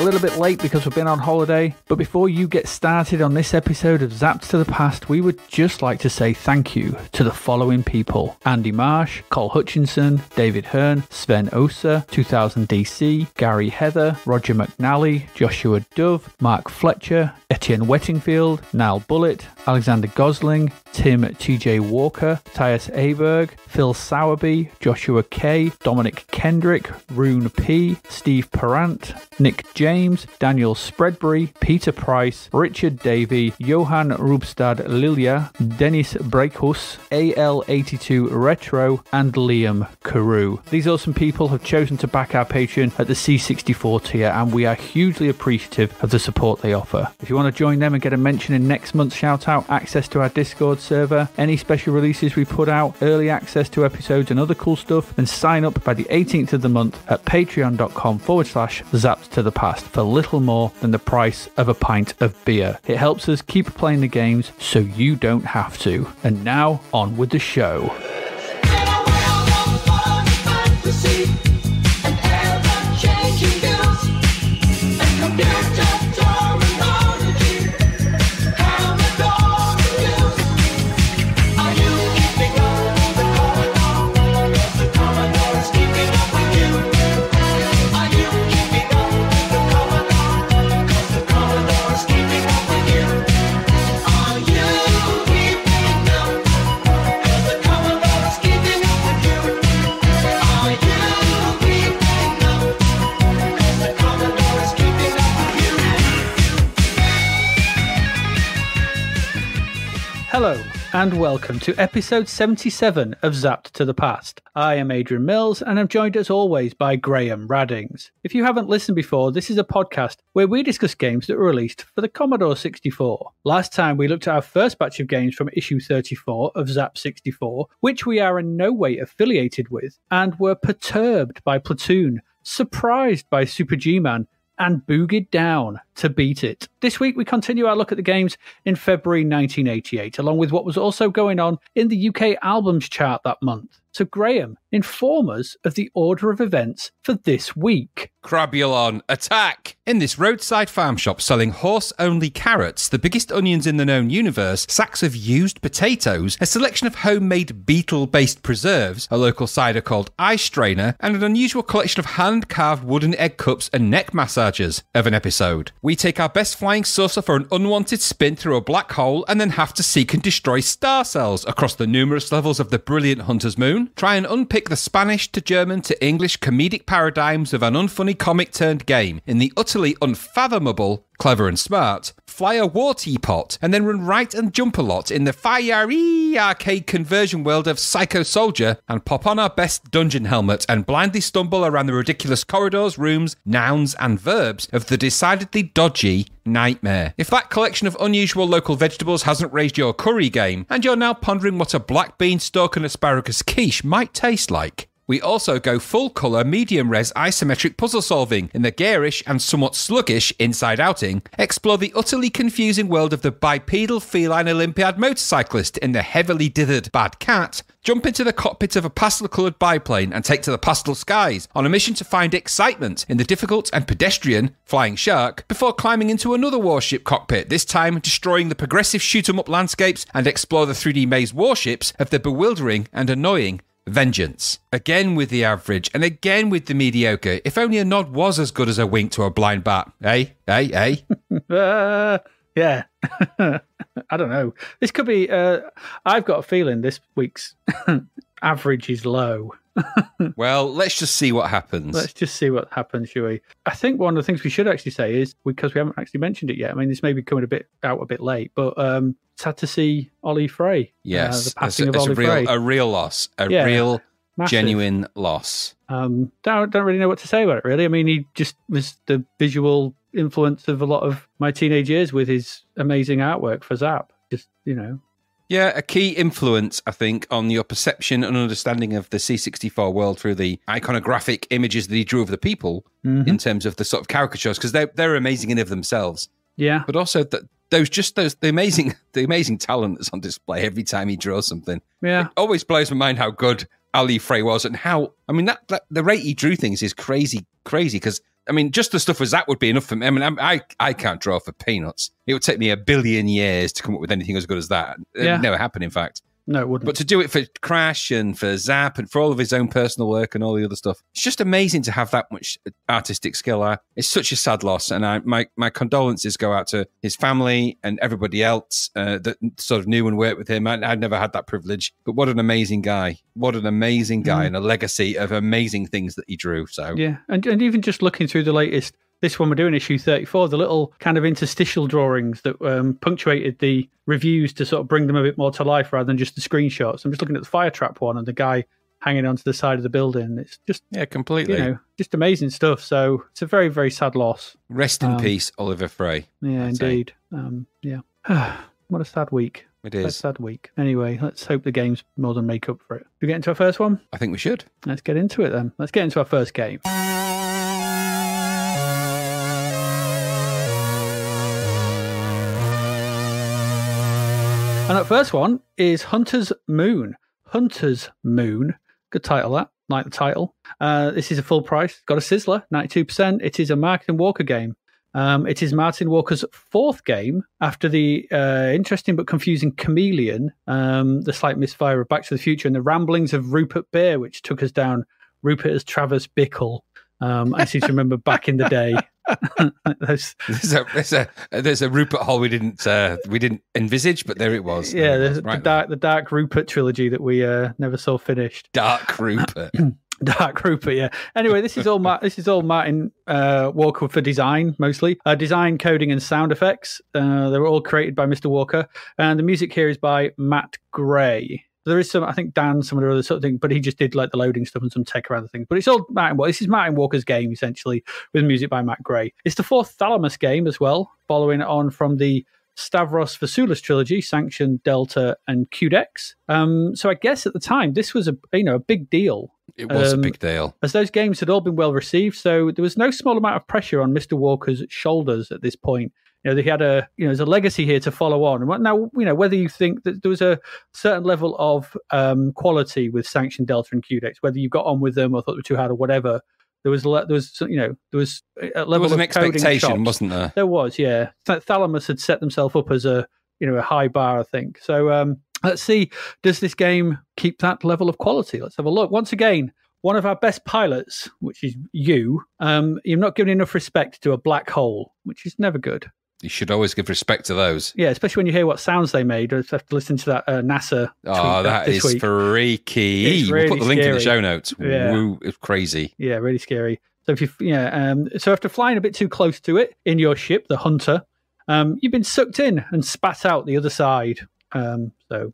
A little bit late because we've been on holiday, but before you get started on this episode of Zapped to the Past, we would just like to say thank you to the following people: Andy Marsh, Cole Hutchinson, David Hearn, Sven Osa, 2000 DC, Gary Heather, Roger McNally, Joshua Dove, Mark Fletcher, Etienne Wettingfield, Niall Bullitt, Alexander Gosling, Tim TJ Walker, Tyus Aberg, Phil Sowerby, Joshua K, Dominic Kendrick, Rune P, Steve Perrant, Nick James, Daniel Spreadbury, Peter Price, Richard Davey, Johan Rubstad Lilia, Dennis Breakhus, AL82 Retro, and Liam Carew. These awesome people have chosen to back our Patreon at the C64 tier, and we are hugely appreciative of the support they offer. If you want to join them and get a mention in next month's shout out, access to our Discord server, any special releases we put out, early access to episodes and other cool stuff, then sign up by the 18th of the month at patreon.com/zapped to the past for little more than the price of a pint of beer. It helps us keep playing the games so you don't have to. And now on with the show. Hello and welcome to episode 77 of Zapped to the Past. I am Adrian Mills and I'm joined as always by Graham Raddings. If you haven't listened before, this is a podcast where we discuss games that were released for the Commodore 64. Last time we looked at our first batch of games from issue 34 of Zap 64, which we are in no way affiliated with, and were perturbed by Platoon, surprised by Super G-Man, and boogied down to beat it. This week we continue our look at the games in February 1988, along with what was also going on in the UK albums chart that month. So Graham, inform us of the order of events for this week. Crabulon, attack! In this roadside farm shop selling horse-only carrots, the biggest onions in the known universe, sacks of used potatoes, a selection of homemade beetle-based preserves, a local cider called Eye Strainer, and an unusual collection of hand-carved wooden egg cups and neck massagers of an episode. We take our best flying saucer for an unwanted spin through a black hole and then have to seek and destroy star cells across the numerous levels of the brilliant Hunter's Moon, try and unpick the Spanish to German to English comedic paradigms of an unfunny comic-turned game in the utterly unfathomable Clever and Smart, fly a war teapot, and then run right and jump a lot in the fire arcade conversion world of Psycho Soldier, and pop on our best dungeon helmet and blindly stumble around the ridiculous corridors, rooms, nouns, and verbs of the decidedly dodgy Knightmare. If that collection of unusual local vegetables hasn't raised your curry game, and you're now pondering what a black beanstalk and asparagus quiche might taste like, we also go full-colour, medium-res isometric puzzle solving in the garish and somewhat sluggish Inside Outing, explore the utterly confusing world of the bipedal feline Olympiad motorcyclist in the heavily dithered Bad Cat, jump into the cockpit of a pastel-coloured biplane and take to the pastel skies on a mission to find excitement in the difficult and pedestrian Flying Shark before climbing into another warship cockpit, this time destroying the progressive shoot-'em-up landscapes and explore the 3D maze warships of the bewildering and annoying Vengeance. Again with the average, and again with the mediocre. If only a nod was as good as a wink to a blind bat. Eh? Yeah. I don't know. This could be... I've got a feeling this week's average is low. Well, let's just see what happens. Let's just see what happens, shall we? I think one of the things we should actually say is, because we haven't actually mentioned it yet, I mean, this may be coming out a bit late, but sad to see Ollie Frey. Yes, the passing of Ollie Frey. A real loss. Real, massive. Genuine loss. Don't really know what to say about it, really. I mean, he just was the visual influence of a lot of my teenage years with his amazing artwork for Zap. Just, you know. Yeah, a key influence, I think, on your perception and understanding of the C64 world through the iconographic images that he drew of the people in terms of the sort of caricatures, because they're amazing in of themselves. Yeah. But also the amazing talent that's on display every time he draws something. Yeah. It always blows my mind how good Ali Frey was, and how, I mean, that the rate he drew things is crazy, because I mean, just the stuff as that would be enough for me. I mean, I can't draw for peanuts. It would take me 1 billion years to come up with anything as good as that. It would never happen, in fact. No, it wouldn't. But to do it for Crash and for Zap and for all of his own personal work and all the other stuff, it's just amazing to have that much artistic skill. It's such a sad loss, and my condolences go out to his family and everybody else that sort of knew and worked with him. I'd never had that privilege, but what an amazing guy. What an amazing guy, and a legacy of amazing things that he drew. So yeah, and even just looking through the latest, this one we're doing, issue 34, the little kind of interstitial drawings that punctuated the reviews to sort of bring them a bit more to life rather than just the screenshots. I'm just looking at the fire trap one and the guy hanging onto the side of the building. It's just, completely, just amazing stuff. So it's a very, very sad loss. Rest in peace, Oliver Frey. Yeah, indeed. What a sad week. It is. A sad week. Anyway, let's hope the games more than make up for it. We get into our first one? I think we should. Let's get into it then. Let's get into our first game. And that first one is Hunter's Moon. Hunter's Moon. Good title, that. Like the title. This is a full price. Got a sizzler, 92%. It is a Martin Walker game. It is Martin Walker's fourth game after the interesting but confusing Chameleon, the slight misfire of Back to the Future, and the ramblings of Rupert Bear, which took us down Rupert as Travis Bickle. I seem to remember back in the day. There's a Rupert hole we didn't envisage, but there it was. Yeah, the Dark Rupert trilogy that we never saw finished. Dark Rupert. Dark Rupert, yeah. Anyway, this is all Martin Walker for design, mostly. Design, coding, and sound effects. They were all created by Mr. Walker. And the music here is by Matt Gray. There is some, I think Dan, some of the other sort of thing, but he just did like the loading stuff and some tech around the thing. But it's all Martin Walker. This is Martin Walker's game, essentially, with music by Matt Gray. It's the fourth Thalamus game as well, following on from the Stavros Vassoulis trilogy, Sanction, Delta, and Cudex. So I guess at the time, this was a big deal. It was a big deal. As those games had all been well received, so there was no small amount of pressure on Mr. Walker's shoulders at this point. He had there's a legacy here to follow on. Now, whether you think that there was a certain level of quality with Sanction, Delta, and Cudex, whether you got on with them or thought they were too hard or whatever, there was a level an expectation, wasn't there? There was, yeah. Thalamus had set themselves up as a high bar, I think. So let's see, does this game keep that level of quality? Let's have a look. Once again, one of our best pilots, which is you're not giving enough respect to a black hole, which is never good. You should always give respect to those. Yeah, especially when you hear what sounds they made. I have to listen to that NASA tweet that is week. Freaky. It's really we'll put the link scary. in the show notes. Yeah. Woo, it's crazy. Yeah, really scary. So so after flying a bit too close to it in your ship, the Hunter, you've been sucked in and spat out the other side.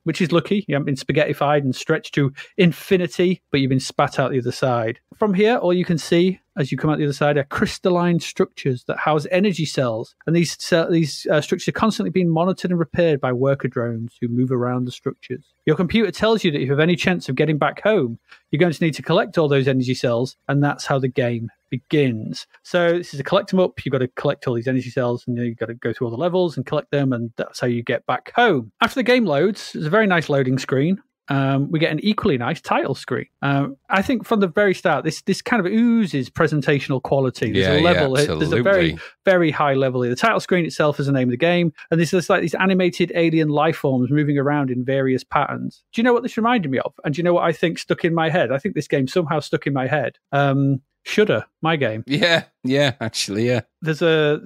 Which is lucky. You haven't been spaghettified and stretched to infinity, but you've been spat out the other side. From here, all you can see as you come out the other side are crystalline structures that house energy cells, and these structures are constantly being monitored and repaired by worker drones who move around the structures. Your computer tells you that if you have any chance of getting back home, you're going to need to collect all those energy cells, and that's how the game begins. So this is a collect them up. You've got to collect all these energy cells, and you've got to go through all the levels and collect them, and that's how you get back home. After the game loads, there's a very nice loading screen. We get an equally nice title screen. I think from the very start, this kind of oozes presentational quality. There's a level. There's a very, very high level here. The title screen itself is the name of the game, and this is like these animated alien life forms moving around in various patterns. Do you know what this reminded me of? And do you know what I think stuck in my head? I think this game somehow stuck in my head. Shudder, my game. Yeah, actually, yeah. There's a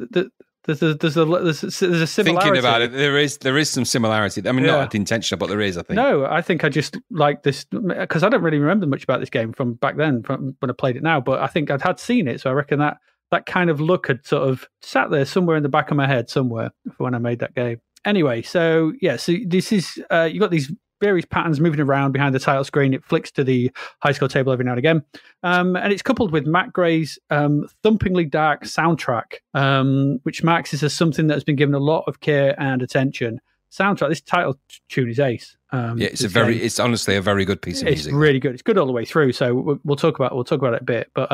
similarity. Thinking about it, there is some similarity. I mean, not intentional, but there is, I think. No, I think I just like this because I don't really remember much about this game from back then, from when I played it now. But I think I'd had seen it, so I reckon that kind of look had sort of sat there somewhere in the back of my head somewhere for when I made that game. Anyway, so this is you got these various patterns moving around behind the title screen. It flicks to the high score table every now and again. And it's coupled with Matt Gray's thumpingly dark soundtrack, which marks this as something that has been given a lot of care and attention. Soundtrack, this title tune is ace. It's honestly a very good piece of music. It's really good. It's good all the way through. So we'll talk about it a bit. But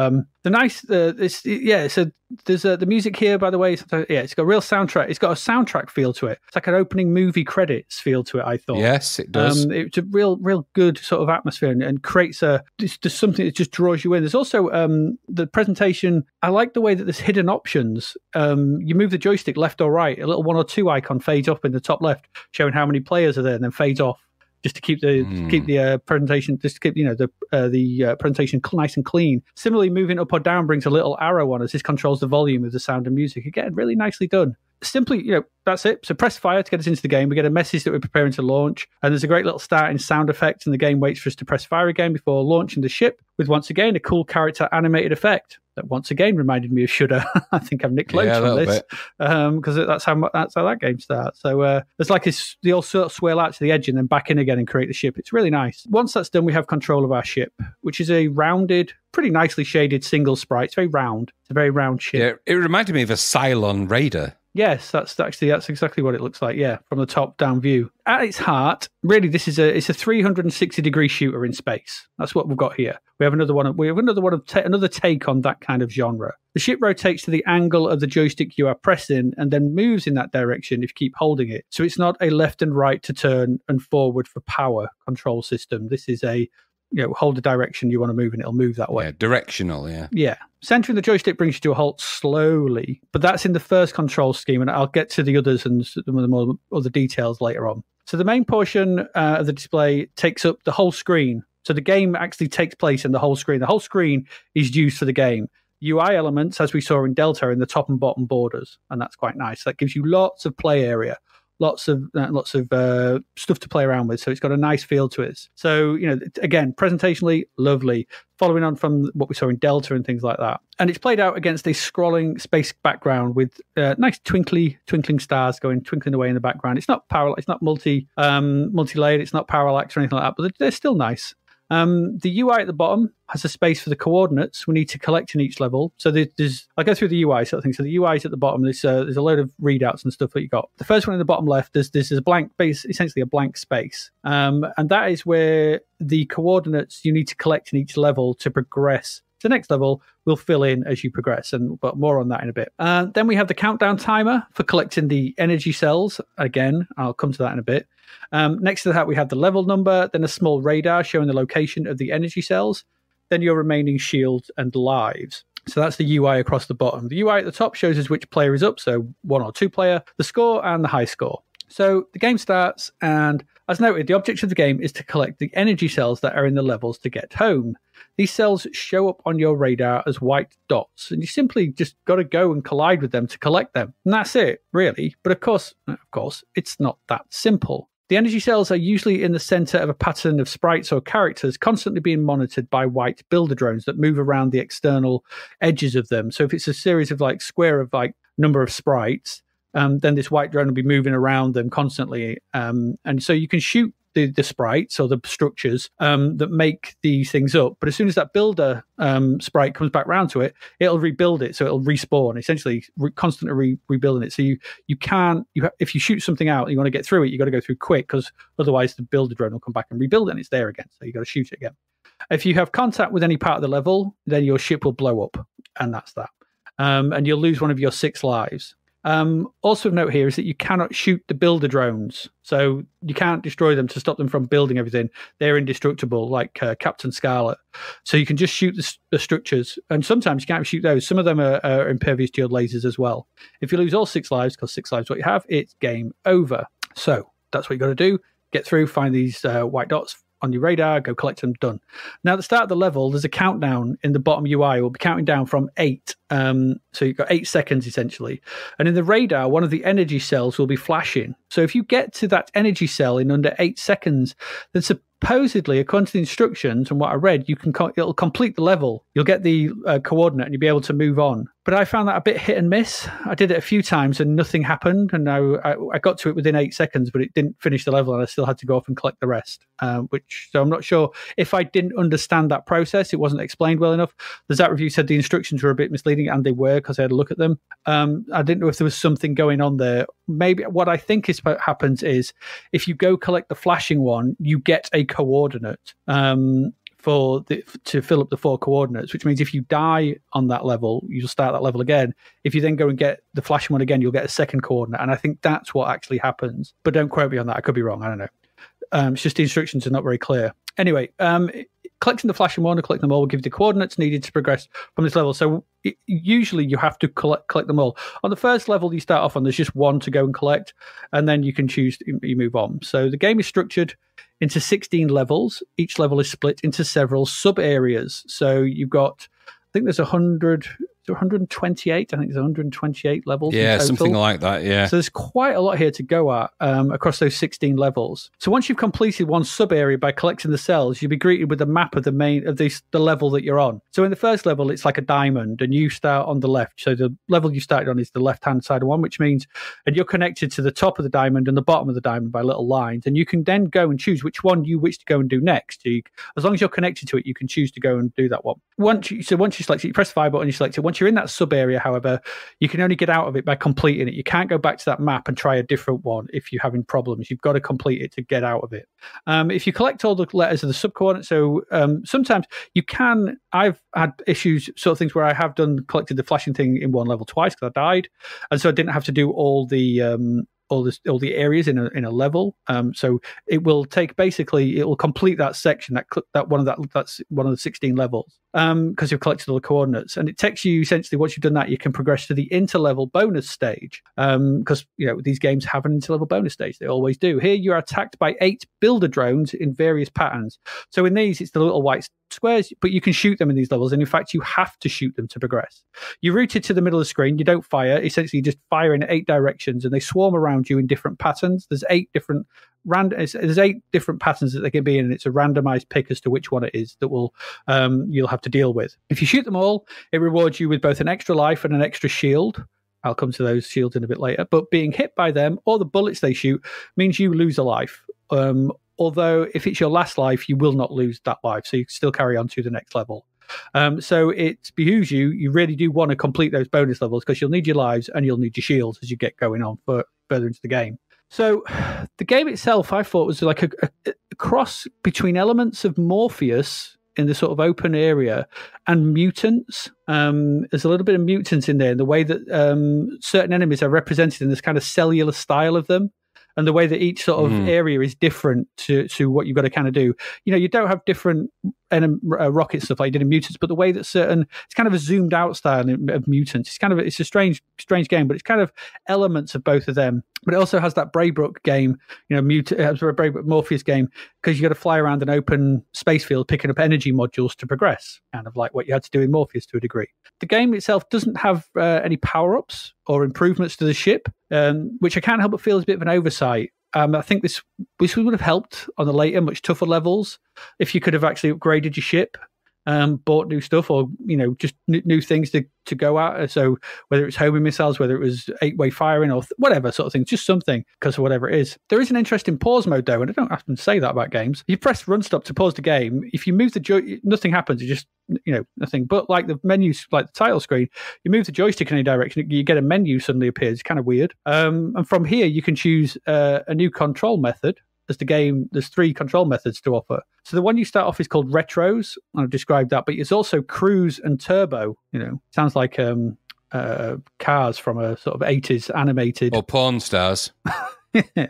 there's the music here, by the way. It's got a real soundtrack. It's got a soundtrack feel to it. It's like an opening movie credits feel to it, I thought. Yes, it does. It's a real good sort of atmosphere and creates there's something that just draws you in. There's also the presentation. I like the way that there's hidden options. You move the joystick left or right, a little 1 or 2 icon fades up in the top left, showing how many players are there, and then fades off. Just to keep the presentation, just to keep the presentation nice and clean. Similarly, moving up or down brings a little arrow on as this controls the volume of the sound and music. Again, really nicely done. Simply, that's it. So press fire to get us into the game. We get a message that we're preparing to launch, and there's a great little starting sound effect, and the game waits for us to press fire again before launching the ship with, once again, a cool character animated effect that once again reminded me of Shudder. I think I've nicked loads from this because that's how that game starts. So there's like the all sort of swirl out to the edge and then back in again and create the ship. It's really nice. Once that's done, we have control of our ship, which is a rounded, pretty nicely shaded single sprite. It's very round. It's a very round ship. Yeah, it reminded me of a Cylon Raider. Yes, that's exactly what it looks like. Yeah, from the top down view. At its heart, really, it's a 360-degree shooter in space. That's what we've got here. We have another another take on that kind of genre. The ship rotates to the angle of the joystick you are pressing, and then moves in that direction if you keep holding it. So it's not a left and right to turn and forward for power control system. This is a hold the direction you want to move and it'll move that way. Yeah, directional, yeah. Yeah. Centering the joystick brings you to a halt slowly, but that's in the first control scheme, and I'll get to the others and the more other details later on. So the main portion of the display takes up the whole screen. So the game actually takes place in the whole screen. The whole screen is used for the game. UI elements, as we saw in Delta, are in the top and bottom borders, and that's quite nice. That gives you lots of play area. Lots of stuff to play around with, so it's got a nice feel to it. So, again, presentationally, lovely. Following on from what we saw in Delta and things like that. And it's played out against a scrolling space background with nice twinkling stars twinkling away in the background. It's not it's not multi-layered, it's not parallax or anything like that, but they're still nice. The UI at the bottom has a space for the coordinates we need to collect in each level. So I'll go through the UI sort of thing. So the UI is at the bottom. There's a load of readouts and stuff that you got. The first one in the bottom left, there's a blank space, essentially a blank space. And that is where the coordinates you need to collect in each level to progress. The next level will fill in as you progress, but more on that in a bit. Then we have the countdown timer for collecting the energy cells. Again, I'll come to that in a bit. Next to that, we have the level number, then a small radar showing the location of the energy cells, then your remaining shields and lives. So that's the UI across the bottom. The UI at the top shows us which player is up, so 1 or 2 player, the score and the high score. So the game starts, and as noted, the object of the game is to collect the energy cells that are in the levels to get home. These cells show up on your radar as white dots, and you simply just got to go and collide with them to collect them. And that's it, really. But of course, it's not that simple. The energy cells are usually in the center of a pattern of sprites or characters constantly being monitored by white builder drones that move around the external edges of them. So if it's a series of square of number of sprites, then this white drone will be moving around them constantly. And so you can shoot the sprites or the structures that make these things up. But as soon as that builder sprite comes back round to it, it'll rebuild it. So it'll respawn, essentially constantly rebuilding it. So if you shoot something out and you want to get through it, you got to go through quick, because otherwise the builder drone will come back and rebuild it and it's there again. So you got to shoot it again. If you have contact with any part of the level, then your ship will blow up, and that's that. And you'll lose one of your 6 lives. Also of note here is that you cannot shoot the builder drones. So you can't destroy them to stop them from building everything. They're indestructible, like Captain Scarlet. So you can just shoot the structures. And sometimes you can't shoot those. Some of them are impervious to your lasers as well. If you lose all 6 lives, because 6 lives is what you have, it's game over. So that's what you got to do. Get through, find these white dots on your radar, go collect them, done. Now, at the start of the level, there's a countdown in the bottom UI. We'll be counting down from 8. So you've got 8 seconds, essentially. And in the radar, one of the energy cells will be flashing. So if you get to that energy cell in under 8 seconds, then supposedly, according to the instructions and what I read, it'll complete the level. You'll get the coordinate and you'll be able to move on. But I found that a bit hit and miss. I did it a few times and nothing happened. And I got to it within 8 seconds, but it didn't finish the level and I still had to go off and collect the rest. So I'm not sure if I didn't understand that process. It wasn't explained well enough. The Zap review said the instructions were a bit misleading, and they were because I had a look at them. I didn't know if there was something going on there. Maybe what I think happens is if you go collect the flashing one, you get a coordinate. To fill up the 4 coordinates, which means if you die on that level, you'll start that level again. If you then go and get the flashing one again, you'll get a second coordinate. And I think that's what actually happens. But don't quote me on that. I could be wrong. I don't know. It's just the instructions are not very clear. Anyway, collecting the flashing one or collecting them all will give you the coordinates needed to progress from this level. So usually you have to collect them all. On the first level you start off on, there's just one to go and collect, and then you can choose, you move on. So the game is structured into 16 levels. Each level is split into several sub-areas. So you've got, I think there's 128. I think there's 128 levels. Yeah, something like that, yeah. So there's quite a lot here to go at across those 16 levels. So once you've completed one sub-area by collecting the cells, you'll be greeted with a map of the level that you're on. So in the first level, it's like a diamond, and you start on the left. So the level you started on is the left-hand side of one, which means, and you're connected to the top of the diamond and the bottom of the diamond by little lines, and you can then go and choose which one you wish to go and do next. As long as you're connected to it, you can choose to go and do that one. Once you select it, you press the fire button, you select it. Once you're in that sub area, however, you can only get out of it by completing it. You can't go back to that map and try a different one if you're having problems. You've got to complete it to get out of it. If you collect all the letters of the subcoordinates, so sometimes you can. I've had issues, sort of things where I have collected the flashing thing in one level twice because I died, and so I didn't have to do all the areas in a level. So it will complete that section, that's one of the 16 levels, because you've collected all the coordinates, and it takes you essentially, once you've done that, you can progress to the interlevel bonus stage, because these games have an interlevel bonus stage. They always do. Here you are attacked by 8 builder drones in various patterns. So in these, it's the little white squares, but you can shoot them in these levels, and in fact you have to shoot them to progress. You're routed to the middle of the screen. You don't fire. Essentially, you just fire in 8 directions, and they swarm around you in different patterns. There's 8 different patterns that they can be in, and it's a randomized pick as to which one it is that you'll have to deal with. If you shoot them all, it rewards you with both an extra life and an extra shield. I'll come to those shields in a bit later. But being hit by them or the bullets they shoot means you lose a life. Although if it's your last life, you will not lose that life, so you can still carry on to the next level. So it behooves you really do want to complete those bonus levels, because you'll need your lives and you'll need your shields as you get going on further into the game. So the game itself, I thought, was like a cross between elements of Morpheus in the sort of open area and mutants. There's a little bit of mutants in there, in the way that certain enemies are represented in this kind of cellular style of them, and the way that each sort of area is different to what you've got to kind of do. You don't have different rocket stuff like you did in Mutants, but the way that it's kind of a zoomed out style of Mutants. It's a strange game, but it's kind of elements of both of them. But it also has that Braybrook game, it has a Braybrook Morpheus game, because you got to fly around an open space field picking up energy modules to progress, kind of like what you had to do in Morpheus to a degree. The game itself doesn't have any power-ups or improvements to the ship, which I can't help but feel is a bit of an oversight. I think this would have helped on the later, much tougher levels if you could have actually upgraded your ship, bought new stuff, or just new things to go at. So whether it's homing missiles, whether it was 8-way firing, or whatever sort of thing, just something, because of whatever it is. There is an interesting pause mode though, and I don't often say that about games. You press run stop to pause the game. If you move the nothing happens. You just nothing. But like the menus, like the title screen, you move the joystick in any direction, you get a menu suddenly appears. It's kind of weird. And from here you can choose a new control method. There's 3 control methods to offer. So the one you start off is called Retros. I've described that, but it's also Cruise and Turbo. Sounds like cars from a sort of 80s animated. Or porn stars.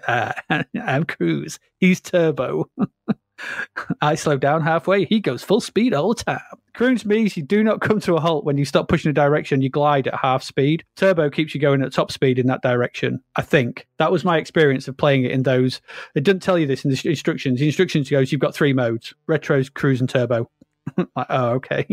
I'm Cruise. He's Turbo. I slow down halfway. He goes full speed all the time. Cruise means you do not come to a halt when you stop pushing a direction. You glide at half speed. Turbo keeps you going at top speed in that direction. I think that was my experience of playing it in those. It doesn't tell you this in the instructions. The instructions goes, you've got 3 modes: Retros, Cruise, and Turbo. Like, oh, okay.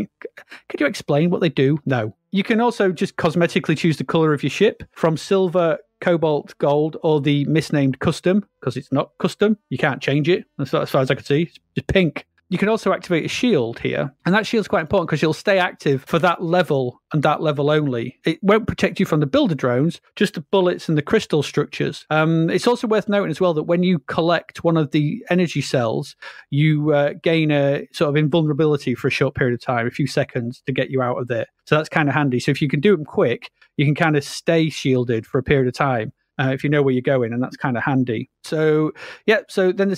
Could you explain what they do? No. You can also just cosmetically choose the color of your ship from silver, cobalt, gold, or the misnamed custom, because it's not custom. You can't change it, as far as I can see. It's just pink. You can also activate a shield here, and that shield's quite important because you'll stay active for that level and that level only. It won't protect you from the builder drones, just the bullets and the crystal structures. It's also worth noting as well that when you collect one of the energy cells, you gain a sort of invulnerability for a short period of time, a few seconds, to get you out of there. So that's kind of handy. So if you can do them quick, you can kind of stay shielded for a period of time if you know where you're going, and that's kind of handy. So yeah, so then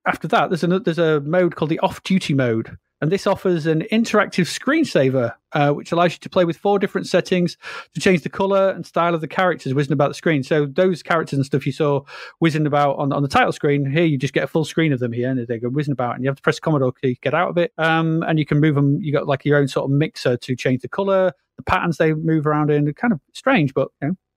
after that, there's a mode called the off-duty mode, and this offers an interactive screensaver, which allows you to play with 4 different settings to change the color and style of the characters whizzing about the screen. So those characters and stuff you saw whizzing about on the title screen, here you just get a full screen of them here, and they go whizzing about, and you have to press Commodore key to get out of it. And you can move them. You got like your own sort of mixer to change the color, the patterns they move around in. They're kind of strange, but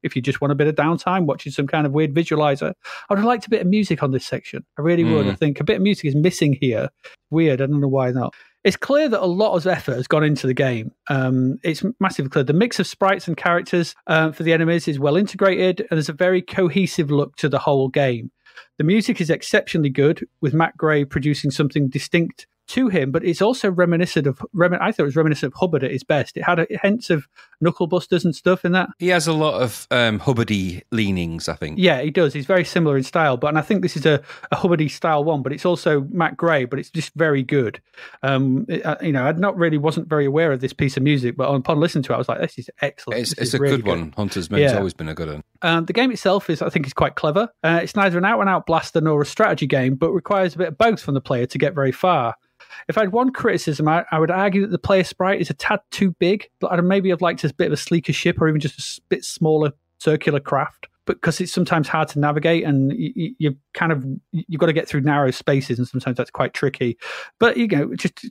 if you just want a bit of downtime, watching some kind of weird visualizer, I would have liked a bit of music on this section. I really would. I think a bit of music is missing here. Weird. I don't know why not. It's clear that a lot of effort has gone into the game. It's massively clear. The mix of sprites and characters for the enemies is well integrated, and there's a very cohesive look to the whole game. The music is exceptionally good, with Matt Gray producing something distinct to him, but it's also reminiscent of I thought it was reminiscent of Hubbard at his best. It had hints of Knuckle Busters and stuff in that. He has a lot of Hubbardy leanings, I think. Yeah, he does. He's very similar in style, and I think this is a Hubbardy style one, but it's also Matt Gray, but it's just very good. I wasn't very aware of this piece of music, but upon listening to it, I was like, this is excellent. It's a really good one. Hunter's Moon's always been a good one. The game itself I think is quite clever. It's neither an out-and-out blaster nor a strategy game, but requires a bit of both from the player to get very far. If I had one criticism, I would argue that the player sprite is a tad too big. I'd maybe have liked a bit of a sleeker ship, or even just a bit smaller circular craft, because it's sometimes hard to navigate, and you've got to get through narrow spaces, and sometimes that's quite tricky. But it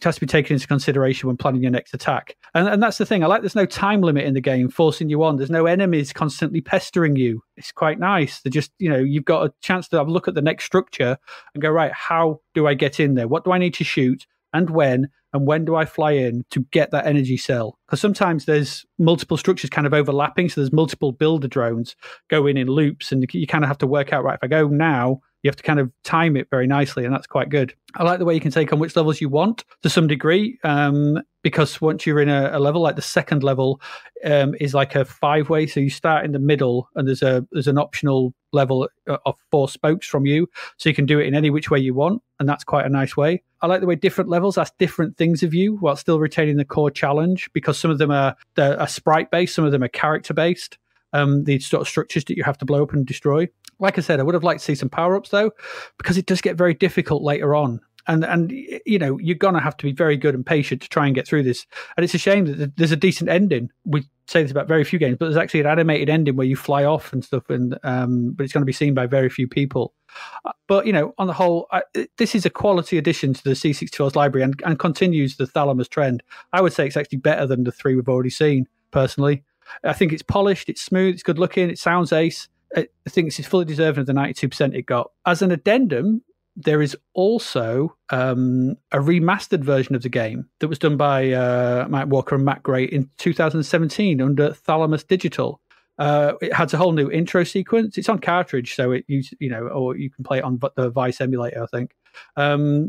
has to be taken into consideration when planning your next attack. And that's the thing. I like there's no time limit in the game forcing you on. There's no enemies constantly pestering you. It's quite nice. They're just, you've got a chance to have a look at the next structure and go, right, how do I get in there? What do I need to shoot? And when do I fly in to get that energy cell? Because sometimes there's multiple structures kind of overlapping, so there's multiple builder drones going in loops, and you kind of have to work out, right, if I go now, you have to kind of time it very nicely, and that's quite good. I like the way you can take on which levels you want to some degree, because once you're in a level, like the second level is like a 5-way, so you start in the middle, and there's an optional level of 4 spokes from you, so you can do it in any which way you want, and that's quite a nice way. I like the way different levels ask different things of you while still retaining the core challenge, because some of them are sprite-based, some of them are character-based, the sort of structures that you have to blow up and destroy. Like I said, I would have liked to see some power-ups, though, because it does get very difficult later on. And you're going to have to be very good and patient to try and get through this. And it's a shame that there's a decent ending. We say this about very few games, but there's actually an animated ending where you fly off and stuff, and but it's going to be seen by very few people. But, on the whole, this is a quality addition to the C64's library and continues the Thalamus trend. I would say it's actually better than the 3 we've already seen, personally. I think it's polished, it's smooth, it's good looking, it sounds ace. I think it's fully deserving of the 92% it got. As an addendum, there is also a remastered version of the game that was done by Mike Walker and Matt Gray in 2017 under Thalamus Digital. It has a whole new intro sequence. It's on cartridge, so or you can play it on the Vice emulator, I think.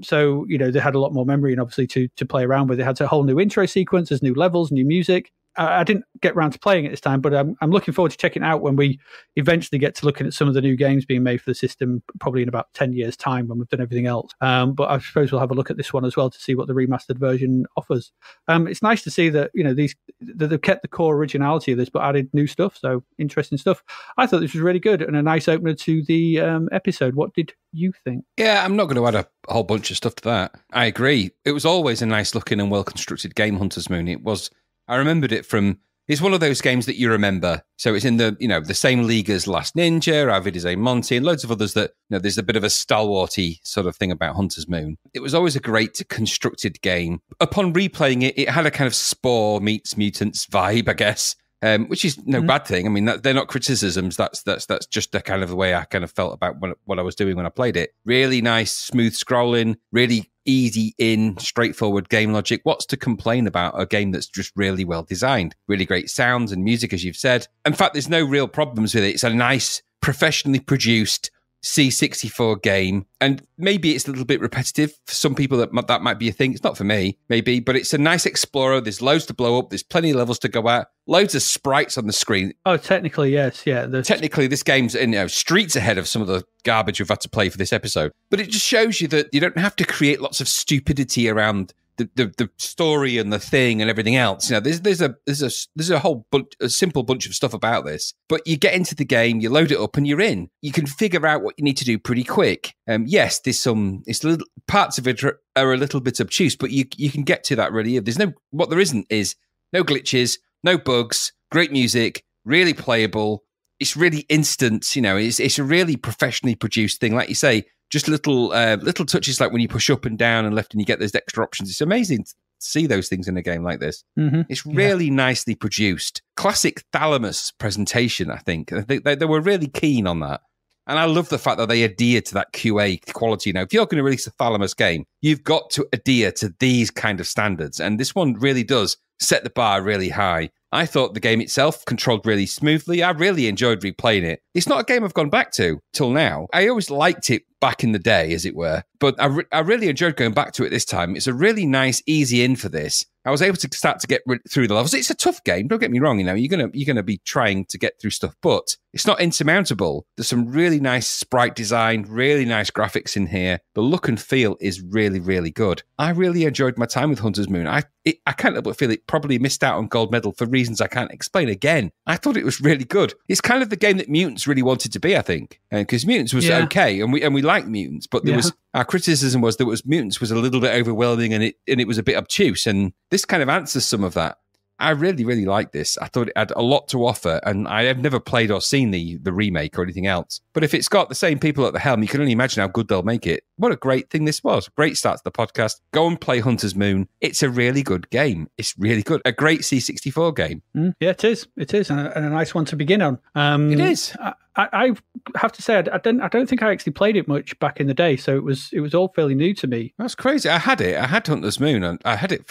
So they had a lot more memory, and obviously to play around with. It had a whole new intro sequence. There's new levels, new music. I didn't get around to playing it this time, but I'm looking forward to checking it out when we eventually get to looking at some of the new games being made for the system, probably in about 10 years' time when we've done everything else. But I suppose we'll have a look at this one as well to see what the remastered version offers. It's nice to see that that they've kept the core originality of this, but added new stuff. So interesting stuff. I thought this was really good and a nice opener to the episode. What did you think? Yeah, I'm not going to add a whole bunch of stuff to that. I agree. It was always a nice looking and well constructed game, Hunter's Moon. I remembered it from, it's one of those games that you remember. So it's in the same league as Last Ninja, Avidizé Monty, and loads of others that, there's a bit of a stalwarty sort of thing about Hunter's Moon. It was always a great constructed game. Upon replaying it, it had a kind of Spore meets Mutants vibe, I guess, which is no bad thing. I mean, they're not criticisms. That's just the kind of the way I kind of felt about what I was doing when I played it. Really nice, smooth scrolling, really easy straightforward game logic. What's to complain about a game that's just really well designed? Really great sounds and music, as you've said. In fact, there's no real problems with it. It's a nice, professionally produced, C64 game, and maybe it's a little bit repetitive for some people. That might be a thing. It's not for me, maybe, but it's a nice explorer. There's loads to blow up. There's plenty of levels to go at. Loads of sprites on the screen. Oh, technically, yes, yeah. Technically, this game's streets ahead of some of the garbage we've had to play for this episode. But it just shows you that you don't have to create lots of stupidity around the story and the thing and everything else. There's a whole a simple bunch of stuff about this, but you get into the game, you load it up, and you're in. You can figure out what you need to do pretty quick. Yes, there's parts of it are a little bit obtuse, but you can get to that really. What there isn't is no glitches, no bugs, great music, really playable. It's really instant. It's a really professionally produced thing, like you say. Just little touches like when you push up and down and left and you get those extra options. It's amazing to see those things in a game like this. Mm-hmm. It's really nicely produced. Classic Thalamus presentation, I think. I think they were really keen on that. And I love the fact that they adhere to that QA quality. If you're going to release a Thalamus game, you've got to adhere to these kind of standards. And this one really does set the bar really high. I thought the game itself controlled really smoothly. I really enjoyed replaying it. It's not a game I've gone back to till now. I always liked it back in the day, as it were. But I really enjoyed going back to it this time. It's a really nice, easy in for this. I was able to start to get through the levels. It's a tough game. Don't get me wrong. You're gonna be trying to get through stuff, but it's not insurmountable. There's some really nice sprite design, really nice graphics in here. The look and feel is really, really good. I really enjoyed my time with Hunter's Moon. I can't help but feel it probably missed out on gold medal for reasons I can't explain again. I thought it was really good. It's kind of the game that Mutants really wanted to be, I think, because Mutants was okay, and we liked Mutants, but there was our criticism was that Mutants was a little bit overwhelming and it was a bit obtuse, and this kind of answers some of that. I really, really like this. I thought it had a lot to offer, and I have never played or seen the remake or anything else. But if it's got the same people at the helm, you can only imagine how good they'll make it. What a great thing this was. Great start to the podcast. Go and play Hunter's Moon. It's a really good game. It's really good. A great C64 game. Yeah, it is. It is, and a nice one to begin on. It is. I have to say, I don't think I actually played it much back in the day, so it was all fairly new to me. That's crazy. I had Hunter's Moon, and I had it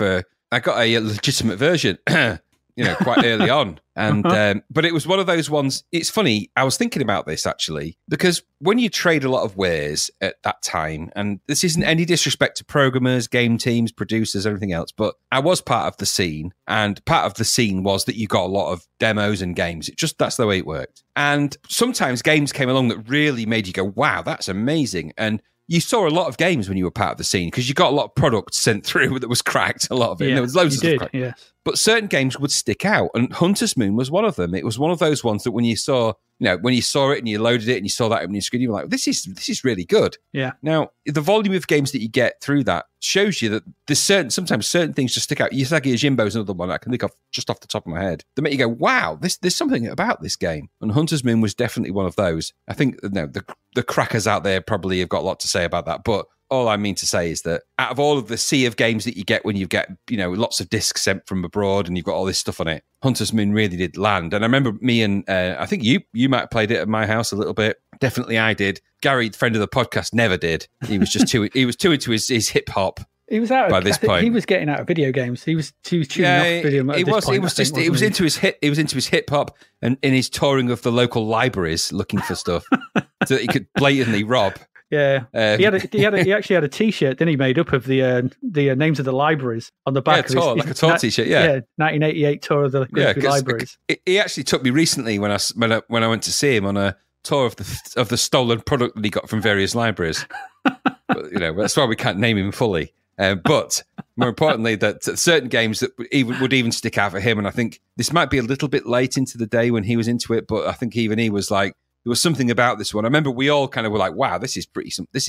I got a legitimate version, quite early on. And but it was one of those ones. It's funny. I was thinking about this actually, because when you trade a lot of wares at that time, and this isn't any disrespect to programmers, game teams, producers, everything else, but I was part of the scene, and part of the scene was that you got a lot of demos and games. That's the way it worked. And sometimes games came along that really made you go, "Wow, that's amazing!" And you saw a lot of games when you were part of the scene because you got a lot of products sent through that was cracked, a lot of it. And there was loads of stuff cracked. Yes. But certain games would stick out, and Hunter's Moon was one of them. It was one of those ones that when you saw it and you loaded it and you saw that on your screen, you were like, this is really good. Yeah. Now, the volume of games that you get through that shows you that there's sometimes certain things just stick out. Yasagi Yojimbo's another one I can think of just off the top of my head that make you go, wow, there's something about this game. And Hunter's Moon was definitely one of those. I think the crackers out there probably have got a lot to say about that, but all I mean to say is that out of all of the sea of games that you get when you get, lots of discs sent from abroad and you've got all this stuff on it, Hunter's Moon really did land. And I remember me and I think you might have played it at my house a little bit. Definitely I did. Gary, the friend of the podcast, never did. He was just too into his hip hop. He was out by this point. He was getting out of video games. He was tuning off video. He was into his hip hop and in his touring of the local libraries looking for stuff so that he could blatantly rob. Yeah, he actually had a T-shirt, didn't he, made up of the names of the libraries on the back. Yeah, like a tour T-shirt. Yeah, 1988 tour of the libraries. He actually took me recently when I went to see him on a tour of the stolen product that he got from various libraries. But, that's why we can't name him fully. But more importantly, that certain games that would even stick out for him, and I think this might be a little bit late into the day when he was into it, but I think even he was like, there was something about this one. I remember we all kind of were like, wow, this is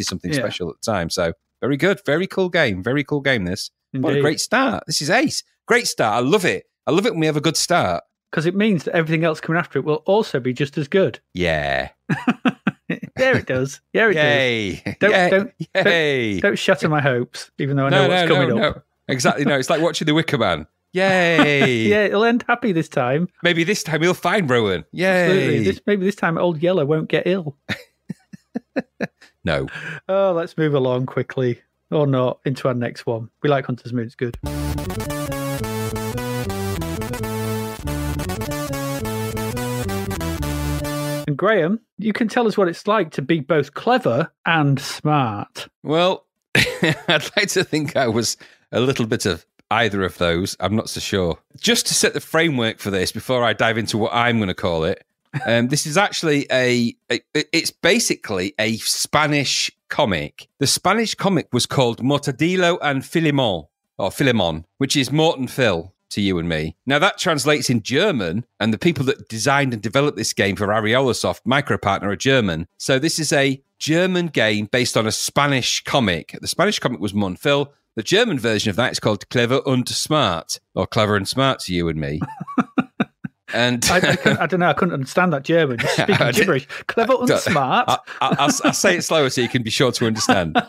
something special at the time. So very good, very cool game. This. Indeed. What a great start. This is ace. Great start. I love it. I love it when we have a good start. Because it means that everything else coming after it will also be just as good. Yeah. There it does. Yeah, it does. Don't shatter my hopes, even though I know what's coming up. No. Exactly. No, it's like watching The Wicker Man. Yay! Yeah, it'll end happy this time. Maybe this time he'll find Rowan. Yay! Absolutely. Maybe this time Old Yeller won't get ill. No. Oh, let's move along quickly. Or not, into our next one. We like Hunter's Moon, it's good. And Graham, you can tell us what it's like to be both clever and smart. Well, I'd like to think I was a little bit of either of those. I'm not so sure. Just to set the framework for this before I dive into what I'm going to call it, this is actually it's basically a Spanish comic. The Spanish comic was called Mortadelo and Filemon, which is Mort and Phil to you and me. Now that translates in German, and the people that designed and developed this game for Ariolasoft, Micropartner, are German. So this is a German game based on a Spanish comic. The Spanish comic was Mort and Phil. The German version of that is called Clever und Smart, or Clever and Smart to you and me. And I don't know. I couldn't understand that German. Just speaking gibberish. Clever and smart. I'll say it slower so you can be sure to understand.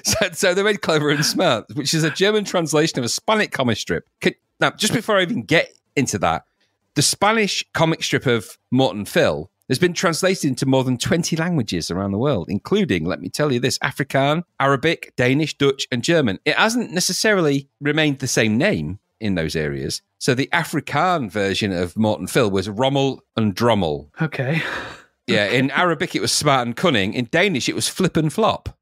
So they made Clever and Smart, which is a German translation of a Spanish comic strip. Now, just before I even get into that, the Spanish comic strip of Mort and Phil has been translated into more than 20 languages around the world, including, let me tell you this, Afrikaans, Arabic, Danish, Dutch, and German. It hasn't necessarily remained the same name in those areas. So the Afrikaans version of Mort and Phil was Rommel and Drommel. Okay. Yeah, in Arabic it was Smart and Cunning. In Danish it was Flip and Flop.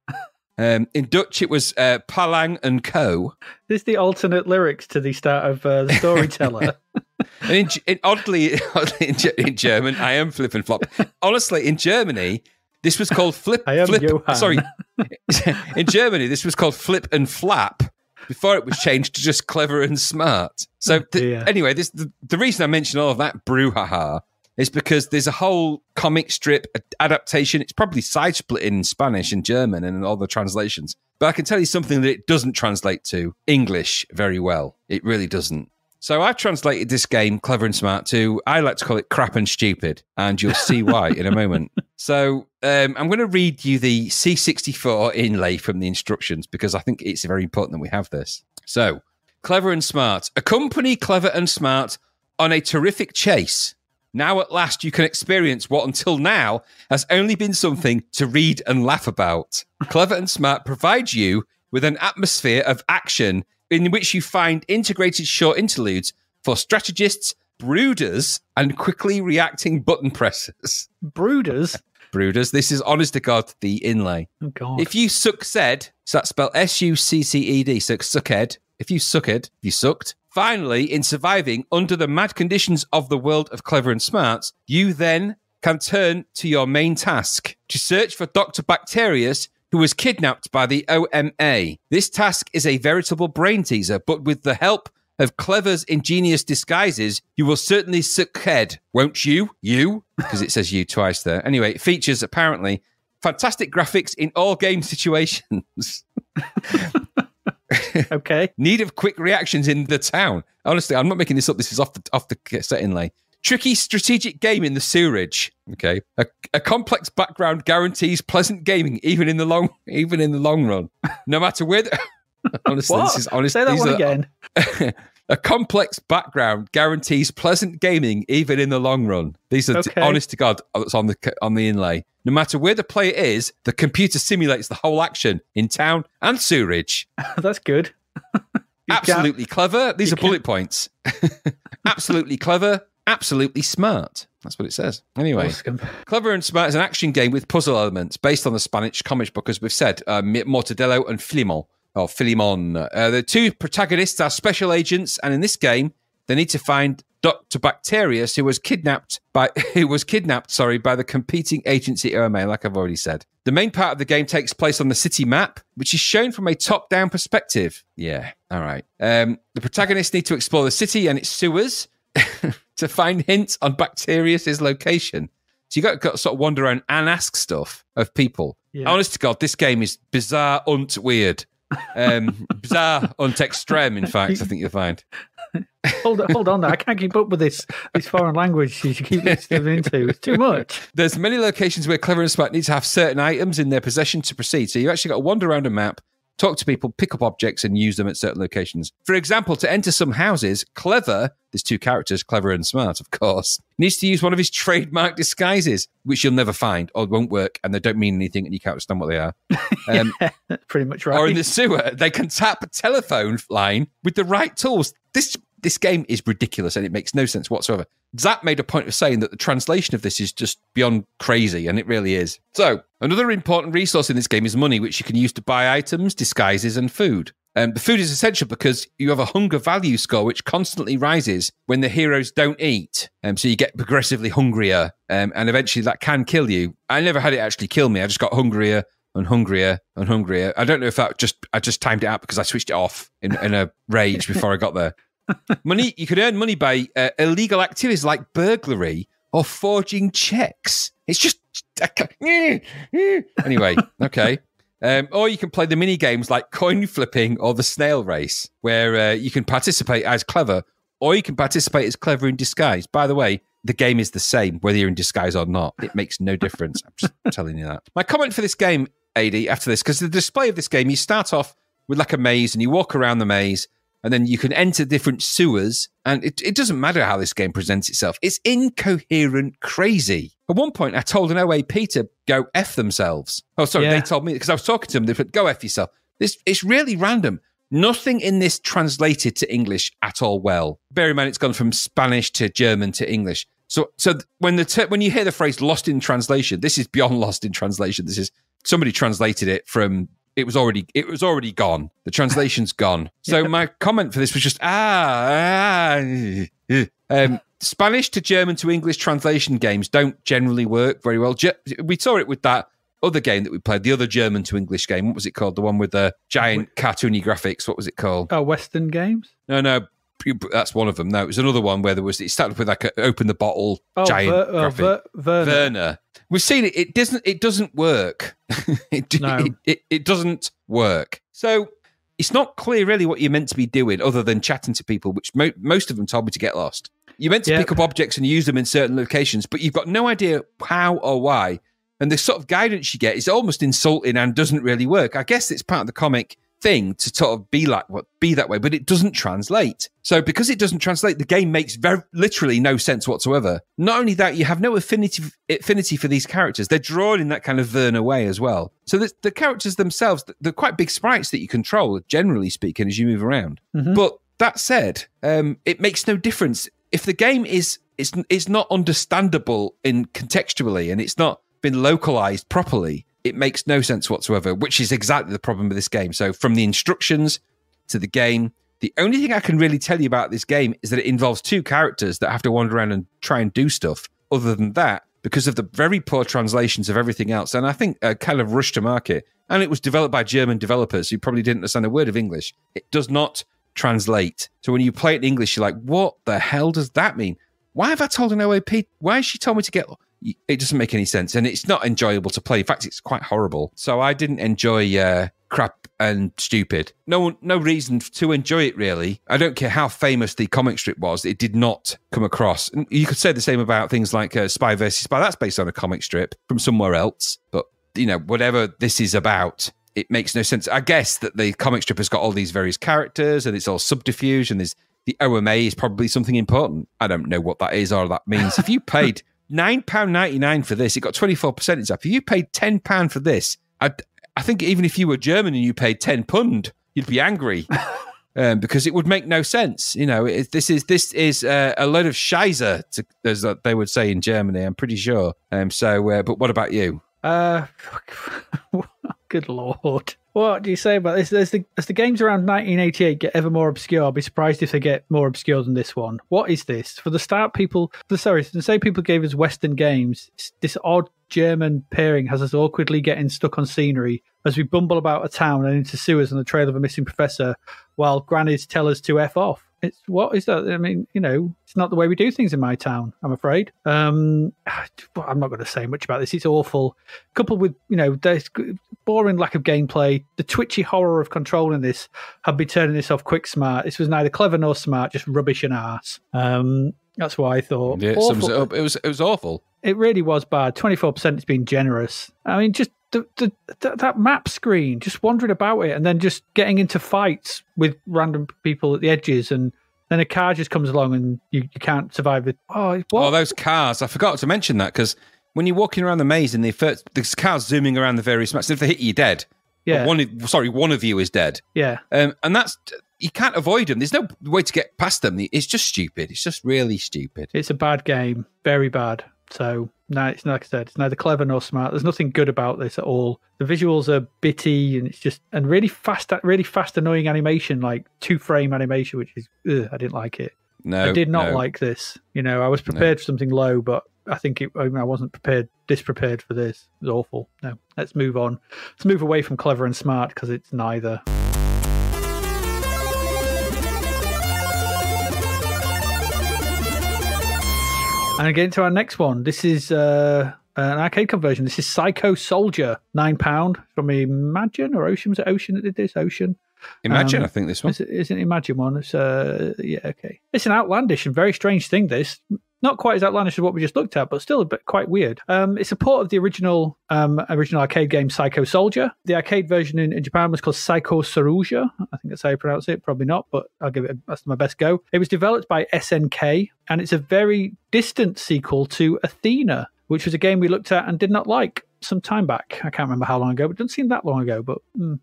In Dutch it was Palang and Co. This is the alternate lyrics to the start of The Storyteller. And oddly, in German, I am Flip and Flop. Honestly, in Germany, this was called Flip. Johann. Sorry, in Germany, this was called Flip and Flap before it was changed to just Clever and Smart. So anyway, the reason I mention all of that brouhaha is because there's a whole comic strip adaptation. It's probably side split in Spanish and German and all the translations. But I can tell you something that it doesn't translate to English very well. It really doesn't. So I've translated this game, Clever and Smart, to, I like to call it crap and stupid, and you'll see why in a moment. So I'm going to read you the C64 inlay from the instructions because I think it's very important that we have this. So, Clever and Smart. Accompany Clever and Smart on a terrific chase. Now at last you can experience what until now has only been something to read and laugh about. Clever and Smart provides you with an atmosphere of action in which you find integrated short interludes for strategists, brooders, and quickly reacting button pressers. Brooders? Brooders. This is, honest to God, the inlay. Oh, God. If you succeed, so that's spelled S-U-C-C-E-D, so sucked. If you sucked. Finally, in surviving under the mad conditions of the world of Clever and Smart, you then can turn to your main task, to search for Dr. Bacterius, who was kidnapped by the OMA. This task is a veritable brain teaser, but with the help of Clever's ingenious disguises, you will certainly succeed, won't you? You? Because it says you twice there. Anyway, it features, apparently, fantastic graphics in all game situations. Okay. Need of quick reactions in the town. Honestly, I'm not making this up. This is off the set inlay. Tricky strategic game in the sewerage. Okay. A complex background guarantees pleasant gaming even in the long run. No matter where honestly, what? This is honest. Say that one again. A complex background guarantees pleasant gaming even in the long run. These are honest to God, it's on the inlay. No matter where the player is, the computer simulates the whole action in town and sewerage. That's good. Absolutely clever. These are bullet points. Absolutely clever. Absolutely smart. That's what it says. Anyway, awesome. Clever and Smart is an action game with puzzle elements based on the Spanish comic book, as we've said, Mortadelo and Filemon. The two protagonists are special agents, and in this game, they need to find Dr. Bacterius, who was kidnapped by the competing agency OMA, like I've already said. The main part of the game takes place on the city map, which is shown from a top-down perspective. Yeah, all right. The protagonists need to explore the city and its sewers to find hints on Bacterius' location. So you got to sort of wander around and ask stuff of people. Yeah. Honest to God, this game is bizarre and weird. Bizarre and extreme, in fact, I think you'll find. Hold on, I can't keep up with this foreign language you keep stepping into. It's too much. There's many locations where Clever and Smart need to have certain items in their possession to proceed. So you actually got to wander around a map, talk to people, pick up objects, and use them at certain locations. For example, to enter some houses, Clever, there's two characters, Clever and Smart, of course, needs to use one of his trademark disguises, which you'll never find or won't work, and they don't mean anything, and you can't understand what they are. Yeah, pretty much right. Or in the sewer, they can tap a telephone line with the right tools. this game is ridiculous and it makes no sense whatsoever. Zapped made a point of saying that the translation of this is just beyond crazy, and it really is. So, another important resource in this game is money, which you can use to buy items, disguises, and food. The food is essential because you have a hunger value score which constantly rises when the heroes don't eat. So you get progressively hungrier, and eventually that can kill you. I never had it actually kill me. I just got hungrier and hungrier and hungrier. I don't know if I just timed it out because I switched it off in a rage before I got there. Money, you can earn money by illegal activities like burglary or forging checks. It's just anyway, okay. Or you can play the mini games like coin flipping or the snail race, where you can participate as clever, or you can participate as clever in disguise. By the way, the game is the same whether you're in disguise or not. It makes no difference. I'm just telling you that. My comment for this game, AD, after this, because the display of this game, you start off with like a maze and you walk around the maze, and then you can enter different sewers, and it doesn't matter how this game presents itself. It's incoherent crazy. At one point, I told an OAP to go F themselves. Oh, sorry, They told me, because I was talking to them, they said, go F yourself. It's really random. Nothing in this translated to English at all well. Bear in mind, it's gone from Spanish to German to English. So when you hear the phrase lost in translation, this is beyond lost in translation. This is somebody translated it from... It was already gone. The translation's gone. So my comment for this was just Spanish to German to English translation games don't generally work very well. We saw it with that other game that we played, the other German to English game. What was it called? The one with the giant cartoony graphics. What was it called? Oh, Western Games? No. That's one of them. No, it was another one where it started with like a open the bottle giant graphic. Werner. We've seen it. It doesn't work. It doesn't work. So it's not clear really what you're meant to be doing other than chatting to people, which most of them told me to get lost. You're meant to pick up objects and use them in certain locations, but you've got no idea how or why. And the sort of guidance you get is almost insulting and doesn't really work. I guess it's part of the comic thing to sort of be that way, but it doesn't translate. So because it doesn't translate, the game makes literally no sense whatsoever. Not only that, you have no affinity for these characters. They're drawn in that kind of Werner way as well. So the characters themselves, they're quite big sprites that you control, generally speaking, as you move around. Mm-hmm. But that said, it makes no difference. If the game is not understandable contextually and it's not been localized properly, it makes no sense whatsoever, which is exactly the problem with this game. So from the instructions to the game, the only thing I can really tell you about this game is that it involves two characters that have to wander around and try and do stuff. Other than that, because of the very poor translations of everything else, and I think kind of rushed to market, and it was developed by German developers who probably didn't understand a word of English, it does not translate. So when you play it in English, you're like, what the hell does that mean? Why have I told an OAP? Why has she told me to get... It doesn't make any sense, and it's not enjoyable to play. In fact, it's quite horrible. So I didn't enjoy crap and stupid. No reason to enjoy it, really. I don't care how famous the comic strip was. It did not come across. And you could say the same about things like Spy vs. Spy. That's based on a comic strip from somewhere else. But, whatever this is about, it makes no sense. I guess that the comic strip has got all these various characters, and it's all subterfuge, and the OMA is probably something important. I don't know what that is or that means. If you paid... £9.99 for this, it got 24% in Zapped. If you paid £10 for this, I think even if you were German and you paid £10, you'd be angry because it would make no sense. This is a load of Scheiße, as they would say in Germany. I'm pretty sure. But what about you? Good Lord. What do you say about this? As the games around 1988 get ever more obscure, I'll be surprised if they get more obscure than this one. What is this? To say people gave us Western games, this odd German pairing has us awkwardly getting stuck on scenery as we bumble about a town and into sewers on the trail of a missing professor while grannies tell us to F off. What is that? I mean, it's not the way we do things in my town, I'm afraid. I'm not going to say much about this. It's awful. Coupled with, there's boring lack of gameplay, the twitchy horror of controlling this had been turning this off quick smart. This was neither clever nor smart, just rubbish and arse. That's what I thought. Yeah, it sums it up. It was awful. It really was bad. 24% has been generous. I mean, just that map screen, just wandering about it and then just getting into fights with random people at the edges, and then a car just comes along and you can't survive it. Oh, those cars. I forgot to mention that because when you're walking around the maze and there's cars zooming around the various maps, if they hit you, you're dead. Yeah. One of you is dead. Yeah. And that's... you can't avoid them. There's no way to get past them. It's just stupid. It's just really stupid. It's a bad game, very bad. So no, it's like I said, it's neither clever nor smart. There's nothing good about this at all. The visuals are bitty, and it's just really fast, annoying animation, like 2-frame animation, which is I didn't like it. No, I did not like this. I was prepared for something low, but I think I wasn't disprepared for this. It was awful. No, let's move on. Let's move away from clever and smart because it's neither. And again to our next one. This is an arcade conversion. This is Psycho Soldier, £9 from Imagine or Ocean. Was it Ocean that did this? Ocean. Imagine, I think this one. Is it an Imagine one? It's yeah, okay. It's an outlandish and very strange thing. This not quite as outlandish as what we just looked at, but still a bit quite weird. It's a port of the original arcade game Psycho Soldier. The arcade version in Japan was called Psycho Saruja. I think that's how you pronounce it. Probably not, but I'll give it. That's my best go. It was developed by SNK, and it's a very distant sequel to Athena, which was a game we looked at and did not like some time back. I can't remember how long ago, but it doesn't seem that long ago, but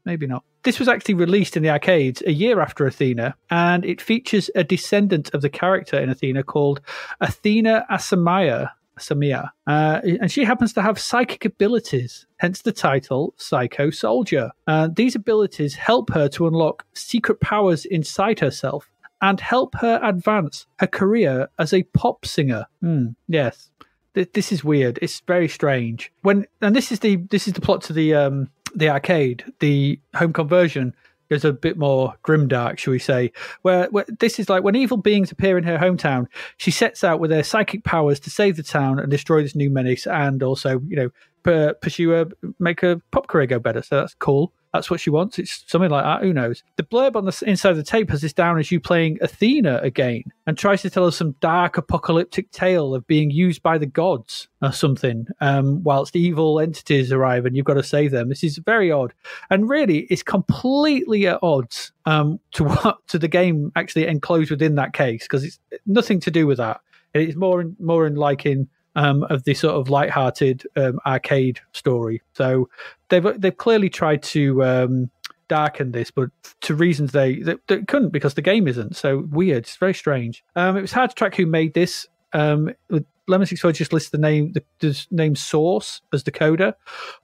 maybe not. This was actually released in the arcades a year after Athena, and it features a descendant of the character in Athena called Athena Asamia. And she happens to have psychic abilities, hence the title Psycho Soldier. These abilities help her to unlock secret powers inside herself and help her advance her career as a pop singer. Yes. This is weird. It's very strange. This is the plot to the arcade. The home conversion is a bit more grimdark, shall we say? Where this is like when evil beings appear in her hometown, she sets out with her psychic powers to save the town and destroy this new menace, and also make her pop career go better. So that's cool. That's what she wants. It's something like that. Who knows? The blurb on the inside of the tape has this down as you playing Athena again and tries to tell us some dark apocalyptic tale of being used by the gods or something, whilst evil entities arrive and you've got to save them. This is very odd. And really, it's completely at odds to the game actually enclosed within that case, because it's nothing to do with that. It's more in liking of the sort of light-hearted arcade story. So they've clearly tried to darken this, but to reasons they couldn't, because the game isn't. So weird. It's very strange. It was hard to track who made this. Lemon 64 just lists the name Source as the coder.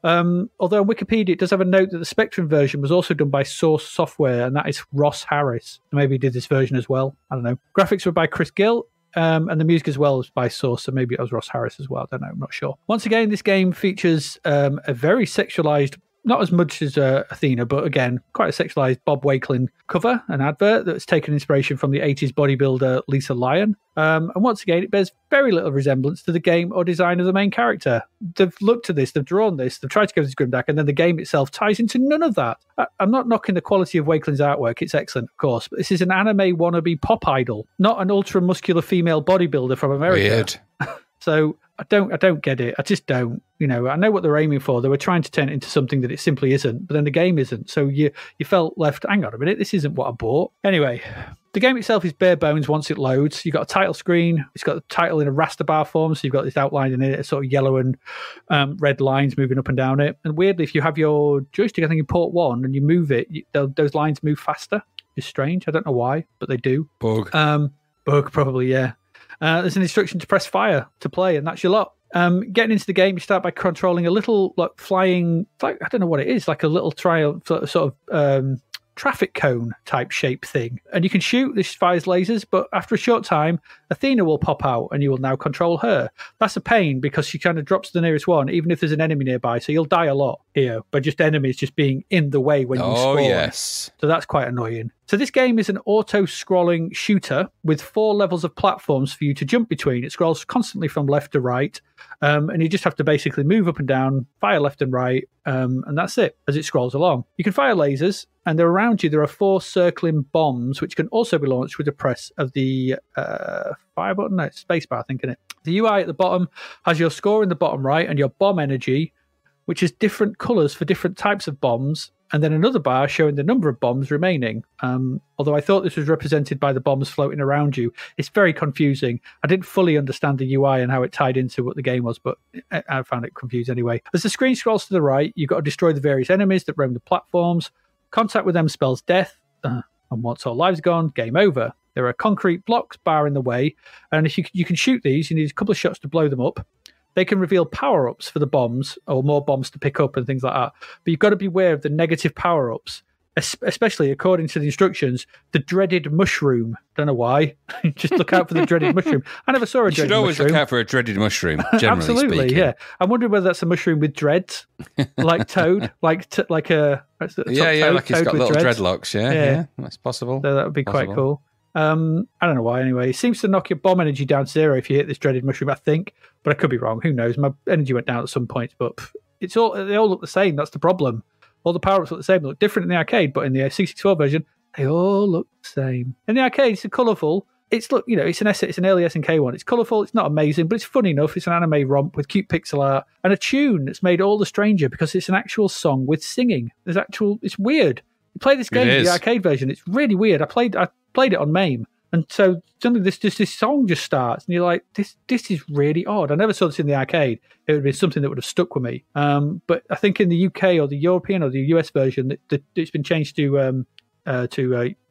Although on Wikipedia it does have a note that the Spectrum version was also done by Source Software, and that is Ross Harris. Maybe he did this version as well. I don't know. Graphics were by Chris Gill. And the music as well is by Source, so maybe it was Ross Harris as well. I don't know, I'm not sure. Once again, this game features a very sexualized, not as much as Athena, but again, quite a sexualized Bob Wakelin cover, an advert that's taken inspiration from the 80s bodybuilder Lisa Lyon. And once again, it bears very little resemblance to the game or design of the main character. They've looked at this, they've drawn this, they've tried to go to this grimdark, and then the game itself ties into none of that. I'm not knocking the quality of Wakelin's artwork, it's excellent, of course, but this is an anime wannabe pop idol, not an ultra-muscular female bodybuilder from America. Weird. So I don't get it. I just don't. I know what they're aiming for. They were trying to turn it into something that it simply isn't, but then the game isn't. So you felt left, hang on a minute, this isn't what I bought. Anyway, the game itself is bare bones once it loads. You've got a title screen. It's got the title in a raster bar form, so you've got this outline in it, sort of yellow and red lines moving up and down it. And weirdly, if you have your joystick, I think in port 1, and you move it, those lines move faster. It's strange. I don't know why, but they do. Bug. Bug, probably, yeah. There's an instruction to press fire to play, and that's your lot. Getting into the game, you start by controlling a little flying, I don't know what it is, like a little trial sort of traffic cone type shape thing. And you can shoot, this fires lasers, but after a short time, Athena will pop out and you will now control her. That's a pain because she kind of drops to the nearest one, even if there's an enemy nearby. So you'll die a lot here by just enemies just being in the way when you spawn. Oh, yes. So that's quite annoying. So this game is an auto-scrolling shooter with 4 levels of platforms for you to jump between. It scrolls constantly from left to right, and you just have to basically move up and down, fire left and right, and that's it as it scrolls along. You can fire lasers, and around you there are 4 circling bombs, which can also be launched with the press of the fire button. No, it's spacebar, I think, isn't it? The UI at the bottom has your score in the bottom right and your bomb energy, which is different colours for different types of bombs, and then another bar showing the number of bombs remaining. Although I thought this was represented by the bombs floating around you. It's very confusing. I didn't fully understand the UI and how it tied into what the game was, but I found it confused anyway. As the screen scrolls to the right, you've got to destroy the various enemies that roam the platforms. Contact with them spells death. And once all lives are gone, game over. There are concrete blocks barring the way, and if you can shoot these, you need a couple of shots to blow them up. They can reveal power-ups for the bombs, or more bombs to pick up and things like that. But you've got to be aware of the negative power-ups, especially according to the instructions, the dreaded mushroom. Don't know why. Just look out for the dreaded mushroom. I never saw a dreaded mushroom. You should always look out for a dreaded mushroom, generally Absolutely, speaking. yeah. I'm wondering whether that's a mushroom with dreads, like Toad, like a like Toad, he's got little dreads. Dreadlocks. Yeah, that's possible. So that would be quite cool. I don't know why. Anyway, it seems to knock your bomb energy down to 0 if you hit this dreaded mushroom. I think, but I could be wrong. Who knows? My energy went down at some point, but they all look the same. That's the problem. All the power-ups look the same. They look different in the arcade, but in the 64 version, they all look the same. In the arcade, it's colourful. It's an early SNK one. It's colourful. It's not amazing, but it's fun enough. It's an anime romp with cute pixel art and a tune that's made all the stranger because it's an actual song with singing. It's weird. You play this game, the arcade version. It's really weird. I played it on MAME, and so suddenly this song just starts, and you're like, this is really odd. I never saw this in the arcade. It would have been something that would have stuck with me. But I think in the UK or the European or the US version, it's been changed to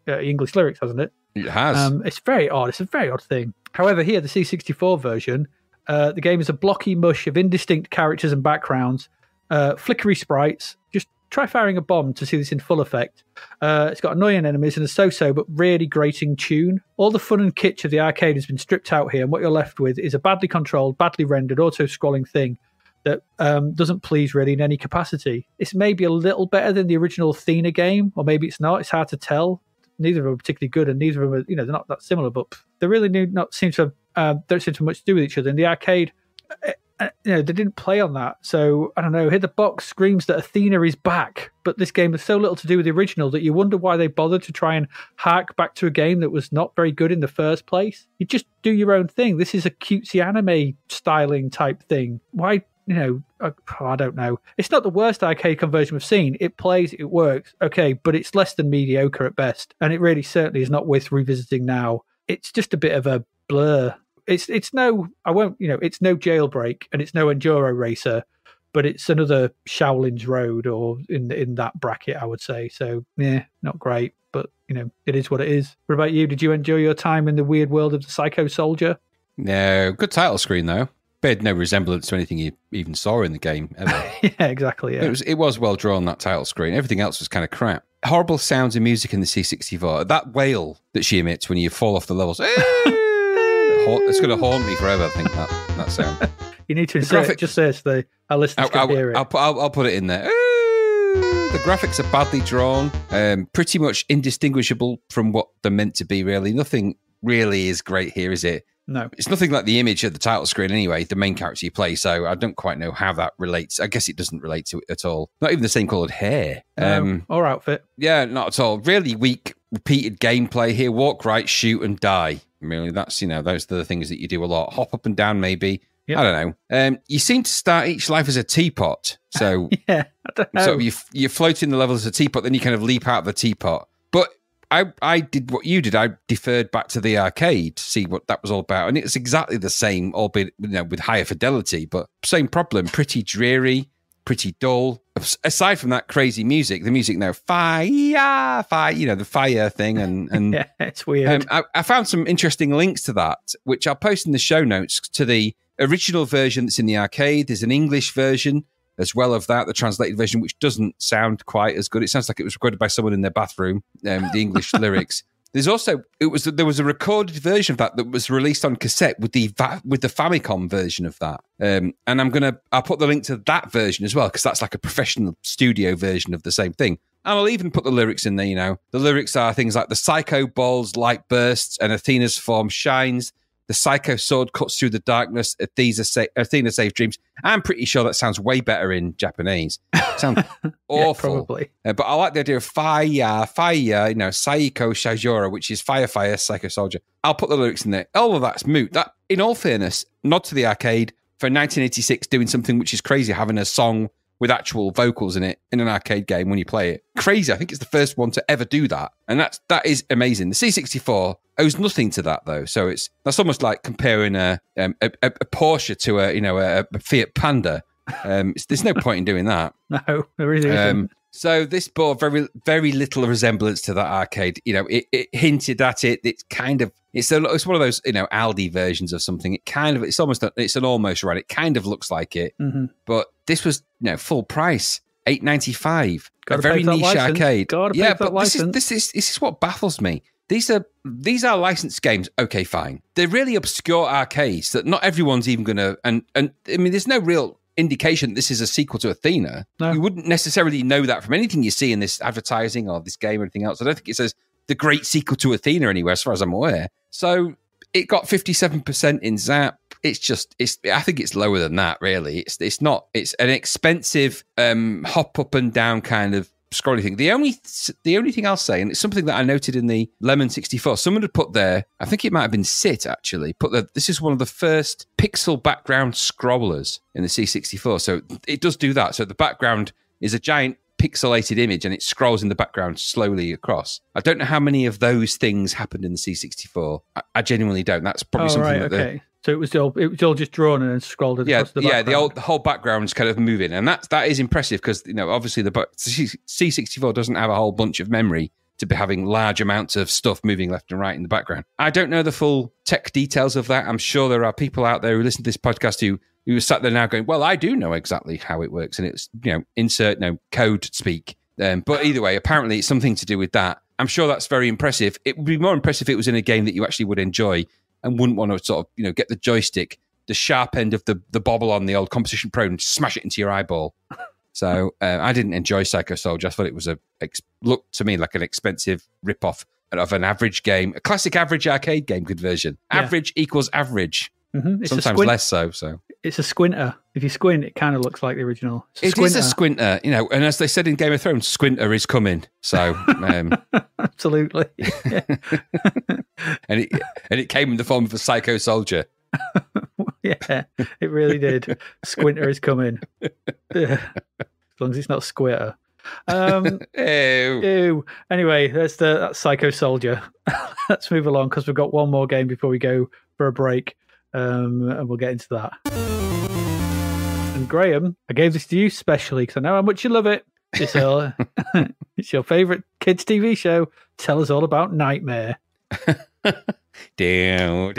English lyrics, hasn't it? It has. It's very odd. It's a very odd thing. However, here, the C64 version, the game is a blocky mush of indistinct characters and backgrounds, flickery sprites. Just try firing a bomb to see this in full effect. It's got annoying enemies and a so-so but really grating tune. All the fun and kitsch of the arcade has been stripped out here, and what you're left with is a badly controlled, badly rendered, auto-scrolling thing that doesn't please really in any capacity. It's maybe a little better than the original Athena game, or maybe it's not. It's hard to tell. Neither of them are particularly good, and neither of them are, they're not that similar, but they really don't seem to have much to do with each other. In the arcade, they didn't play on that. So, I don't know, here the box screams that Athena is back, but this game has so little to do with the original that you wonder why they bothered to try and hark back to a game that was not very good in the first place. You just do your own thing. This is a cutesy anime styling type thing. Why, I don't know. It's not the worst arcade conversion we've seen. It plays, it works, okay, but it's less than mediocre at best, and it really certainly is not worth revisiting now. It's just a bit of a blur. It's no Jailbreak, and it's no Enduro Racer, but it's another Shaolin's Road, or in that bracket, I would say. So, yeah, not great, but, it is what it is. What about you? Did you enjoy your time in the weird world of the Psycho Soldier? No, good title screen, though. Beared no resemblance to anything you even saw in the game, ever. Yeah, exactly, yeah. It was well drawn, that title screen. Everything else was kind of crap. Horrible sounds and music in the C64. That wail that she emits when you fall off the levels. It's going to haunt me forever, I think, that sound. You need to insert it just this, our listeners can hear it. I'll put it in there. The graphics are badly drawn, pretty much indistinguishable from what they're meant to be, really. Nothing really is great here, is it? No. It's nothing like the image of the title screen anyway, the main character you play, so I don't quite know how that relates. I guess it doesn't relate to it at all. Not even the same coloured hair. Or outfit. Yeah, not at all. Really weak, repeated gameplay here. Walk right, shoot and die. Really, that's, those are the things that you do a lot. Hop up and down, maybe. Yep. I don't know. You seem to start each life as a teapot. So, yeah, I don't know. So you float in the level as a teapot, then you kind of leap out of the teapot. But I did what you did. I deferred back to the arcade to see what that was all about. And it's exactly the same, albeit with higher fidelity, but same problem. Pretty dreary, pretty dull. Aside from that crazy music, the music now, fire, the fire thing. And yeah, it's weird. I found some interesting links to that, which I'll post in the show notes, to the original version that's in the arcade. There's an English version as well of that, the translated version, which doesn't sound quite as good. It sounds like it was recorded by someone in their bathroom, the English lyrics. There's also, there was a recorded version of that was released on cassette with the Famicom version of that. And I'll put the link to that version as well, because that's like a professional studio version of the same thing. And I'll even put the lyrics in there, The lyrics are things like the psycho ball's light bursts and Athena's form shines. The psycho sword cuts through the darkness. Athena saves dreams. I'm pretty sure that sounds way better in Japanese. It sounds awful. Yeah, probably. But I like the idea of fire, Saiko Shajora, which is fire, psycho soldier. I'll put the lyrics in there. All of that's moot. That, in all fairness, nod to the arcade for 1986 doing something which is crazy, having a song with actual vocals in it in an arcade game when you play it. Crazy. I think it's the first one to ever do that. And that is amazing. The C64 owes nothing to that, though. So that's almost like comparing a Porsche to a Fiat Panda. There's no point in doing that. No, there really isn't. So this bore very, very little resemblance to that arcade. You know, it hinted at it. It's kind of, it's one of those, you know, Aldi versions of something. It's an almost right. It kind of looks like it, but this was, you know, full price, $8.95. A very niche arcade. Yeah, but this is what baffles me. These are licensed games. Okay, fine. They're really obscure arcades that not everyone's even going to. And I mean, there's no real indication this is a sequel to Athena. No. You wouldn't necessarily know that from anything you see in this advertising or this game or anything else. I don't think it says the great sequel to Athena anywhere, as far as I'm aware. So it got 57% in Zap. I think it's lower than that, really. It's an expensive hop up and down kind of scrolly thing. The only thing I'll say, and it's something that I noted in the Lemon 64, someone had put there, I think it might have been Sit actually, this is one of the first pixel background scrollers in the C64. So it does do that. So the background is a giant pixelated image and it scrolls in the background slowly across. I don't know how many of those things happened in the C64. I genuinely don't. That's probably something So it was all just drawn and then scrolled across the background. Yeah, the whole background's kind of moving, and that is impressive because, you know, obviously the C64 doesn't have a whole bunch of memory to be having large amounts of stuff moving left and right in the background. I don't know the full tech details of that. I'm sure there are people out there who listen to this podcast who are sat there now going, well, I do know exactly how it works, and it's, you know, insert code speak. But either way, apparently it's something to do with that. I'm sure that's very impressive. It would be more impressive if it was in a game that you actually would enjoy and wouldn't want to sort of, you know, get the joystick, the sharp end of the bobble on the old Competition Pro and smash it into your eyeball. So I didn't enjoy Psycho Soldier. I thought it was looked to me like an expensive rip-off of an average game, a classic average arcade game conversion. Yeah. Average equals average. Mm-hmm. Sometimes less so. It's a squinter. If you squint, it kind of looks like the original. It is a squinter, you know, and as they said in Game of Thrones, squinter is coming. So absolutely. and it came in the form of a Psycho Soldier. Yeah, it really did. Squinter is coming. As long as it's not Squitter. Ew. Anyway, that's Psycho Soldier. Let's move along because we've got one more game before we go for a break. And we'll get into that. And Graham, I gave this to you specially because I know how much you love it. It's your favourite kids' TV show. Tell us all about Knightmare. Do.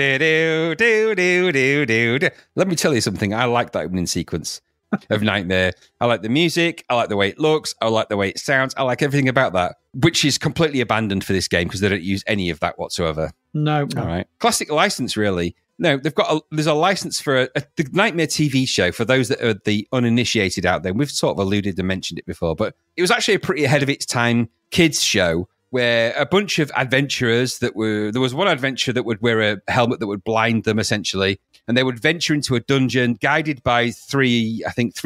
Let me tell you something. I like that opening sequence of Knightmare. I like the music. I like the way it looks. I like the way it sounds. I like everything about that, which is completely abandoned for this game because they don't use any of that whatsoever. No. All right. Classic license, really. No, there's a license for the Knightmare TV show for those that are the uninitiated out there. We've sort of alluded and mentioned it before, but it was actually a pretty ahead of its time kids show where a bunch of adventurers there was one adventurer that would wear a helmet that would blind them essentially, and they would venture into a dungeon guided by three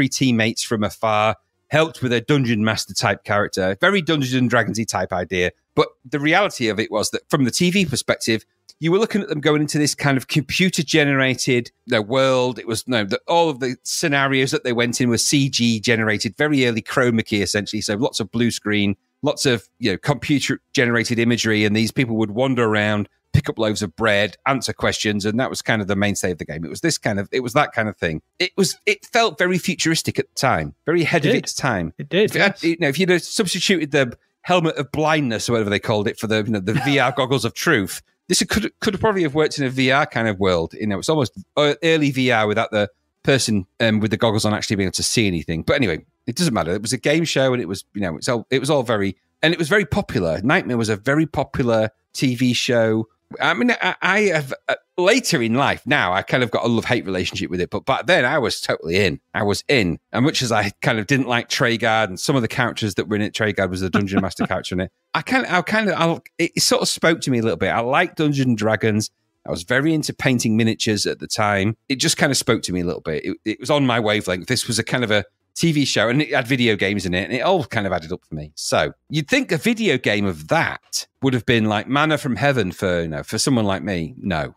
teammates from afar, helped with a dungeon master type character, very Dungeons and Dragons-y type idea. But the reality of it was that from the TV perspective, you were looking at them going into this kind of computer-generated world. It was all of the scenarios that they went in were CG-generated, very early chroma key, essentially. So lots of blue screen, lots of computer-generated imagery, and these people would wander around, pick up loaves of bread, answer questions, and that was kind of the mainstay of the game. It was that kind of thing. It felt very futuristic at the time, very ahead of its time. It did. If you'd have substituted the helmet of blindness or whatever they called it for the VR goggles of truth. This could probably have worked in a VR kind of world. It's almost early VR without the person with the goggles on actually being able to see anything. But anyway, it doesn't matter. It was a game show, and it was it was very popular. Knightmare was a very popular TV show. I mean, I have later in life now, I kind of got a love-hate relationship with it, but back then I was totally in. I was in. And much as I kind of didn't like Treguard and some of the characters that were in it, Treguard was the Dungeon Master character in it. It sort of spoke to me a little bit. I liked Dungeons and Dragons. I was very into painting miniatures at the time. It just kind of spoke to me a little bit. It was on my wavelength. This was a kind of a TV show, and it had video games in it, and it all kind of added up for me. So you'd think a video game of that would have been like manna from heaven for someone like me. No.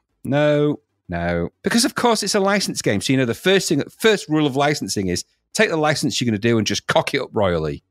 Because of course it's a license game. So the first rule of licensing is take the license you're going to do and just cock it up royally.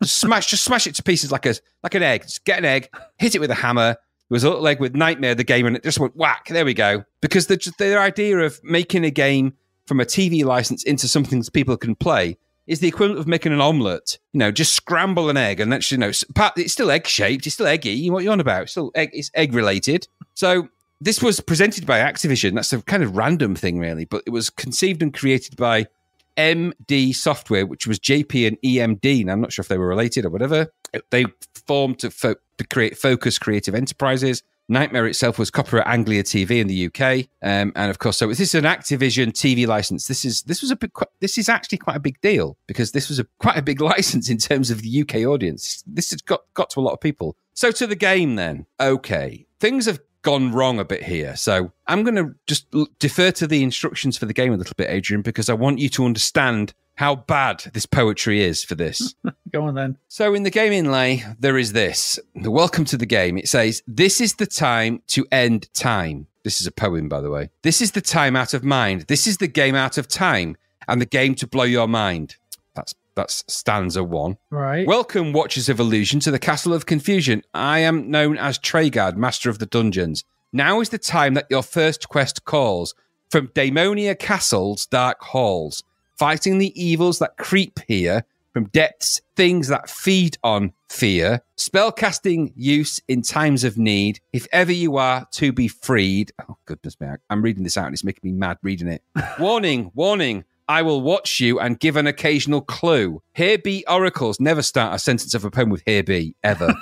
Just smash it to pieces like an egg. Just get an egg, hit it with a hammer. It was a little egg with Knightmare the game, and it just went whack. There we go. Because the idea of making a game from a TV license into something that people can play is the equivalent of making an omelette. Just scramble an egg, and that's it's still egg shaped, it's still eggy. What are you on about? It's egg related. So this was presented by Activision. That's a kind of random thing, really, but it was conceived and created by MD Software, which was JP and EMD. And I'm not sure if they were related or whatever. They formed to create Focus Creative Enterprises. Knightmare itself was Copyright Anglia TV in the UK, and of course, so this is an Activision TV license. This is actually quite a big deal because this was quite a big license in terms of the UK audience. This has got to a lot of people. So to the game then. Okay, things have gone wrong a bit here. So I'm going to just defer to the instructions for the game a little bit, Adrian, because I want you to understand how bad this poetry is for this. Go on then. So in the game inlay, there is this. Welcome to the game. It says, this is the time to end time. This is a poem, by the way. This is the time out of mind. This is the game out of time and the game to blow your mind. That's stanza 1. Right. Welcome, Watchers of Illusion, to the Castle of Confusion. I am known as Traegard, Master of the Dungeons. Now is the time that your first quest calls from Daemonia Castle's dark halls, fighting the evils that creep here from depths, things that feed on fear, spellcasting use in times of need, if ever you are to be freed. Oh, goodness me, I'm reading this out and it's making me mad reading it. Warning, warning. I will watch you and give an occasional clue. Here be oracles. Never start a sentence of a poem with here be, ever.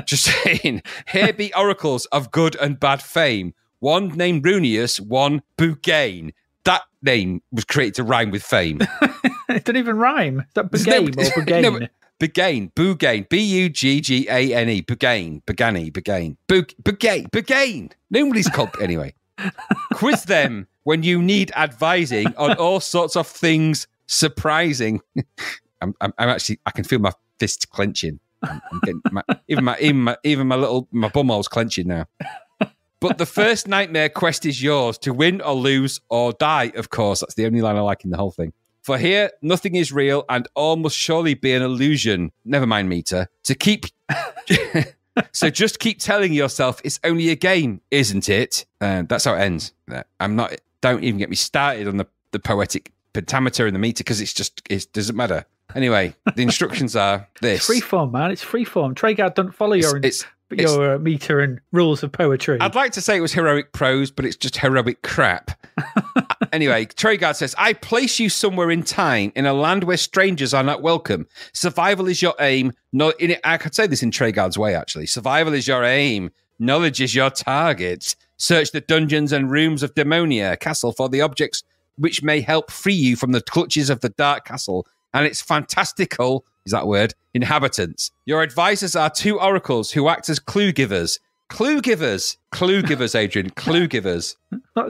Just saying. Here be oracles of good and bad fame. One named Runius, one Bougain. That name was created to rhyme with fame. It didn't even rhyme. Is that Bougain or Bougain? No, Bougain. Bougain. B-U-G-G-A-N-E. Bougain. Bougain. Nobody's called... Anyway. Quiz them when you need advising on all sorts of things surprising. I'm actually, I can feel my fists clenching. I'm getting even my bumhole's clenching now. But the first Knightmare quest is yours to win or lose or die, of course. That's the only line I like in the whole thing. For here, nothing is real and all must surely be an illusion. Never mind, meter. To keep... So just keep telling yourself it's only a game, isn't it? That's how it ends. Don't even get me started on the poetic pentameter and the meter because it doesn't matter. Anyway, the instructions are this. It's freeform, man. It's freeform. Traegard don't follow your meter and rules of poetry. I'd like to say it was heroic prose, but it's just heroic crap. Anyway, Traegard says, I place you somewhere in time, in a land where strangers are not welcome. Survival is your aim. I could say this in Traegard's way, actually. Survival is your aim. Knowledge is your target. Search the dungeons and rooms of Daemonia Castle for the objects which may help free you from the clutches of the Dark Castle and its fantastical, is that word, inhabitants. Your advisors are 2 oracles who act as clue givers. Clue givers, Adrian, clue givers.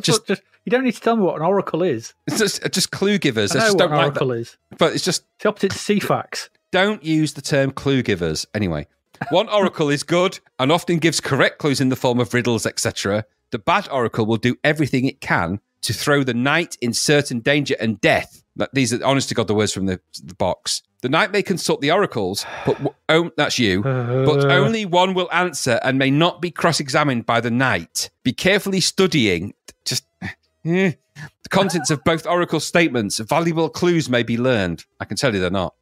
Just you don't need to tell me what an oracle is. It's just clue givers. I know what an oracle is. But it's just... It's the opposite to CFAX. Don't use the term clue givers. Anyway, one oracle is good and often gives correct clues in the form of riddles, etc. The bad oracle will do everything it can to throw the knight in certain danger and death. These are, honest to God, the words from the box. The knight may consult the oracles, but that's you. But only one will answer and may not be cross-examined by the knight. Be carefully studying the contents of both oracle statements. Valuable clues may be learned. I can tell you they're not.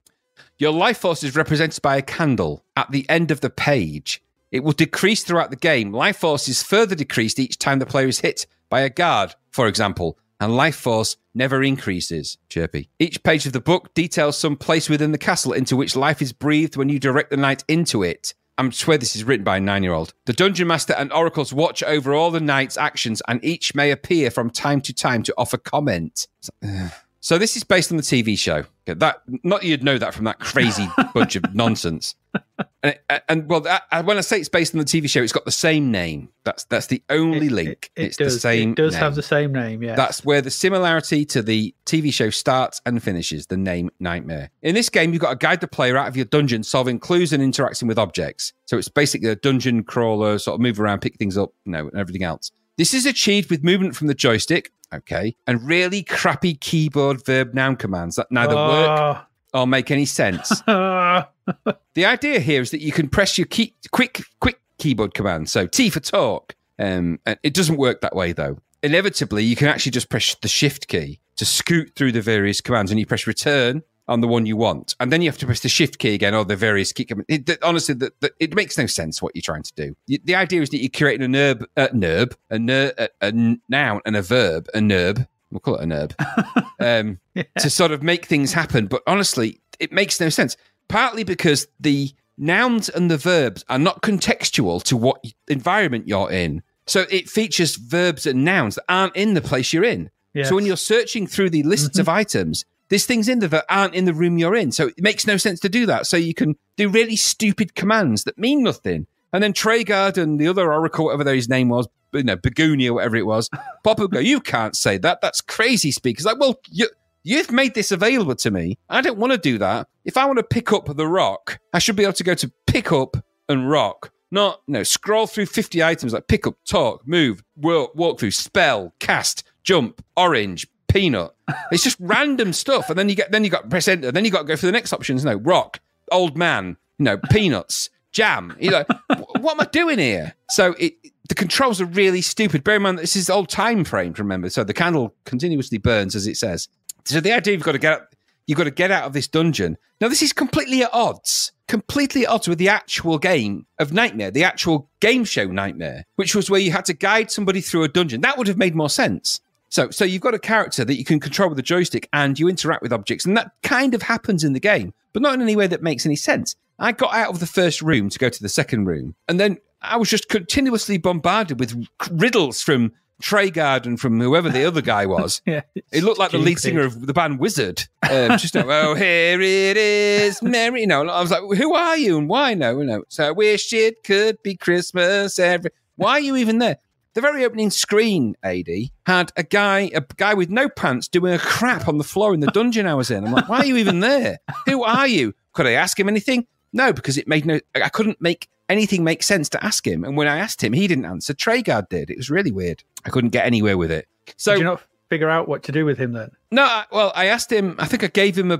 Your life force is represented by a candle at the end of the page. It will decrease throughout the game. Life force is further decreased each time the player is hit by a guard, for example, and life force never increases. Chirpy. Each page of the book details some place within the castle into which life is breathed when you direct the knight into it. I swear this is written by a 9-year-old. The Dungeon Master and Oracles watch over all the knight's actions, and each may appear from time to time to offer comment. So this is based on the TV show. Not you'd know that from that crazy bunch of nonsense. And when I say it's based on the TV show, it's got the same name. That's the only link. It's the same. It does name. have the same name. Yeah. That's where the similarity to the TV show starts and finishes. The name Knightmare. In this game, you've got to guide the player out of your dungeon, solving clues and interacting with objects. So it's basically a dungeon crawler, sort of move around, pick things up, and everything else. This is achieved with movement from the joystick, okay, and really crappy keyboard verb-noun commands that neither work or make any sense. The idea here is that you can press your quick keyboard command, so T for talk. And it doesn't work that way, though. Inevitably, you can actually just press the shift key to scoot through the various commands, and you press return on the one you want. And then you have to press the shift key again, or the various key. Honestly, it makes no sense what you're trying to do. The idea is that you're creating a noun and a verb, a nerb. We'll call it a nerb, to sort of make things happen. But honestly, it makes no sense. Partly because the nouns and the verbs are not contextual to what environment you're in. So it features verbs and nouns that aren't in the place you're in. Yes. So when you're searching through the lists of items, there's things in there that aren't in the room you're in. So it makes no sense to do that. So you can do really stupid commands that mean nothing. And then Traegard and the other Oracle, whatever his name was, Begonia, whatever it was, pop up and go, you can't say that. That's crazy speak. It's like, well, you've made this available to me. I don't want to do that. If I want to pick up the rock, I should be able to go to pick up and rock. Not, scroll through 50 items like pick up, talk, move, walk through, spell, cast, jump, orange, peanut. It's just random stuff. And then you got press enter. Then you got to go for the next options. Rock, old man, peanuts, jam. You're like, what am I doing here? So the controls are really stupid. Bear in mind, this is old time frames, remember. So the candle continuously burns, as it says. So the idea you've got to get out of this dungeon. Now, this is completely at odds with the actual game of Knightmare, the actual game show Knightmare, which was where you had to guide somebody through a dungeon. That would have made more sense. So you've got a character that you can control with a joystick and you interact with objects, and that kind of happens in the game, but not in any way that makes any sense. I got out of the first room to go to the second room, and then I was just continuously bombarded with riddles from Traegard and from whoever the other guy was. It looked like the lead singer of the band Wizard. Just oh, here it is, Mary. I was like, who are you and why? No. So I wish it could be Christmas. Why are you even there? The very opening screen, AD, had a guy with no pants doing a crap on the floor in the dungeon I was in. I'm like, why are you even there? Who are you? Could I ask him anything? No, because I couldn't make anything make sense to ask him. And when I asked him, he didn't answer. Traegard did. It was really weird. I couldn't get anywhere with it. So, did you not figure out what to do with him then? No, I asked him, I think I gave him I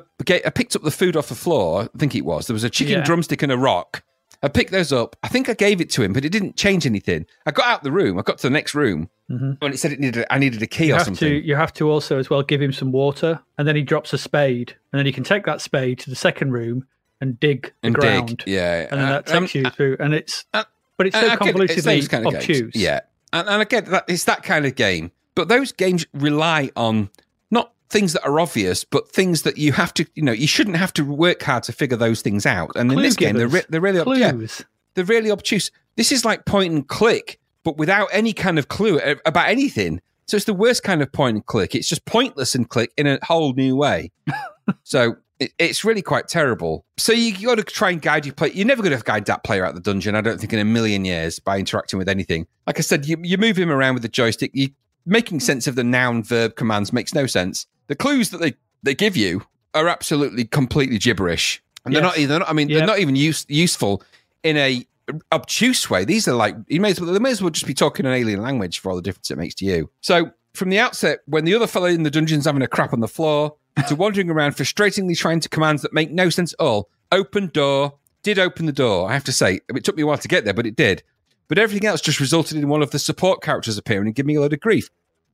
picked up the food off the floor, I think it was. There was a chicken drumstick and a rock. I picked those up. I think I gave it to him, but it didn't change anything. I got out the room. I got to the next room, and it said I needed a key or something. You have to also as well give him some water, and then he drops a spade, and then you can take that spade to the second room and dig the ground. Yeah. And then that takes you through, and it's so convolutedly kind of obtuse. Yeah. And I get that it's that kind of game, but those games rely on not things that are obvious, but things that you have to, you shouldn't have to work hard to figure those things out. And in this game, they're really obtuse. This is like point and click, but without any kind of clue about anything. So it's the worst kind of point and click. It's just pointless and click in a whole new way. So it's really quite terrible. So you got to try and guide your player. You're never going to guide that player out of the dungeon, I don't think, in a million years by interacting with anything. Like I said, you move him around with the joystick. Making sense of the noun verb commands makes no sense. The clues that they give you are absolutely completely gibberish, and they're not even useful in a obtuse way. These are like they may as well just be talking an alien language for all the difference it makes to you. So from the outset, when the other fellow in the dungeon's having a crap on the floor, to wandering around frustratingly trying to commands that make no sense at all. Open door. Did open the door, I have to say. It took me a while to get there, but it did. But everything else just resulted in one of the support characters appearing and giving me a load of grief.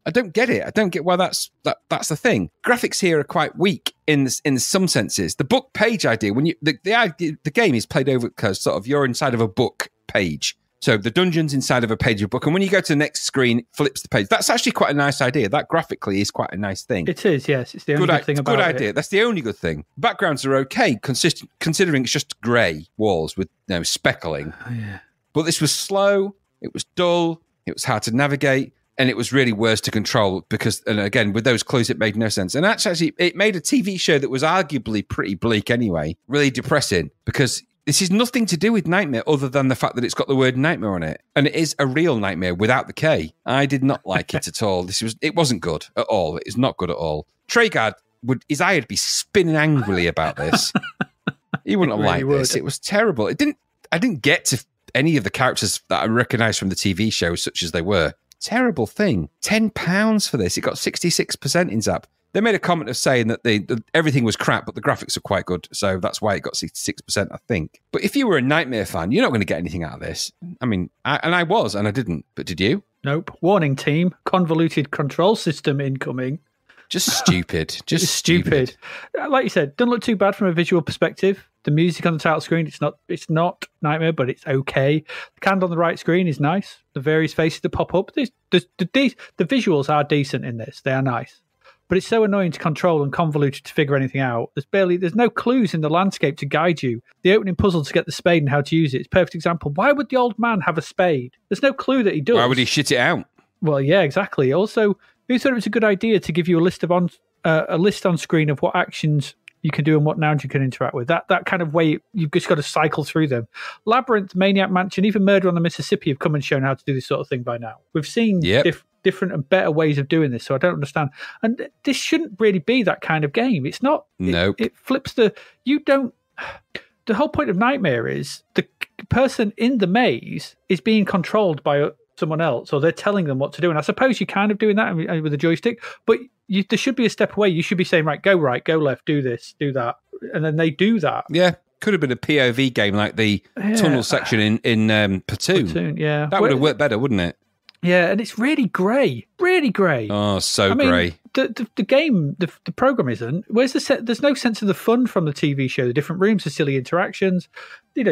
I don't get it. I don't get why that's the thing. Graphics here are quite weak in some senses. The book page idea, when the game is played over because sort of you're inside of a book page. So the dungeon's inside of a page of a book, and when you go to the next screen, it flips the page. That's actually quite a nice idea. That graphically is quite a nice thing. It is, yes. It's the only good thing about it. Good idea. That's the only good thing. Backgrounds are okay, considering it's just grey walls with speckling. Oh, yeah. But this was slow, it was dull, it was hard to navigate, and it was really worse to control because, and again, with those clues, it made no sense. And actually, it made a TV show that was arguably pretty bleak anyway, really depressing, because this is nothing to do with Knightmare other than the fact that it's got the word Nightmare on it. And it is a real nightmare without the K. I did not like it at all. It wasn't good at all. It is not good at all. Traegard his eye would be spinning angrily about this. He wouldn't have liked this. It was terrible. I didn't get to any of the characters that I recognised from the TV show, such as they were. Terrible thing. £10 for this. It got 66% in Zapped. They made a comment of saying that everything was crap, but the graphics are quite good. So that's why it got 66%, I think. But if you were a Knightmare fan, you're not going to get anything out of this. I mean, I was, and I didn't. But did you? Nope. Warning team, convoluted control system incoming. Just stupid. Just stupid. Like you said, doesn't look too bad from a visual perspective. The music on the title screen, it's not Knightmare, but it's okay. The candle on the right screen is nice. The various faces that pop up. The visuals are decent in this. They are nice. But it's so annoying to control and convoluted to figure anything out. There's no clues in the landscape to guide you. The opening puzzle to get the spade and how to use it is a perfect example. Why would the old man have a spade? There's no clue that he does. Why would he shit it out? Well, yeah, exactly. Also, who thought it was a good idea to give you a list on screen of what actions you can do and what nouns you can interact with? That kind of way, you've just got to cycle through them. Labyrinth, Maniac Mansion, even Murder on the Mississippi have come and shown how to do this sort of thing by now. We've seen different and better ways of doing this, so I don't understand. And this shouldn't really be that kind of game. It's not. Nope. It flips the whole point of Knightmare is the person in the maze is being controlled by someone else, or they're telling them what to do. And I suppose you're kind of doing that with a joystick, but there should be a step away. You should be saying, right, go left, do this, do that. And then they do that. Yeah. Could have been a POV game like the tunnel section in Platoon. Platoon, yeah. That would have worked better, wouldn't it? Yeah, and it's really grey. Really grey. Oh, so grey. The game, the program isn't. Where's the set? There's no sense of the fun from the TV show. The different rooms, the silly interactions.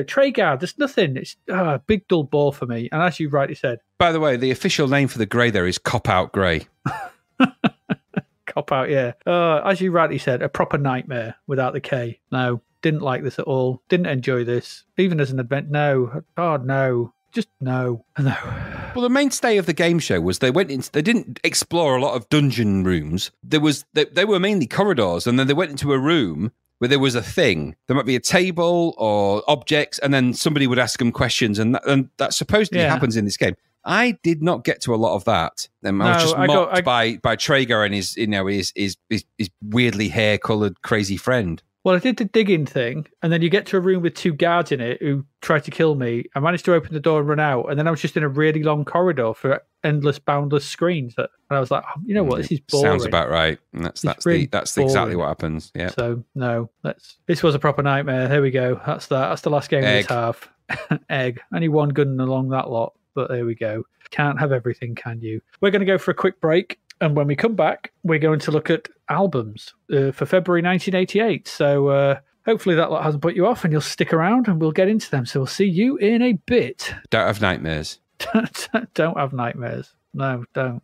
Tray guard, there's nothing. It's a big dull bore for me. And as you rightly said. By the way, the official name for the grey there is Cop Out Grey. Cop Out, yeah. As you rightly said, a proper nightmare without the K. No, didn't like this at all. Didn't enjoy this. Even as an event, no. Oh, no. Just no. Well, the mainstay of the game show was they didn't explore a lot of dungeon rooms. They were mainly corridors, and then they went into a room where there was a thing. There might be a table or objects, and then somebody would ask them questions, and that supposedly happens in this game. I did not get to a lot of that. I was just mocked by Traeger and his weirdly hair-coloured crazy friend. Well, I did the digging thing, and then you get to a room with two guards in it who try to kill me. I managed to open the door and run out, and then I was just in a really long corridor for endless, boundless screens. And I was like, oh, you know what, this is boring. Sounds about right. And that's exactly what happens. Yeah. So no, this was a proper nightmare. Here we go. That's the last game of this half. Egg. Only one gun along that lot, but there we go. Can't have everything, can you? We're going to go for a quick break. And when we come back, we're going to look at albums for February 1988. So hopefully that lot hasn't put you off and you'll stick around and we'll get into them. So we'll see you in a bit. Don't have nightmares. Don't have nightmares. No, don't.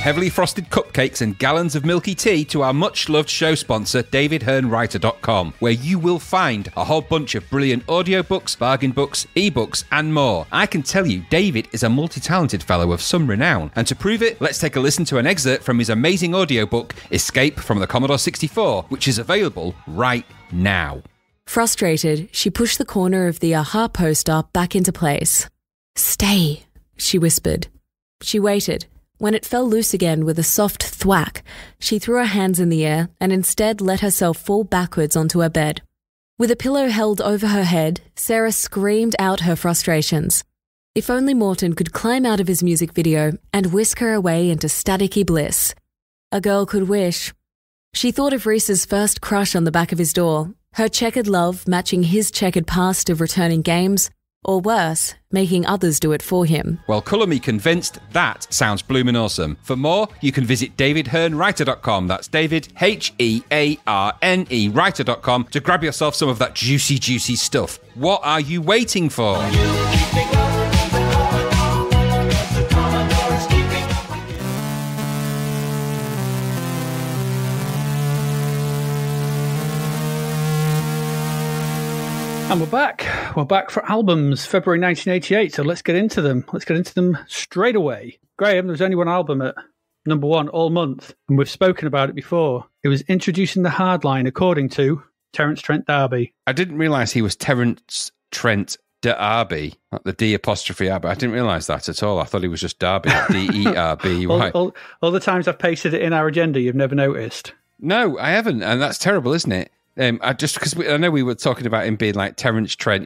Heavily frosted cupcakes and gallons of milky tea to our much-loved show sponsor, davidhearnwriter.com, where you will find a whole bunch of brilliant audiobooks, bargain books, ebooks, and more. I can tell you, David is a multi-talented fellow of some renown. And to prove it, let's take a listen to an excerpt from his amazing audiobook, Escape from the Commodore 64, which is available right now. Frustrated, she pushed the corner of the aha poster back into place. "Stay," she whispered. She waited. When it fell loose again with a soft thwack, she threw her hands in the air and instead let herself fall backwards onto her bed. With a pillow held over her head, Sarah screamed out her frustrations. If only Morton could climb out of his music video and whisk her away into staticky bliss. A girl could wish. She thought of Reese's first crush on the back of his door, her checkered love matching his checkered past of returning games, or worse, making others do it for him. Well, colour me convinced. That sounds bloomin' awesome. For more, you can visit davidhearnwriter.com. That's David, Hearne, writer.com to grab yourself some of that juicy, juicy stuff. What are you waiting for? And we're back. We're back for albums, February 1988. So let's get into them. Let's get into them straight away. Graham, there's only one album at number one all month, and we've spoken about it before. It was Introducing the Hardline, according to Terence Trent D'Arby. I didn't realise he was Terence Trent D'Arby, not the D apostrophe Arby. I didn't realise that at all. I thought he was just Darby, D-E-R-B. Right. all the times I've pasted it in our agenda, you've never noticed. No, I haven't, and that's terrible, isn't it? Because I know we were talking about him being like Terence Trent,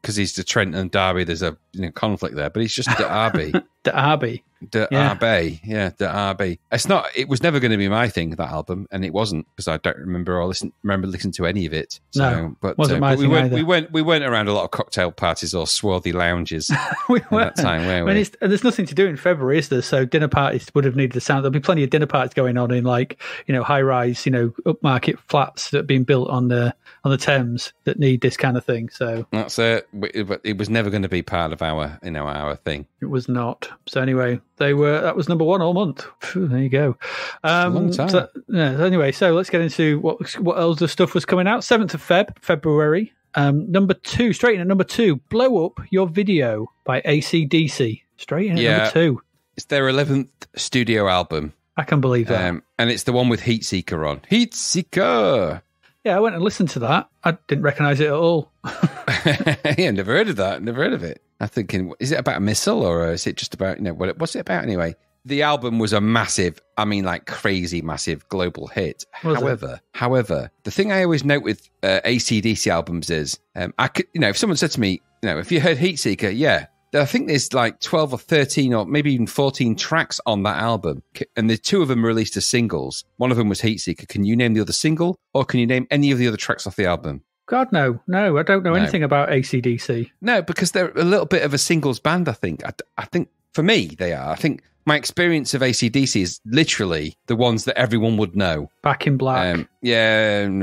because he's the Trent and Darby. There's a conflict there, but he's just D'Arby. D'Arby. De Arbe, the Arbe. It was never going to be my thing, that album, and it wasn't, because I don't remember listening to any of it. So, no, wasn't my thing either. We weren't around a lot of cocktail parties or swarthy lounges at that time, were we? There's nothing to do in February, is there? So dinner parties would have needed the sound. There'll be plenty of dinner parties going on in high-rise, upmarket flats that are being built on the Thames that need this kind of thing. So that's it. It was never going to be part of our thing. It was not. So anyway, that was number one all month. Phew, there you go. Long time. So let's get into what else the stuff was coming out. 7th of February. Number two, straight in at number 2, Blow Up Your Video by AC/DC. Straight in at number 2. It's their 11th studio album. I can believe that. And it's the one with Heatseeker on. Heatseeker! Yeah, I went and listened to that. I didn't recognise it at all. Yeah, never heard of that. Never heard of it. I'm thinking, is it about a missile, or is it just about, what's it about anyway? The album was a massive, crazy massive global hit. However, the thing I always note with AC/DC albums is, if someone said to me, if you heard Heatseeker, I think there's 12 or 13 or maybe even 14 tracks on that album. And the 2 of them released as singles. One of them was Heatseeker. Can you name the other single, or can you name any of the other tracks off the album? God, no. No, I don't know anything about AC/DC. No, because they're a little bit of a singles band, I think. I think for me, they are. I think my experience of AC/DC is literally the ones that everyone would know. Back in Black.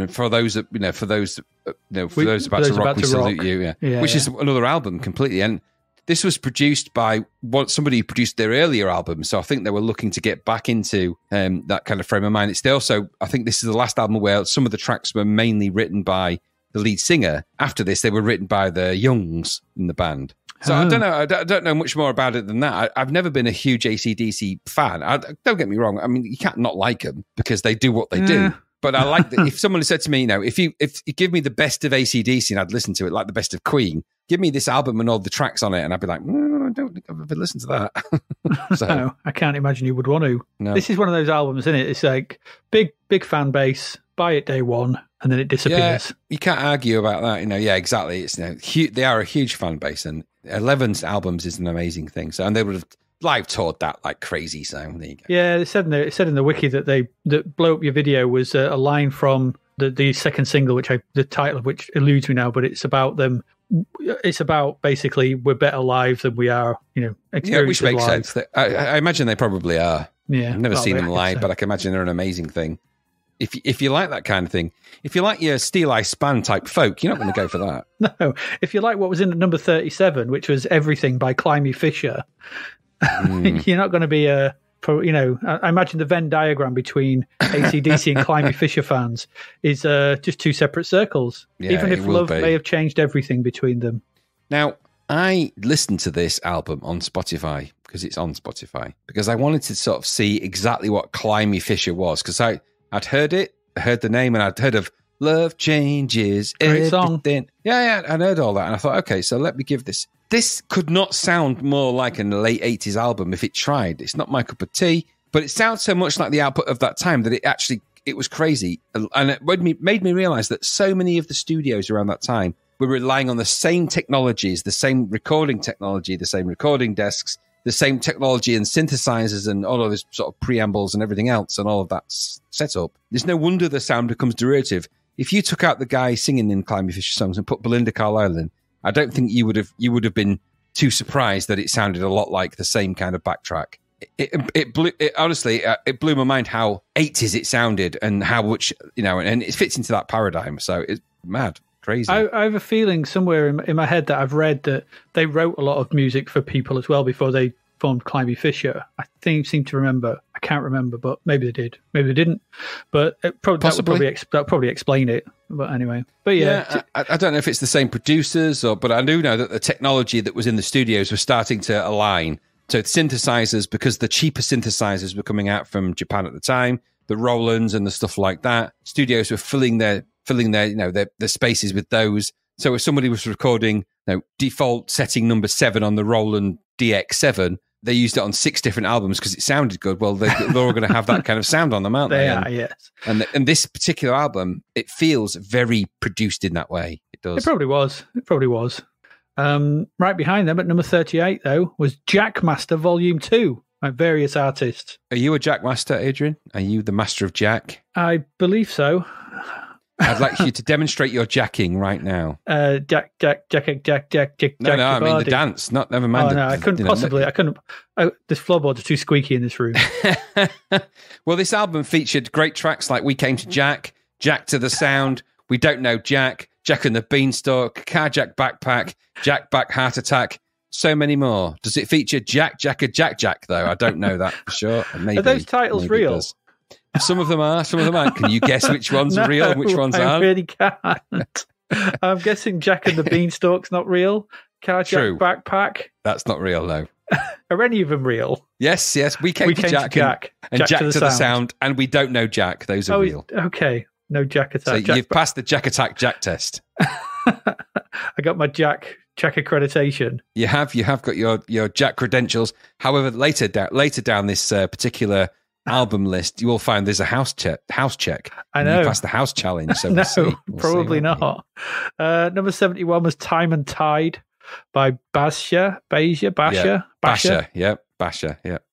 For those about to rock, we salute you. Yeah. Which is another album completely. And this was produced by somebody who produced their earlier album, so I think they were looking to get back into that kind of frame of mind. I think this is the last album where some of the tracks were mainly written by the lead singer. After this, they were written by the Youngs in the band. So I don't know. I don't know much more about it than that. I've never been a huge AC/DC fan. Don't get me wrong. I mean, you can't not like them because they do what they do. But I like that. If someone said to me, if you give me the best of AC/DC and I'd listen to it like the best of Queen, give me this album and all the tracks on it, and I'd be like, I don't think I've ever listened to that. So, no, I can't imagine you would want to. No. This is one of those albums, isn't it? It's like big fan base, buy it day one, and then it disappears. Yeah, you can't argue about that. Yeah, exactly. It's they are a huge fan base, and 11 albums is an amazing thing. So, and they would have live toured that like crazy. So there you go. Yeah, it said in the wiki that Blow Up Your Video was a line from the second single, the title of which eludes me now, but it's about them. It's about basically we're better live than we are, which makes sense. I imagine they probably are. Yeah, I've never seen them live, but I can imagine they're an amazing thing. If you like that kind of thing, if you like your Steel Eye Span type folk, you're not going to go for that. No, if you like what was in at number 37, which was Everything by Climby Fisher, you're not going to be I imagine the Venn diagram between AC/DC and Climby Fisher fans is just 2 separate circles. Yeah, even if love may have changed everything between them. Now, I listened to this album on Spotify because it's on Spotify, because I wanted to sort of see exactly what Climby Fisher was, because I'd heard the name, and I'd heard of Love Changes Great Everything. Song. Yeah, I'd heard all that, and I thought, okay, so let me give this. This could not sound more like a late 80s album if it tried. It's not my cup of tea, but it sounds so much like the output of that time that it was crazy. And it made me realize that so many of the studios around that time were relying on the same technologies, the same recording technology, the same recording desks, the same technology and synthesizers and all of this sort of preambles and everything else and all of that setup. There's no wonder the sound becomes derivative. If you took out the guy singing in Climby Fisher songs and put Belinda Carlisle in, I don't think you would have been too surprised that it sounded a lot like the same kind of backtrack. It blew my mind how 80s it sounded and how much, and it fits into that paradigm. So it's mad, crazy. I have a feeling somewhere in my head that I've read that they wrote a lot of music for people as well before they formed Climby Fisher. I seem to remember. I can't remember, but maybe they did. Maybe they didn't. But that would probably explain it. But anyway. But yeah. I don't know if it's the same producers, but I do know that the technology that was in the studios was starting to align. So synthesizers, because the cheaper synthesizers were coming out from Japan at the time, the Rolands and the stuff like that, studios were filling their their spaces with those. So if somebody was recording default setting number 7 on the Roland DX7, they used it on 6 different albums because it sounded good. Well, they're all going to have that kind of sound on them, aren't they? They are, yes. And this particular album, it feels very produced in that way. It does. It probably was. Right behind them at number 38, though, was Jackmaster Volume 2. various artists. Are you a Jack master, Adrian? Are you the master of Jack? I believe so. I'd like you to demonstrate your jacking right now. Jack. No, I mean the dance. Never mind. Oh, no, I couldn't possibly. I couldn't. This floorboards are too squeaky in this room. Well, this album featured great tracks like "We Came to Jack," "Jack to the Sound," "We Don't Know Jack," "Jack and the Beanstalk," "Carjack Backpack," "Jack Back Heart Attack." So many more. Does it feature Jack though? I don't know that for sure. Maybe, are those titles real? Some of them are, some of them aren't. Can you guess which ones are real and which ones aren't? I really can't. I'm guessing Jack and the Beanstalk's not real. Carjack Backpack. That's not real, though. Are any of them real? Yes. We came to Jack and Jack to the sound. And we don't know Jack. Those are real. Okay. No Jack Attack. So you've passed the Jack Attack Jack test. I got my Jack accreditation. You have got your Jack credentials. However, later down this particular album list, you will find there's a house check. I know. You passed the house challenge. So no, we'll probably not. Number 71 was Time and Tide by Basha. Yeah.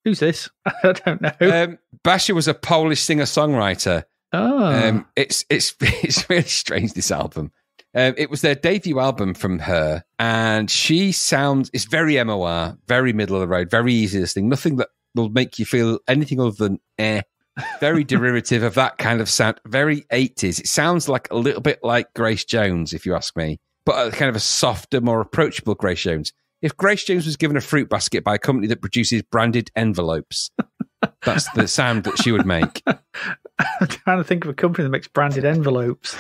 Who's this? I don't know. Basha was a Polish singer-songwriter. Oh. It's really strange, this album. It was their debut album from her, and it's very MOR, very middle of the road, very easy listening, nothing that will make you feel anything other than very derivative of that kind of sound, very 80s. It sounds like a little bit like Grace Jones, if you ask me, but kind of a softer, more approachable Grace Jones. If Grace Jones was given a fruit basket by a company that produces branded envelopes, that's the sound that she would make. I'm trying to think of a company that makes branded envelopes.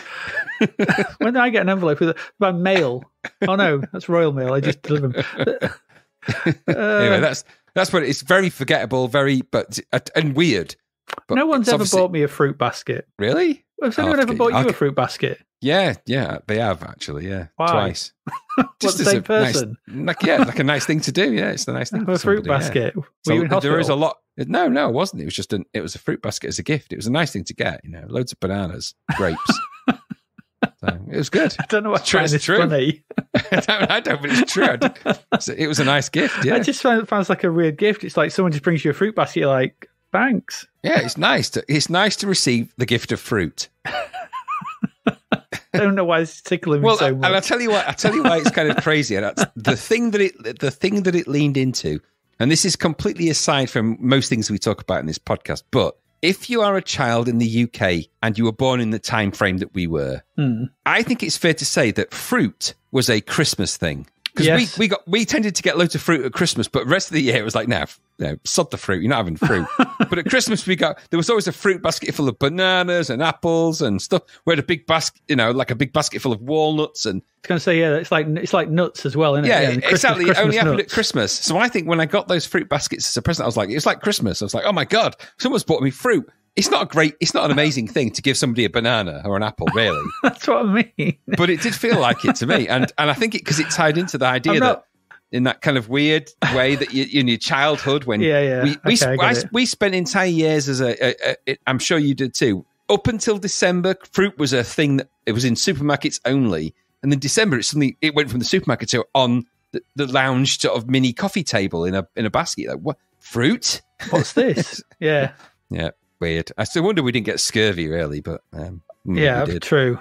When did I get an envelope by mail? Oh no, that's Royal Mail. I just deliver them. Anyway, that's what it's very forgettable, and weird. But no one's ever bought me a fruit basket. Really? Has anyone ever bought you a fruit basket? Yeah, they have actually. Yeah, why? Twice. Just the same person. Like a nice thing to do. Yeah, it's a nice thing. A fruit basket. Yeah. Were you in hospital? There is a lot. No, it wasn't. It was just it was a fruit basket as a gift. It was a nice thing to get. Loads of bananas, grapes. So it was good. I don't know what's funny. I don't, but it's true. It was a nice gift. Yeah, I just found it like a weird gift. It's like someone just brings you a fruit basket. You're like, thanks. Yeah, it's nice to receive the gift of fruit. I don't know why it's tickling me so much. And I'll tell you why it's kind of crazy. And that's the thing that it leaned into. And this is completely aside from most things we talk about in this podcast. But if you are a child in the UK and you were born in the time frame that we were, I think it's fair to say that fruit was a Christmas thing. Because we tended to get loads of fruit at Christmas, but the rest of the year it was like, no, sod the fruit. You're not having fruit. But at Christmas there was always a fruit basket full of bananas and apples and stuff. We had a big basket, like a big basket full of walnuts. And I was going to say, yeah, it's like nuts as well, isn't it? Yeah, exactly. It only happened nuts. at Christmas. So I think when I got those fruit baskets as a present, I was like, it's like Christmas. I was like, oh my God, someone's bought me fruit. It's not an amazing thing to give somebody a banana or an apple, really. That's what I mean. But it did feel like it to me. And I think because it tied into the idea that in that kind of weird way that in your childhood when we spent entire years as I'm sure you did too. Up until December, fruit was a thing that it was in supermarkets only. And then December, it went from the supermarket to on the lounge sort of mini coffee table in a basket. Like, what? Fruit? What's this? Yeah. Yeah. Weird. I still wonder we didn't get scurvy, really, but yeah, we did. True.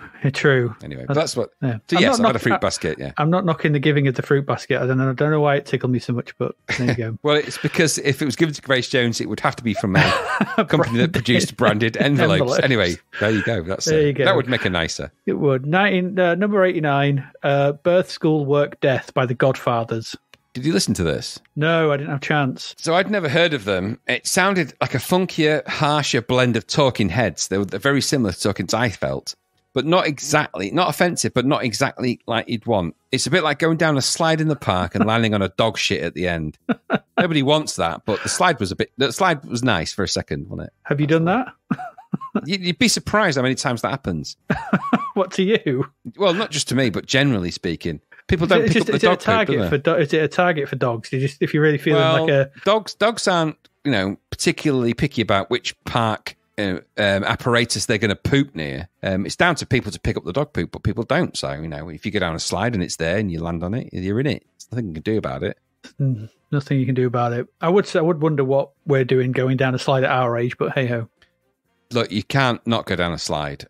Anyway, but that's what. Yeah. So yes, I had a fruit basket. Yeah, I'm not knocking the giving of the fruit basket. I don't know why it tickled me so much, but there you go. Well, it's because if it was given to Grace Jones, it would have to be from a company that produced branded envelopes. Anyway, there you go. There you go. That would make it nicer. It would. Number 89, Birth, School, Work, Death by the Godfathers. Did you listen to this? No, I didn't have a chance. So I'd never heard of them. It sounded like a funkier, harsher blend of Talking Heads. They're very similar to Talking Heads, I felt, but not offensive, but not exactly like you'd want. It's a bit like going down a slide in the park and landing on a dog shit at the end. Nobody wants that, but the slide was nice for a second, wasn't it? Have you done that? You'd be surprised how many times that happens. What, to you? Well, not just to me, but generally speaking. People don't pick up the dog poop, is it a target for dogs? If you're really feeling like a... Dogs aren't, particularly picky about which park apparatus they're going to poop near. It's down to people to pick up the dog poop, but people don't. So, if you go down a slide and it's there and you land on it, you're in it. There's nothing you can do about it. Nothing you can do about it. I would wonder what we're doing going down a slide at our age, but hey ho. Look, you can't not go down a slide.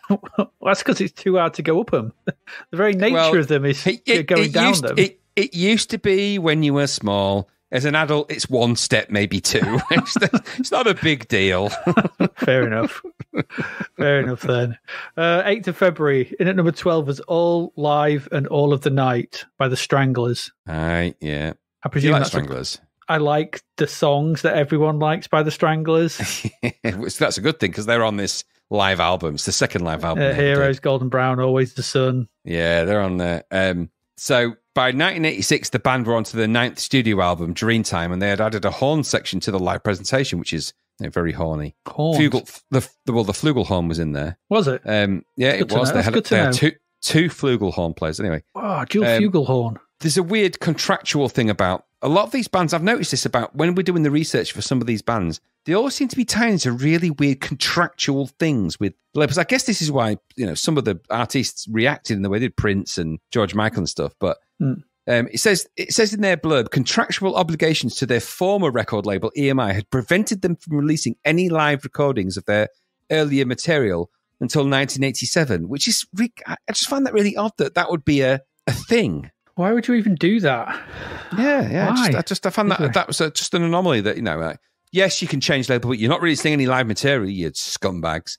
Well, that's because it's too hard to go up them. The very nature of them is going down them. It used to be when you were small. As an adult, it's one step, maybe two. It's not a big deal. Fair enough. Fair enough then. 8th of February, in at number 12 was All Live and All of the Night by the Stranglers. Yeah. I presume like that's Stranglers. I like the songs that everyone likes by the Stranglers. That's a good thing because they're on this live album. It's the second live album. Heroes, Golden Brown, Always the Sun. Yeah, they're on there. So by 1986, the band were onto the 9th studio album, Dreamtime, and they had added a horn section to the live presentation, which is very horny. Horns? The flugelhorn was in there. Was it? Yeah, it was. They had two flugelhorn players. Anyway. Oh, dual flugelhorn. There's a weird contractual thing about a lot of these bands. I've noticed this about when we're doing the research for some of these bands. They all seem to be tied into really weird contractual things with labels. I guess this is why some of the artists reacted in the way they did, Prince and George Michael and stuff. But it says in their blurb, contractual obligations to their former record label EMI had prevented them from releasing any live recordings of their earlier material until 1987. Which is I just find that really odd that would be a thing. Why would you even do that? Yeah. Why? I found that was just an anomaly that, yes, you can change label, but you're not releasing any live material, you scumbags.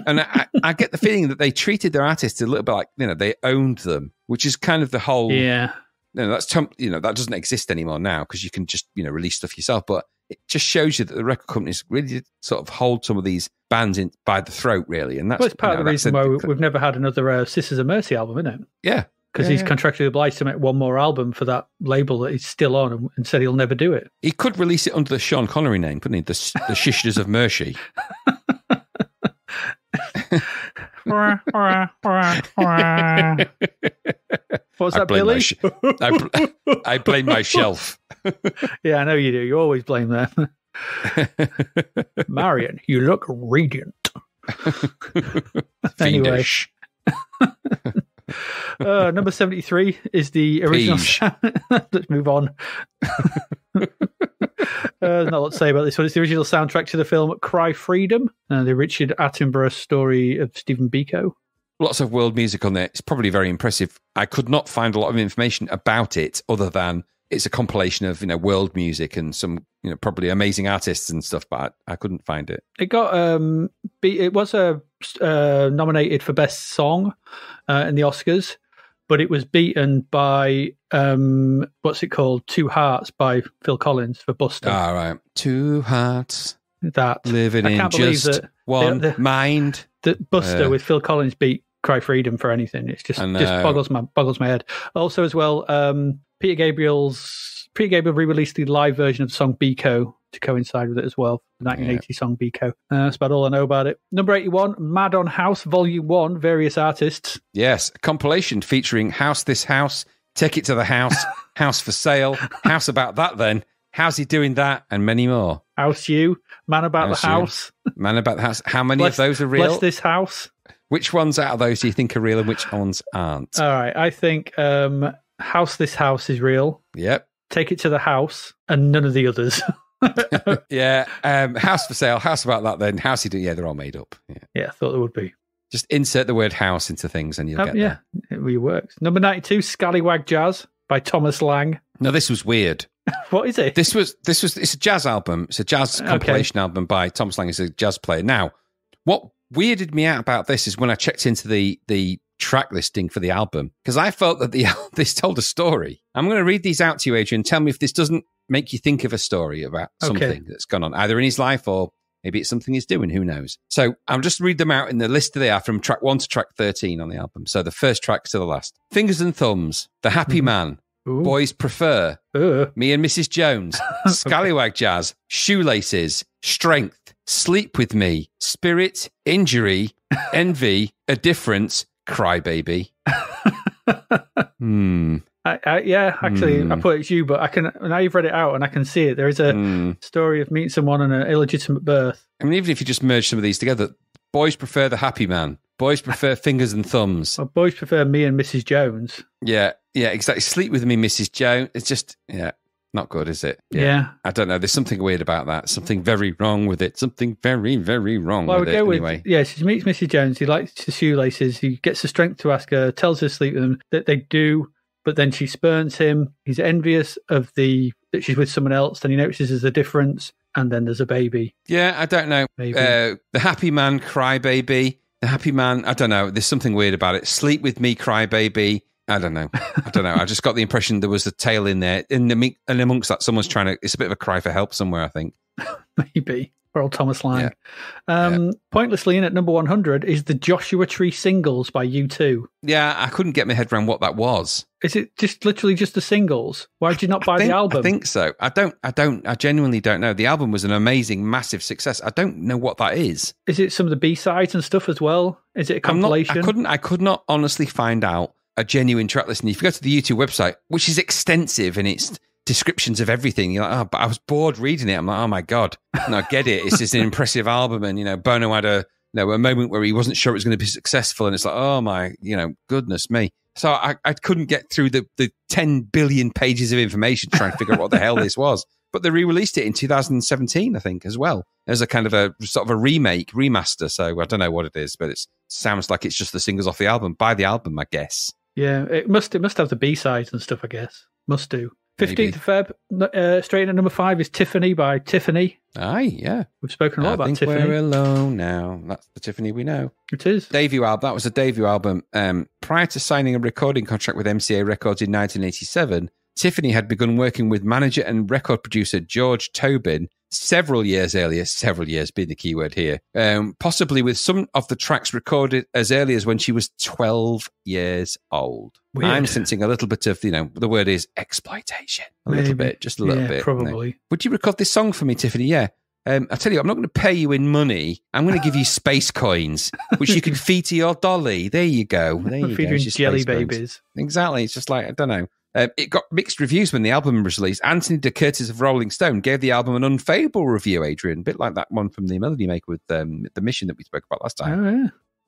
And I get the feeling that they treated their artists a little bit like, they owned them, which is kind of the whole... Yeah. That doesn't exist anymore now because you can just, release stuff yourself. But it just shows you that the record companies really did sort of hold some of these bands in by the throat, really. And that's part of the reason why we've never had another Sisters of Mercy album, isn't it? Yeah. Because he's contractually obliged to make one more album for that label that he's still on and said he'll never do it. He could release it under the Sean Connery name, couldn't he? The Sisters of Mercy. What's that, Billy? I blame myself. Yeah, I know you do. You always blame them. Marion, you look radiant. Anyway. Number 73 is the original. Let's move on. Not a lot to say about this one. It's the original soundtrack to the film Cry Freedom, the Richard Attenborough story of Stephen Biko. Lots of world music on there. It's probably very impressive. I could not find a lot of information about it other than it's a compilation of world music and some probably amazing artists and stuff, but I couldn't find it. It got it was nominated for best song in the Oscars, but it was beaten by what's it called, Two Hearts by Phil Collins for Buster. All right, Two Hearts that living in just one mind. That Buster with Phil Collins beat Cry Freedom for anything. It's just boggles my head. Also, as well, Peter Gabriel re-released the live version of the song Biko to coincide with it as well. The 1980 song Biko. That's about all I know about it. Number 81, Mad on House Volume 1, various artists. Yes, a compilation featuring House This House, Take It to the House, House for Sale, House About That Then, How's He Doing That, and many more. House You, Man About the House. Man About the House. How many of those are real? Bless This House. Which ones out of those do you think are real and which ones aren't? All right, I think House This House is real. Yep. Take It to the House, and none of the others. Yeah. House for Sale, House About That Then, House You Do. Yeah, they're all made up. Yeah, I thought there would be. Just insert the word house into things and you'll get there. Yeah, it really works. Number 92, Scallywag Jazz by Thomas Lang. No, this was weird. What is it? It's a jazz album. It's a jazz compilation album by Thomas Lang. He's a jazz player. Now, what weirded me out about this is when I checked into the track listing for the album, because I felt that this told a story. I'm going to read these out to you, Adrian. Tell me if this doesn't make you think of a story about something that's gone on, either in his life or maybe it's something he's doing. Who knows? So I'll just read them out in the list they are from track 1 to track 13 on the album. So the first track to the last. Fingers and Thumbs, The Happy Man, Ooh. Boys Prefer, Me and Mrs. Jones, Scallywag Jazz, Shoelaces, Strength, Sleep With Me, Spirit, Injury, Envy, A Difference, Crybaby. I put it's you, but I can now you've read it out and I can see it. There is a story of meeting someone on an illegitimate birth. I mean, even if you just merge some of these together, Boys Prefer The Happy Man, Boys Prefer Fingers and Thumbs. Well, Boys Prefer Me and Mrs. Jones. Yeah, Yeah, exactly. Sleep with me, Mrs. Jones. It's just, not good, is it? Yeah. I don't know. There's something weird about that. Something very wrong with it. Something very, very wrong with it. Anyway. Yeah, she meets Mrs. Jones. He likes the shoelaces. He gets the strength to ask her, tells her to sleep with them, that they do, but then she spurns him. He's envious of that she's with someone else. Then he notices there's a difference, and then there's a baby. Yeah, I don't know. Maybe. The happy man, crybaby. The happy man, I don't know. There's something weird about it. Sleep with me, crybaby. I don't know. I just got the impression there was a tale in there. And amongst that, someone's trying to... It's a bit of a cry for help somewhere, I think. Maybe. Poor old Thomas Lang. Yeah. Pointlessly in at number 100 is the Joshua Tree Singles by U2. Yeah, I couldn't get my head around what that was. Is it just literally just the singles? Why did you not buy the album? I think so. I genuinely don't know. The album was an amazing, massive success. I don't know what that is. Is it some of the B-sides and stuff as well? Is it a compilation? I could not honestly find out a genuine track listing. If you go to the YouTube website, which is extensive in its descriptions of everything, you're like, but I was bored reading it. I'm like, oh my God. No, I get it. It's just an impressive album. And, Bono had a moment where he wasn't sure it was going to be successful. And it's like, oh my, goodness me. So I couldn't get through the 10 billion pages of information trying to figure out what the hell this was. But they re-released it in 2017, I think, as well. As a kind of a sort of a remaster. So I don't know what it is, but it sounds like it's just the singles off the album. Buy the album, I guess. Yeah, it must have the B-sides and stuff, I guess. Must do. 15th of Feb, straight in at number 5 is Tiffany by Tiffany. Aye, yeah. We've spoken a lot about Tiffany. We're alone now. That's the Tiffany we know. It is. Debut album. That was a debut album. Prior to signing a recording contract with MCA Records in 1987, Tiffany had begun working with manager and record producer George Tobin several years earlier, several years being the key word here, possibly with some of the tracks recorded as early as when she was 12 years old. Weird. I'm sensing a little bit of, the word is exploitation. Little bit, just a little bit. Probably. Would you record this song for me, Tiffany? Yeah. I tell you, I'm not going to pay you in money. I'm going to give you space coins, which you can feed to your dolly. There you go. There you go. Jelly babies. Coins. Exactly. It's just like, I don't know. It got mixed reviews when the album was released. Anthony De Curtis of Rolling Stone gave the album an unfavourable review, Adrian, a bit like that one from the Melody Maker with The Mission that we spoke about last time. Oh, yeah.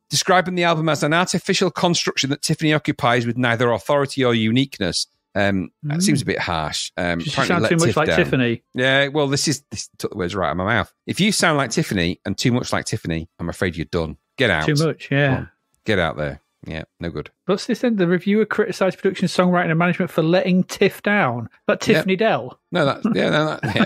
Describing the album as an artificial construction that Tiffany occupies with neither authority or uniqueness. That seems a bit harsh. She sounds too much like Tiffany. Yeah, well, this took the words right out of my mouth. If you sound like Tiffany and too much like Tiffany, I'm afraid you're done. Get out. Too much, yeah. Get out there. Yeah, no good. What's this then? The reviewer criticised production, songwriting and management for letting Tiff down. That Tiffany Dell. No,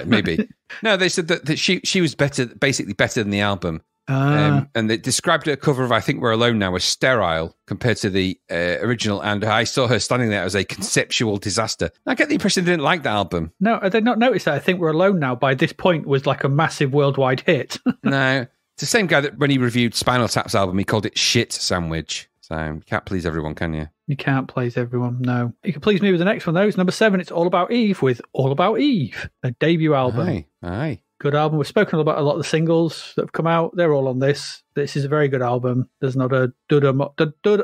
maybe. No, they said that she was basically better than the album. And they described her cover of I Think We're Alone Now as sterile compared to the original, and I saw her standing there as a conceptual disaster. I get the impression they didn't like the album. No, I did not notice that I Think We're Alone Now by this point was like a massive worldwide hit. No, it's the same guy that when he reviewed Spinal Tap's album, he called it Shit Sandwich. So you can't please everyone, can you? You can't please everyone, no. You can please me with the next one, though. It's number 7. It's All About Eve with All About Eve, a debut album. Aye. Good album. We've spoken about a lot of the singles that have come out. They're all on this. This is a very good album. There's not a dud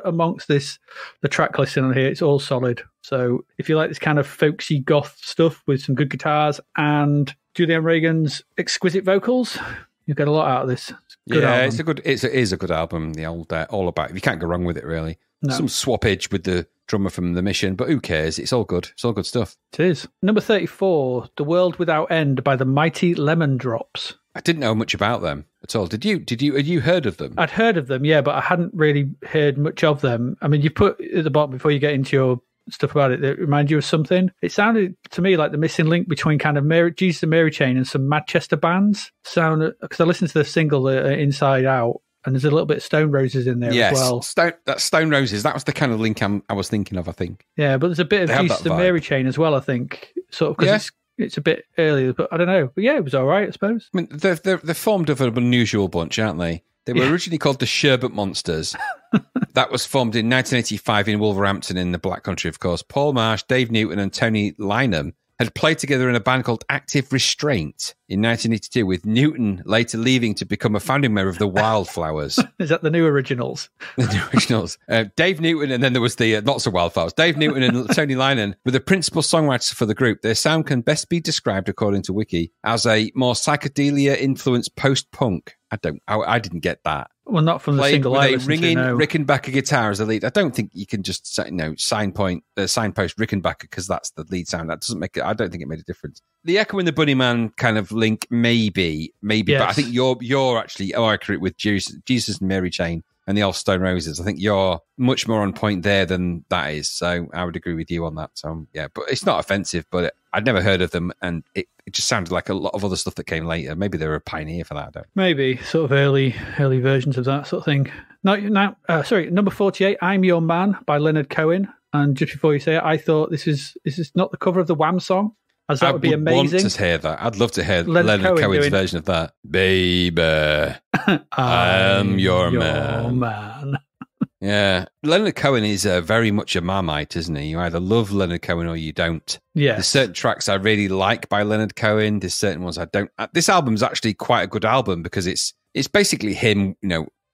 amongst the track listing on here. It's all solid. So if you like this kind of folksy goth stuff with some good guitars and Julian Reagan's exquisite vocals, you'll get a lot out of this. Good album. It is a good album. The old All About It. You can't go wrong with it, really. No. Some swappage with the drummer from The Mission, but who cares? It's all good. It's all good stuff. It is. Number 34, The World Without End by the Mighty Lemon Drops. I didn't know much about them at all. Had you heard of them? I'd heard of them, yeah, but I hadn't really heard much of them. I mean, you put at the bottom before you get into your stuff about it that remind you of something. It sounded to me like the missing link between kind of Jesus and Mary Chain and some Manchester bands. Because I listened to the single Inside Out, and there's a little bit of Stone Roses in there as well. That's Stone Roses. That was the kind of link I was thinking of, I think. Yeah, but there's a bit of Jesus and Mary Chain as well, I think. Sort of because it's a bit earlier, but I don't know. But yeah, it was all right, I suppose. I mean, they're formed of an unusual bunch, aren't they? They were originally called the Sherbet Monsters. That was formed in 1985 in Wolverhampton in the Black Country, of course. Paul Marsh, Dave Newton and Tony Lynham had played together in a band called Active Restraint in 1982, with Newton later leaving to become a founding member of the Wildflowers. Is that the New Originals? The New Originals. Dave Newton, and then there was the Not So Wildflowers. Dave Newton and Tony Lynham were the principal songwriters for the group. Their sound can best be described, according to Wiki, as a more psychedelia-influenced post-punk. I didn't get that. Well, not from the single I listened to, ringing no. Rickenbacker guitar as the lead. I don't think you can just signpost Rickenbacker because that's the lead sound. That doesn't make it. I don't think it made a difference. The Echo and the Bunnyman kind of link, maybe, yes. But I think you're actually accurate with Jesus and Mary Chain and the Old Stone Roses. I think you're much more on point there than that is. So I would agree with you on that. So yeah, but it's not offensive. But I'd never heard of them, and it just sounded like a lot of other stuff that came later. Maybe they were a pioneer for that. I don't. Maybe sort of early versions of that sort of thing. Sorry, number 48, "I'm Your Man" by Leonard Cohen. And just before you say it, I thought this is not the cover of the Wham song, as that would be amazing. Want to hear that. I'd love to hear Leonard Cohen's version of that. Baby, I'm your man. Yeah. Leonard Cohen is very much a Marmite, isn't he? You either love Leonard Cohen or you don't. Yeah. There's certain tracks I really like by Leonard Cohen. There's certain ones I don't. This album's actually quite a good album because it's basically him,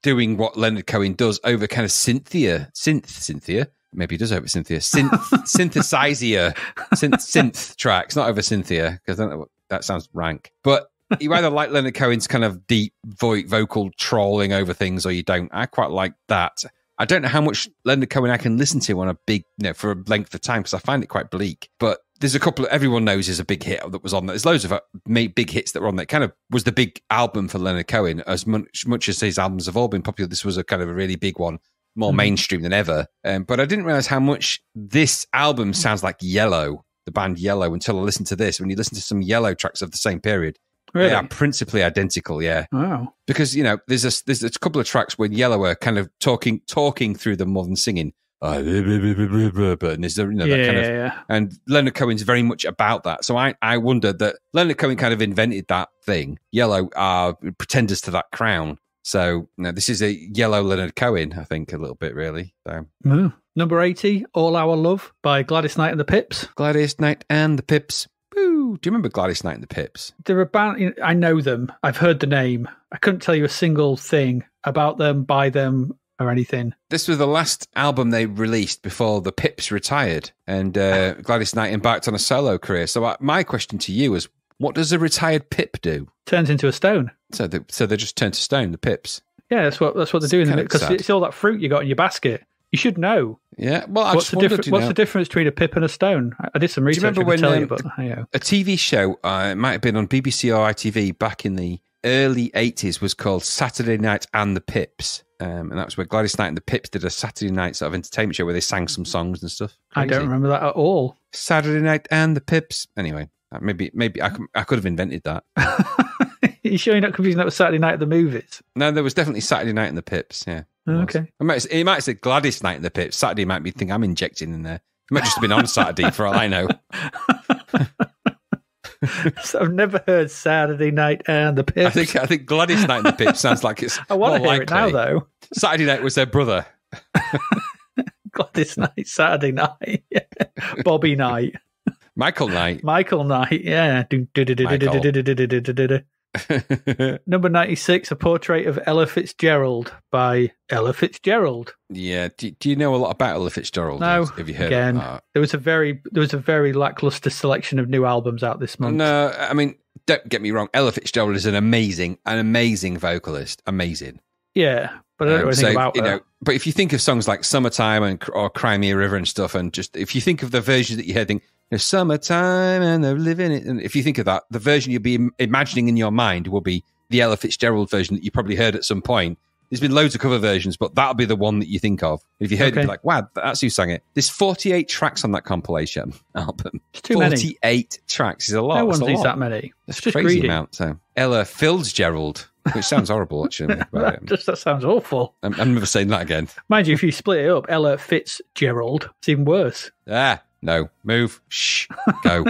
doing what Leonard Cohen does over kind of Cynthia. Maybe he does over Cynthia. Synthesizer. Synth tracks, not over Cynthia, because I don't know that sounds rank. But you either like Leonard Cohen's kind of deep vocal trawling over things or you don't. I quite like that. I don't know how much Leonard Cohen I can listen to on a big, for a length of time because I find it quite bleak. But there's a couple everyone knows is a big hit that was on there. There's loads of big hits that were on there. It kind of was the big album for Leonard Cohen. As much as his albums have all been popular, this was a kind of a really big one, more mainstream than ever. But I didn't realize how much this album sounds like Yellow, the band Yellow, until I listened to this. When you listen to some Yellow tracks of the same period, really? They are principally identical, yeah. Wow. Because, there's a couple of tracks where Yellow are kind of talking through them more than singing. And there's that kind of, and Leonard Cohen's very much about that. So I wondered that Leonard Cohen kind of invented that thing. Yellow are pretenders to that crown. So this is a Yellow Leonard Cohen, I think, a little bit, really. So. Number 80, "All Our Love" by Gladys Knight and the Pips. Gladys Knight and the Pips. Woo. Do you remember Gladys Knight and the Pips? They're a band, I know them. I've heard the name. I couldn't tell you a single thing about them, by them, or anything. This was the last album they released before the Pips retired, and Gladys Knight embarked on a solo career. So my question to you is, what does a retired Pip do? Turns into a stone. So they just turn to stone, the Pips. Yeah, that's what they're doing, because it's all that fruit you got in your basket. You should know. Yeah, well, what's the difference between a pip and a stone? I did some research. Do you remember when a TV show, it might have been on BBC or ITV back in the early 80s, was called Saturday Night and the Pips. And that was where Gladys Knight and the Pips did a Saturday night sort of entertainment show where they sang some songs and stuff. Crazy. I don't remember that at all. Saturday Night and the Pips. Anyway, maybe I could have invented that. You sure you're not confusing that with Saturday Night at the Movies? No, there was definitely Saturday Night and the Pips, yeah. Okay. It might say Gladys Knight and the Pips. Saturday might be the thing I'm injecting in there. It might just have been on Saturday for all I know. So I've never heard Saturday Night and the Pips. I think Gladys Knight and the Pips sounds like it's I want to hear it now, though. Saturday Night was their brother. Gladys Knight, Saturday Night. Bobby Knight. Michael Knight, yeah. Number 96, "A Portrait of Ella Fitzgerald" by Ella Fitzgerald. Yeah, do you know a lot about Ella Fitzgerald? No, have you heard? Again, there was a very lackluster selection of new albums out this month. No, I mean, don't get me wrong. Ella Fitzgerald is an amazing vocalist. Amazing. Yeah, but I don't know anything about her. But if you think of songs like "Summertime" or "Crimea River" and stuff, and just if you think of the versions that you heard, think, "Summertime" and they're living it. And if you think of that, the version you'll be imagining in your mind will be the Ella Fitzgerald version that you probably heard at some point. There's been loads of cover versions, but that'll be the one that you think of. If you heard it, you'll be like, wow, that's who sang it. There's 48 tracks on that compilation album. It's too 48 many. Tracks is a lot. No one needs that many. That's just crazy greedy. amount. So Ella Fitzgerald, which sounds horrible, actually. That sounds awful. I'm never saying that again. Mind you, if you split it up, Ella Fitzgerald, it's even worse. No, move, shh, go.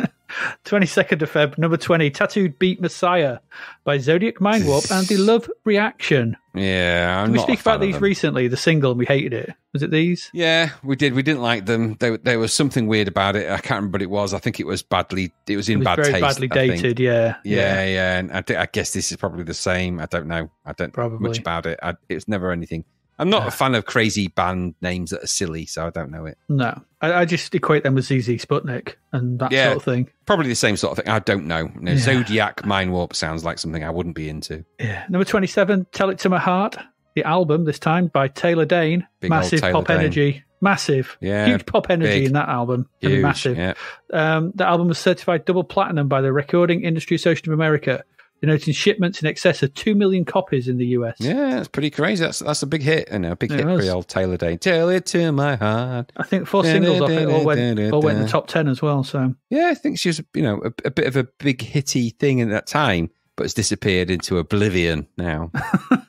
22nd of Feb, number 20, "Tattooed Beat Messiah" by Zodiac Mind Warp and The Love Reaction. Yeah, Did we speak about these recently, the single, and we hated it? Was it these? Yeah, we did. We didn't like them. There was something weird about it. I can't remember what it was. I think it was bad taste. Very badly dated, yeah. And I guess this is probably the same. I don't know. I don't know much about it. It was never anything. I'm not a fan of crazy band names that are silly, so I don't know it. No, I just equate them with ZZ Sputnik and that sort of thing. Probably the same sort of thing. I don't know. Zodiac Mind Warp sounds like something I wouldn't be into. Yeah. Number 27, "Tell It to My Heart," the album this time by Taylor Dane. Big Massive old Taylor pop Dane. energy. Massive. Yeah, Huge pop energy big. in that album. I Huge, mean, massive. yeah. The album was certified double platinum by the Recording Industry Association of America, denoting shipments in excess of 2 million copies in the US. Yeah, that's pretty crazy. That's a big hit, a big hit for the old Taylor Dane. Tell it to my heart. I think 4 singles off it all went in the top 10 as well. So yeah, I think she was, a bit of a big hitty thing at that time, but it's disappeared into oblivion now.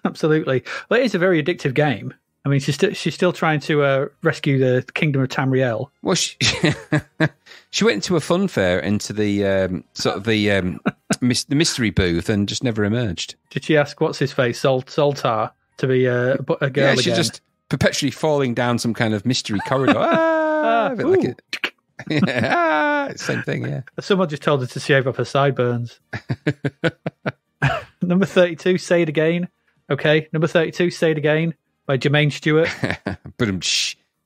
Absolutely. Well, it is a very addictive game. I mean, she's still trying to rescue the Kingdom of Tamriel. Well, she went into a fun fair, into the the mystery booth, and just never emerged. Did she ask what's his face, Zoltar, to be a girl again? Yeah, she's just perpetually falling down some kind of mystery corridor. A bit like it. Same thing. Yeah. Someone just told her to shave off her sideburns. Number 32, Say It Again. Okay, number 32, Say It Again by Jermaine Stewart.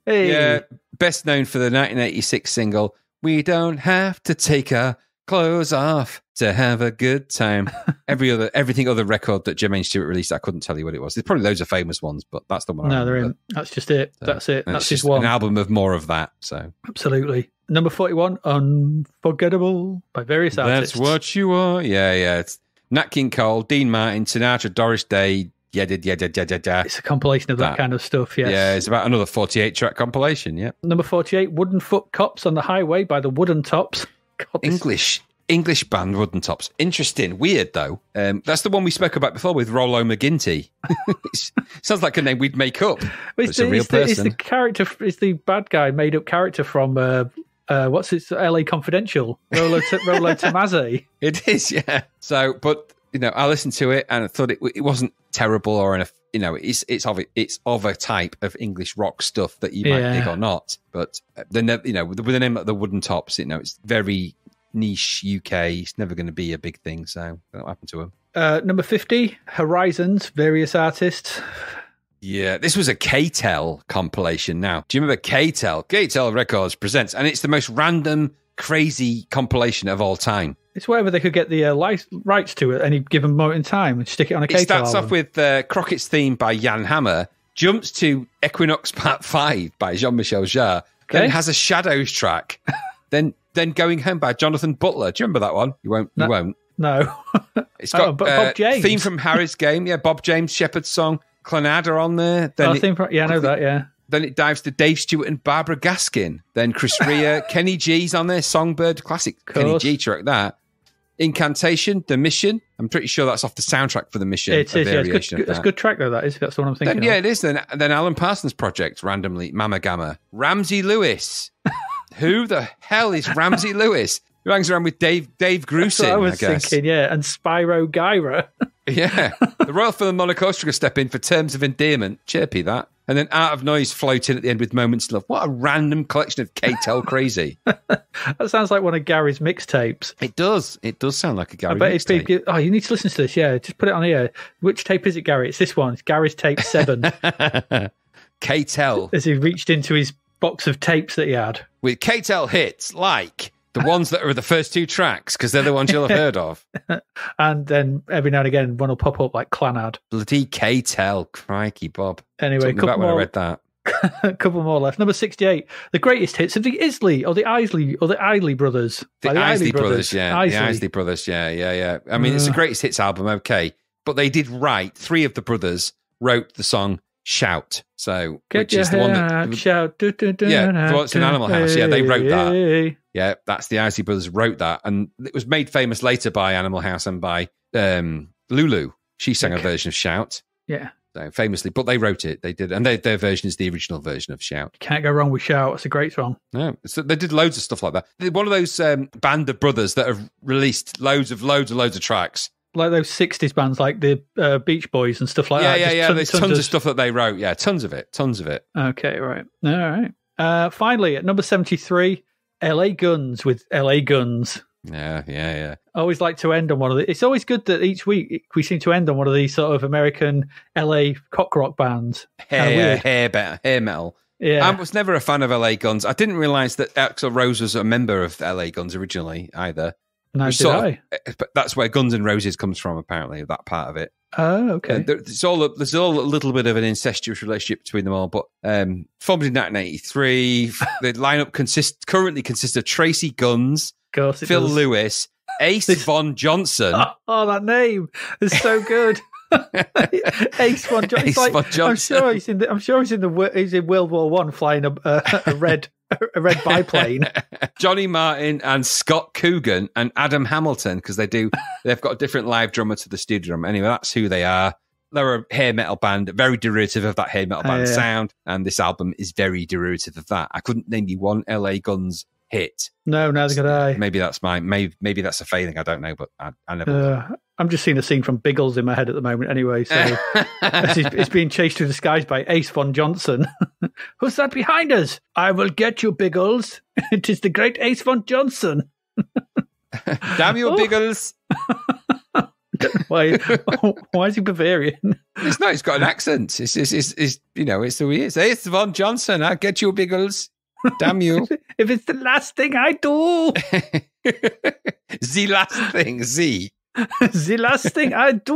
Hey. Yeah, best known for the 1986 single, We Don't Have to Take Our Clothes Off to Have a Good Time. Everything other record that Jermaine Stewart released, I couldn't tell you what it was. There's probably loads of famous ones, but that's the one. No, there isn't. That's just it. So, that's it. That's just his one. An album of more of that. So absolutely. Number 41, Unforgettable by various artists. That's what you are. Yeah. It's Nat King Cole, Dean Martin, Sinatra, Doris Day. Yeah. It's a compilation of that kind of stuff, yes. Yeah, it's about another 48-track compilation, yeah. Number 48, Wooden Foot Cops on the Highway by the Wooden Tops. God, English band, Wooden Tops. Interesting. Weird, though. That's the one we spoke about before with Rollo McGinty. Sounds like a name we'd make up. It's a real person. It's the bad guy made-up character from... what's it? LA Confidential, Rollo Tomazzi. It is, yeah. So, but I listened to it and I thought it wasn't terrible or it's of a type of English rock stuff that you might dig or not. But with the name like the Wooden Tops, it's very niche UK. It's never going to be a big thing. So, what happened to them? Number 50, Horizons, various artists. Yeah, this was a K-Tel compilation now. Do you remember K-Tel? K-Tel Records presents, and it's the most random, crazy compilation of all time. It's whatever they could get the rights to at any given moment in time and stick it on a K-Tel It starts album. off with Crockett's Theme by Jan Hammer, jumps to Equinox Part 5 by Jean-Michel Jarre, then has a Shadows track, then Going Home by Jonathan Butler. Do you remember that one? You won't. No. It's got Bob James. Theme from Harry's Game, Bob James, Shepherd's Song, Clonada on there. Then I know that, yeah. Then it dives to Dave Stewart and Barbara Gaskin. Then Chris Rea, Kenny G's on there, Songbird, classic Kenny G track that. Incantation, The Mission. I'm pretty sure that's off the soundtrack for The Mission. It is, It's a good track though, that is. That's what I'm thinking of. Yeah, it is. Then Alan Parsons Project, randomly, Mama Gamma. Ramsey Lewis. Who the hell is Ramsey Lewis? Who hangs around with Dave Grusin, I was guess. thinking, and Spyro Gyra. Yeah. The Royal Philharmonic Orchestra step in for Terms of Endearment. Chirpy, that. And then Art of Noise float in at the end with Moments of Love. What a random collection of K-Tel crazy. That sounds like one of Gary's mixtapes. It does. It does sound like a Gary mixtape. You need to listen to this. Yeah, just put it on here. Which tape is it, Gary? It's this one. It's Gary's tape 7. K-Tel. As he reached into his box of tapes that he had. With K-Tel hits like the ones that are the first 2 tracks, because they're the ones you'll have heard of. And then every now and again, one will pop up like Clanad. Bloody K-Tel. Crikey, Bob. Anyway, when I read that. A couple more left. Number 68, the greatest hits of the Isley or the Isley brothers. The Isley brothers, yeah. The Isley brothers, yeah. I mean, it's the greatest hits album, okay. But they did write, 3 of the brothers wrote the song Shout. So, which is the one that shout. The one that's in Animal House. Yeah, they wrote that. Yeah, that's the Isley brothers wrote that, and it was made famous later by Animal House and by Lulu. She sang a version of Shout. Yeah. So famously, but they wrote it. They did, and their version is the original version of Shout. Can't go wrong with Shout. It's a great song. No, so they did loads of stuff like that. They're one of those band of brothers that have released loads of tracks. Like those 60s bands, like the Beach Boys and stuff like that. Yeah. There's tons of stuff that they wrote. Yeah, tons of it. Okay, right. All right. Finally, at number 73, LA Guns with LA Guns. Yeah. I always like to end on one of the... It's always good that each week we seem to end on one of these sort of American LA cock rock bands. Hair metal. Yeah. I was never a fan of LA Guns. I didn't realise that Axl Rose was a member of LA Guns originally either. No, did I? But that's where Guns N' Roses comes from, apparently, that part of it. Oh, okay. There's all a little bit of an incestuous relationship between them all, but formed in 1983. The lineup currently consists of Tracy Guns, Phil Lewis, Ace Von Johnson. Oh, that name is so good. Ace Von Johnson. Ace Von Johnson. I'm sure he's in World War One flying a red biplane. Johnny Martin and Scott Coogan and Adam Hamilton, because they've got a different live drummer to the studio drummer. Anyway, that's who they are. They're a hair metal band, very derivative of that hair metal band sound, and this album is very derivative of that. I couldn't name you one LA Guns hit. No, neither could I. Maybe that's maybe that's a failing. I don't know, but I never. I'm just seeing a scene from Biggles in my head at the moment. Anyway, so it's being chased through the skies by Ace Von Johnson. Who's that behind us? I will get you, Biggles. It is the great Ace Von Johnson. Damn you, Biggles. Why is he Bavarian? It's not. He's got an accent. It's it's who he is. Ace Von Johnson. I'll get you, Biggles. Damn you. If it's the last thing I do. The last thing, Z. The last thing I do.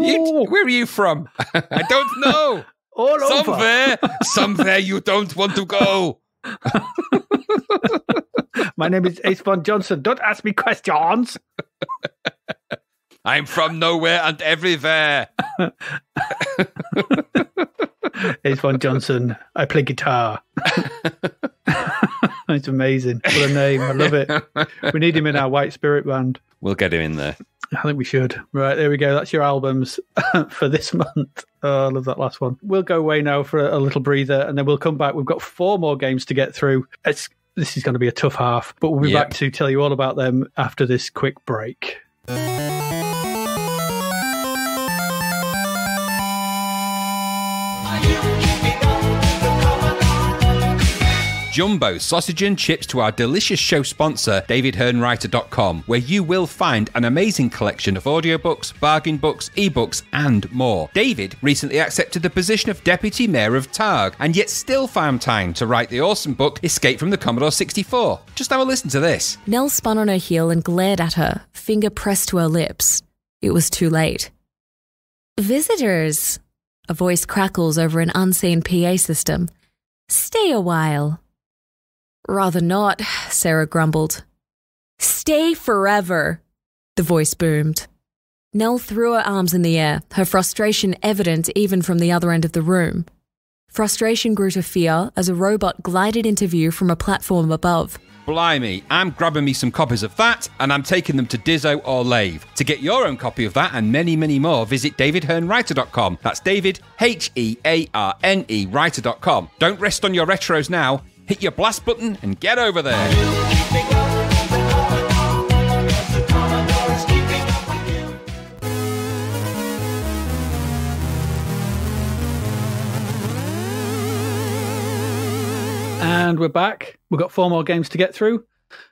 Where are you from? I don't know. All over. Somewhere you don't want to go. My name is Ace Von Johnson. Don't ask me questions. I'm from nowhere and everywhere. Ace Von Johnson. I play guitar. It's amazing. What a name. I love it. We need him in our White Spirit band. We'll get him in there. I think we should. Right, there we go. That's your albums for this month. Oh, I love that last one. We'll go away now for a little breather, and then we'll come back. We've got 4 more games to get through. This is going to be a tough half, but we'll be back to tell you all about them after this quick break. Jumbo sausage and chips to our delicious show sponsor, davidhearnwriter.com, where you will find an amazing collection of audiobooks, bargain books, ebooks, and more. David recently accepted the position of Deputy Mayor of Targ, and yet still found time to write the awesome book, Escape from the Commodore 64. Just have a listen to this. Nell spun on her heel and glared at her, finger pressed to her lips. It was too late. Visitors, a voice crackles over an unseen PA system. Stay a while. Rather not, Sarah grumbled. Stay forever, the voice boomed. Nell threw her arms in the air, her frustration evident even from the other end of the room. Frustration grew to fear as a robot glided into view from a platform above. Blimey, I'm grabbing me some copies of that, and I'm taking them to Dizzo or Lave. To get your own copy of that and many, many more, visit davidhearnwriter.com. That's David, Hearne, writer.com. Don't rest on your retros now. Hit your blast button and get over there. And we're back. We've got 4 more games to get through,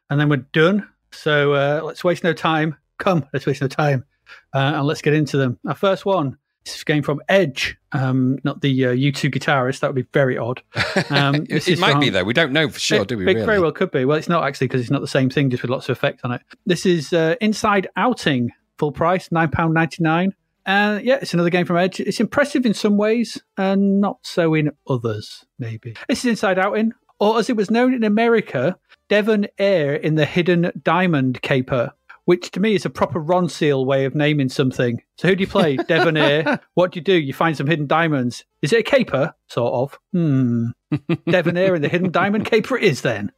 and then we're done. So let's waste no time. Let's waste no time. And let's get into them. Our first one. This game from Edge, not the U2 guitarist. That would be very odd. It might be, though. We don't know for sure, do we? It very well could be. Well, it's not actually, because it's not the same thing, just with lots of effects on it. This is Inside Outing, full price, £9.99. And it's another game from Edge. It's impressive in some ways and not so in others, maybe. This is Inside Outing, or as it was known in America, Devon Air in the Hidden Diamond Caper, which to me is a proper Ron Seal way of naming something. So who do you play? Devon Air. What do? You find some hidden diamonds. Is it a caper? Sort of. Devon Air in the Hidden Diamond Caper it is then.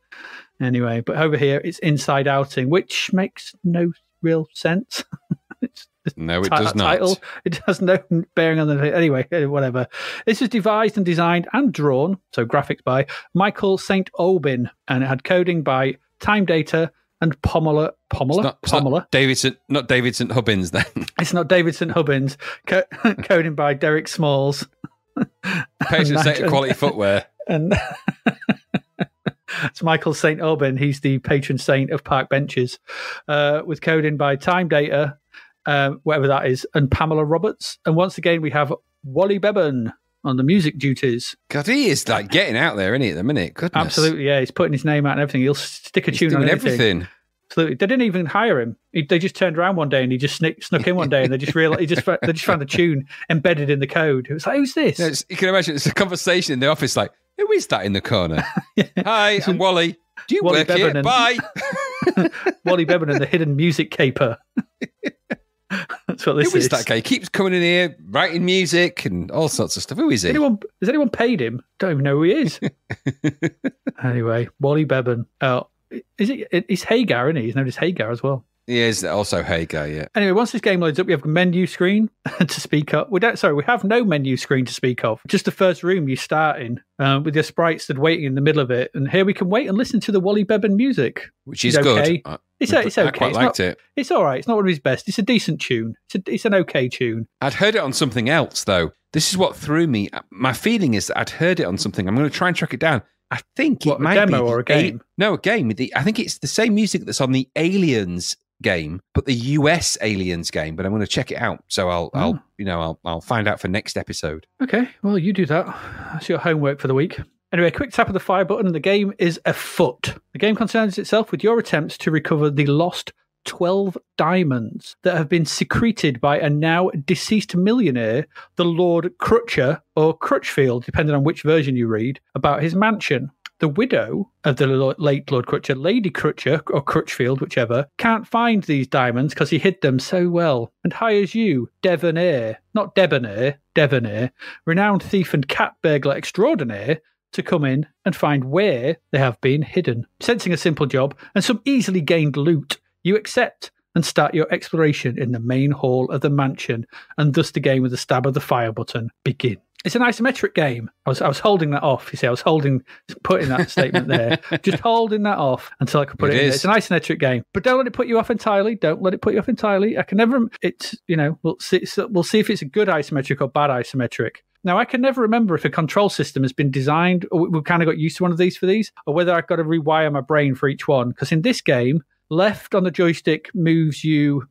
Anyway, but over here it's Inside Outing, which makes no real sense. No, it does not. Title. It has no bearing on the... Anyway, whatever. This was devised and designed and drawn, so graphics by Michael St. Aubin, and it had coding by Time Data and Pomela. It's not David St. Hubbins, then. It's not David St. Hubbins. Coding by Derek Smalls. Patron saint of quality footwear. And it's Michael St. Aubin. He's the patron saint of park benches. With coding by Time Data, whatever that is, and Pamela Roberts. And once again, we have Wally Beban on the music duties. God, he is getting out there, isn't he, at the minute? Goodness. Absolutely, yeah. He's putting his name out and everything. He'll stick a tune on anything. Everything. Absolutely. They didn't even hire him. They just turned around one day and he just snuck in one day and they just realized they just found the tune embedded in the code. It was like, who's this? Yeah, you can imagine it's a conversation in the office like, who is that in the corner? Hi, I'm Wally. Do you Wally work here? Bye. Wally Bevan and the hidden music caper. That's what this is. Who is that guy? He keeps coming in here, writing music and all sorts of stuff. Who is he? Has anyone paid him? Don't even know who he is. Anyway, Wally Bevan. He's Hagar, isn't he? He's known as Hagar as well. He is also Hagar, yeah. Anyway, once this game loads up, we have a menu screen to speak of. We have no menu screen to speak of. Just the first room you start in with your sprites that waiting in the middle of it. And here we can wait and listen to the Wally Bevan music. Which is good. Okay. It's okay. I quite liked it. It's all right. It's not one of his best. It's a decent tune. It's an okay tune. I'd heard it on something else, though. This is what threw me. My feeling is that I'd heard it on something. I'm going to try and track it down. I think it might be... a demo or a game? No, a game. I think it's the same music that's on the Aliens game, but the US Aliens game. But I'm going to check it out. So I'll find out for next episode. Okay, well, you do that. That's your homework for the week. Anyway, a quick tap of the fire button and the game is afoot. The game concerns itself with your attempts to recover the lost 12 diamonds that have been secreted by a now deceased millionaire, the Lord Crutcher, or Crutchfield, depending on which version you read, about his mansion. The widow of the late Lord Crutcher, Lady Crutcher, or Crutchfield, whichever, can't find these diamonds because he hid them so well, and hires you, Debonair, not Debonair, Debonair, renowned thief and cat burglar extraordinaire, to come in and find where they have been hidden. Sensing a simple job and some easily gained loot, you accept and start your exploration in the main hall of the mansion, and thus the game with the stab of the fire button begin. It's an isometric game. I was holding that off. You see, I was putting that statement there, just holding that off until I could put it in there. It's an isometric game, but don't let it put you off entirely. Don't let it put you off entirely. I can never. We'll see if it's a good isometric or bad isometric. Now, I can never remember if a control system has been designed, or we've kind of got used to one of these for these, or whether I've got to rewire my brain for each one. Because in this game, left on the joystick moves you,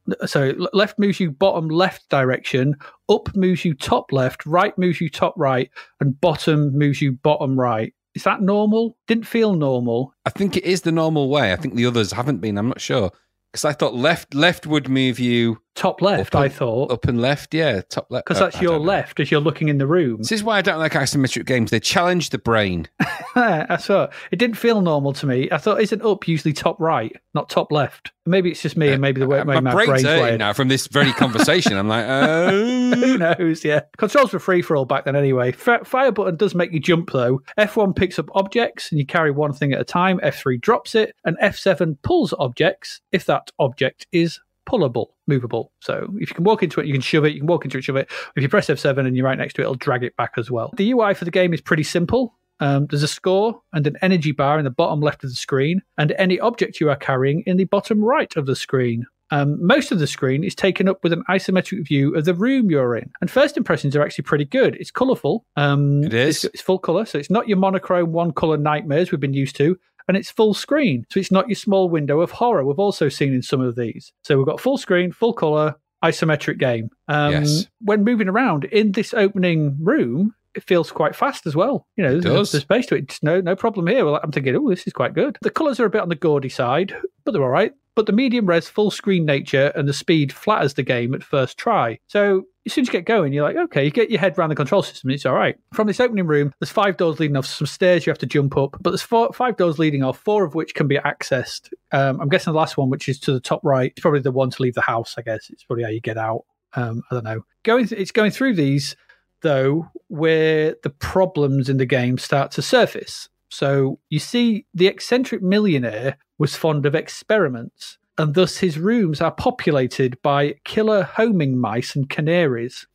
left moves you bottom left direction, up moves you top left, right moves you top right, and bottom moves you bottom right. Is that normal? Didn't feel normal. I think it is the normal way. I think the others haven't been. I'm not sure. Because I thought left would move you... Top left, I thought. Up and left, yeah, top left. Because that's your left as you're looking in the room. This is why I don't like isometric games. They challenge the brain. I saw. It didn't feel normal to me. I thought, isn't up usually top right, not top left? Maybe it's just me and maybe the way my brain's wired. Now from this very conversation. I'm like, oh... Who knows, yeah. Controls were free-for-all back then anyway. Fire button does make you jump, though. F1 picks up objects and you carry one thing at a time. F3 drops it. And F7 pulls objects if that object is pullable, movable. So if you can walk into it, you can shove it. You can walk into it, shove it. If you press F7 and you're right next to it, it'll drag it back as well. The UI for the game is pretty simple. There's a score and an energy bar in the bottom left of the screen, and any object you are carrying in the bottom right of the screen. Most of the screen is taken up with an isometric view of the room you're in. And first impressions are actually pretty good. It's colourful. It is. It's full colour, so it's not your monochrome one-colour nightmares we've been used to. And it's full screen, so it's not your small window of horror we've also seen in some of these. So we've got full screen, full colour, isometric game. Yes. When moving around in this opening room, it feels quite fast as well. You know, there's space to it. It's no problem here. Well, I'm thinking, oh, this is quite good. The colours are a bit on the gaudy side, but they're all right. But the medium res full screen nature and the speed flatters the game at first try. So as soon as you get going, you're like, okay, you get your head around the control system, it's all right. From this opening room, there's 5 doors leading off, some stairs you have to jump up, but there's 5 doors leading off, 4 of which can be accessed. I'm guessing the last one, which is to the top right, is probably the one to leave the house, I guess. It's probably how you get out. I don't know. It's going through these, though, where the problems in the game start to surface. So you see, the eccentric millionaire was fond of experiments, and thus his rooms are populated by killer homing mice and canaries.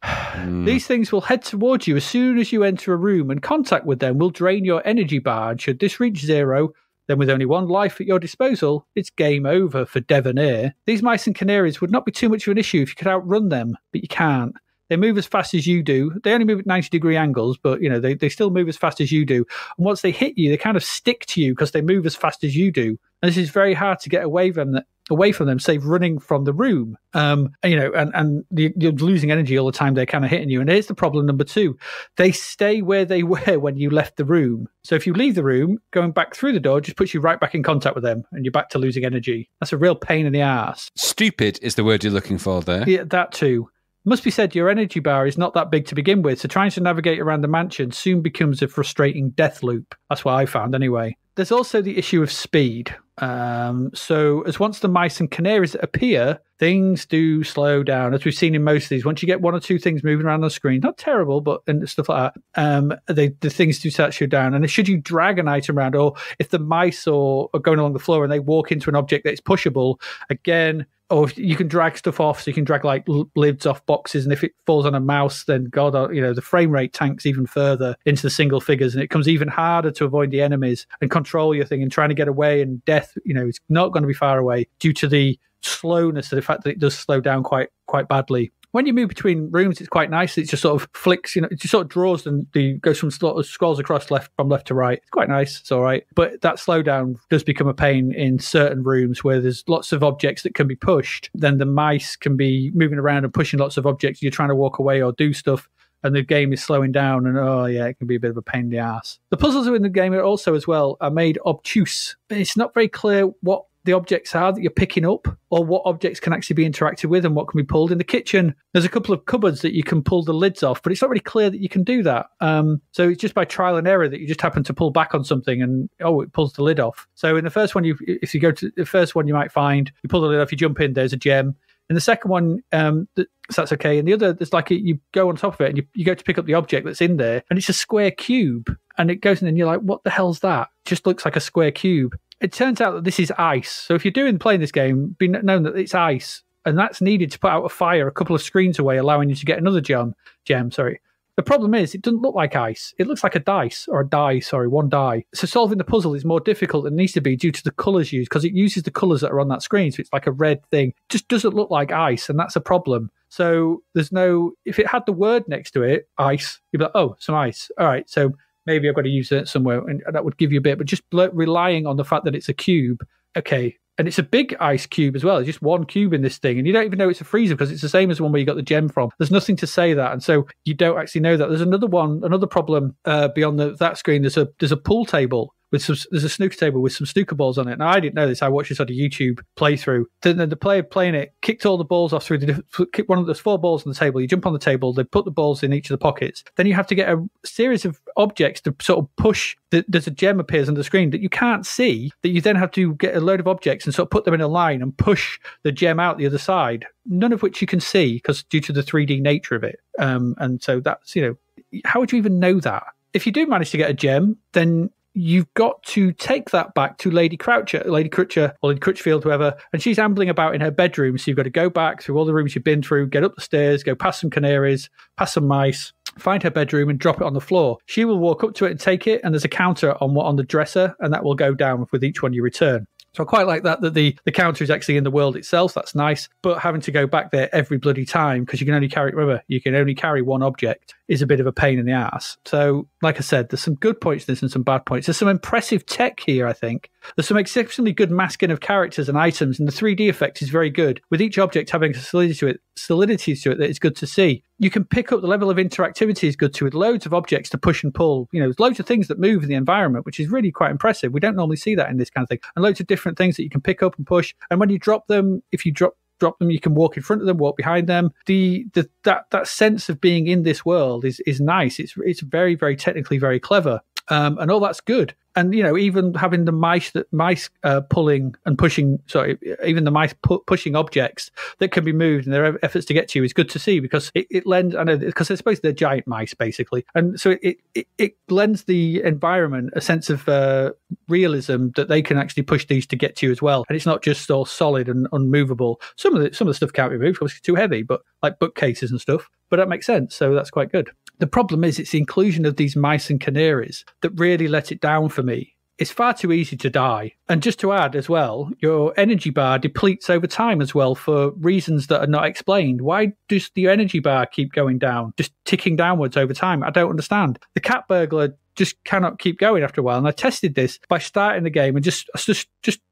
These things will head towards you as soon as you enter a room, and contact with them will drain your energy bar, and should this reach 0, then with only 1 life at your disposal, it's game over for Debonair. These mice and canaries would not be too much of an issue if you could outrun them, but you can't. They move as fast as you do. They only move at 90-degree angles, but you know they still move as fast as you do. And once they hit you, they kind of stick to you because they move as fast as you do. And this is very hard to get away from away from them, say running from the room. You're losing energy all the time. They're kind of hitting you. And here's the problem number 2. They stay where they were when you left the room. So if you leave the room, going back through the door just puts you right back in contact with them, and you're back to losing energy. That's a real pain in the ass. Stupid is the word you're looking for there. Yeah, that too. Must be said, your energy bar is not that big to begin with, so trying to navigate around the mansion soon becomes a frustrating death loop. That's what I found anyway. There's also the issue of speed. So as once the mice and canaries appear, things do slow down, as we've seen in most of these. Once you get 1 or 2 things moving around the screen, not terrible, but and stuff like that, the things do start to slow down. And should you drag an item around, or if the mice are going along the floor and they walk into an object that's pushable, again, or if you can drag stuff off, so you can drag like lids off boxes, and if it falls on a mouse, then the frame rate tanks even further into the single figures, and it becomes even harder to avoid the enemies and control your thing and trying to get away. And death, is not going to be far away due to the slowness of the fact that it does slow down quite badly. When you move between rooms, it's quite nice. It just sort of flicks, it just sort of draws and goes from scrolls across from left to right. It's quite nice. It's all right. But that slowdown does become a pain in certain rooms where there's lots of objects that can be pushed. Then the mice can be moving around and pushing lots of objects. You're trying to walk away or do stuff, and the game is slowing down, and it can be a bit of a pain in the ass. The puzzles in the game are also as well are made obtuse. It's not very clear what the objects are that you're picking up, or what objects can actually be interacted with and what can be pulled. In the kitchen, there's a couple of cupboards that you can pull the lids off, but it's not really clear that you can do that. So it's just by trial and error that you just happen to pull back on something and, it pulls the lid off. So in the first one, if you go to the first one, you might find, you pull the lid off, you jump in, there's a gem. In the second one, so that's okay. And the other, there's you go on top of it and you go to pick up the object that's in there, and it's a square cube. And it goes in and you're like, what the hell's that? It just looks like a square cube. It turns out that this is ice. So if you're playing this game, be known that it's ice. And that's needed to put out a fire a couple of screens away, allowing you to get another gem. The problem is, it doesn't look like ice. It looks like one die. So solving the puzzle is more difficult than it needs to be due to the colours used, because it uses the colours that are on that screen. So it's like a red thing. It just doesn't look like ice, and that's a problem. So if it had the word next to it, ice, you'd be like, oh, some ice. All right, so maybe I've got to use it somewhere, and that would give you a bit. But just relying on the fact that it's a cube, okay. And it's a big ice cube as well. There's just one cube in this thing, and you don't even know it's a freezer because it's the same as the one where you got the gem from. There's nothing to say that, and so you don't actually know that. There's another problem beyond that screen. There's a pool table. There's a snooker table with some snooker balls on it. Now, I didn't know this. I watched this on a YouTube playthrough. Then the player playing it kicked all the balls off kicked one of those 4 balls on the table. You jump on the table, they put the balls in each of the pockets. Then you have to get a series of objects to sort of push. There's a gem appears on the screen that you can't see, that you then have to get a load of objects and sort of put them in a line and push the gem out the other side, none of which you can see because due to the 3D nature of it. And so that's, how would you even know that? If you do manage to get a gem, then you've got to take that back to Lady Crutchfield, whoever, and she's ambling about in her bedroom. So you've got to go back through all the rooms you've been through, get up the stairs, go past some canaries, past some mice, find her bedroom and drop it on the floor. She will walk up to it and take it, and there's a counter on the dresser, and that will go down with each one you return. So I quite like that the counter is actually in the world itself. That's nice. But having to go back there every bloody time, because you can only carry one object, is a bit of a pain in the ass. So, like I said, there's some good points to this and some bad points. There's some impressive tech here, I think. There's some exceptionally good masking of characters and items, and the 3D effect is very good, with each object having a solidity to it that is good to see. You can pick up the level of interactivity is good too, with loads of objects to push and pull. There's loads of things that move in the environment, which is really quite impressive. We don't normally see that in this kind of thing. And loads of different things that you can pick up and push. And when you drop them, if you drop them, you can walk in front of them, walk behind them. That sense of being in this world is nice. It's very, very technically very clever. And all that's good. And, even having the mice pulling and pushing, even the mice pushing objects that can be moved and their efforts to get to you is good to see, because it lends, I know, because I suppose they're giant mice, basically. And so it lends the environment a sense of realism that they can actually push these to get to you as well. And it's not just all solid and unmovable. Some of the stuff can't be moved because it's too heavy, but like bookcases and stuff. But that makes sense. So that's quite good. The problem is it's the inclusion of these mice and canaries that really let it down for me. It's far too easy to die. And just to add as well, your energy bar depletes over time as well for reasons that are not explained. Why does the energy bar keep going down, just ticking downwards over time? I don't understand. The cat burglar just cannot keep going after a while. And I tested this by starting the game and just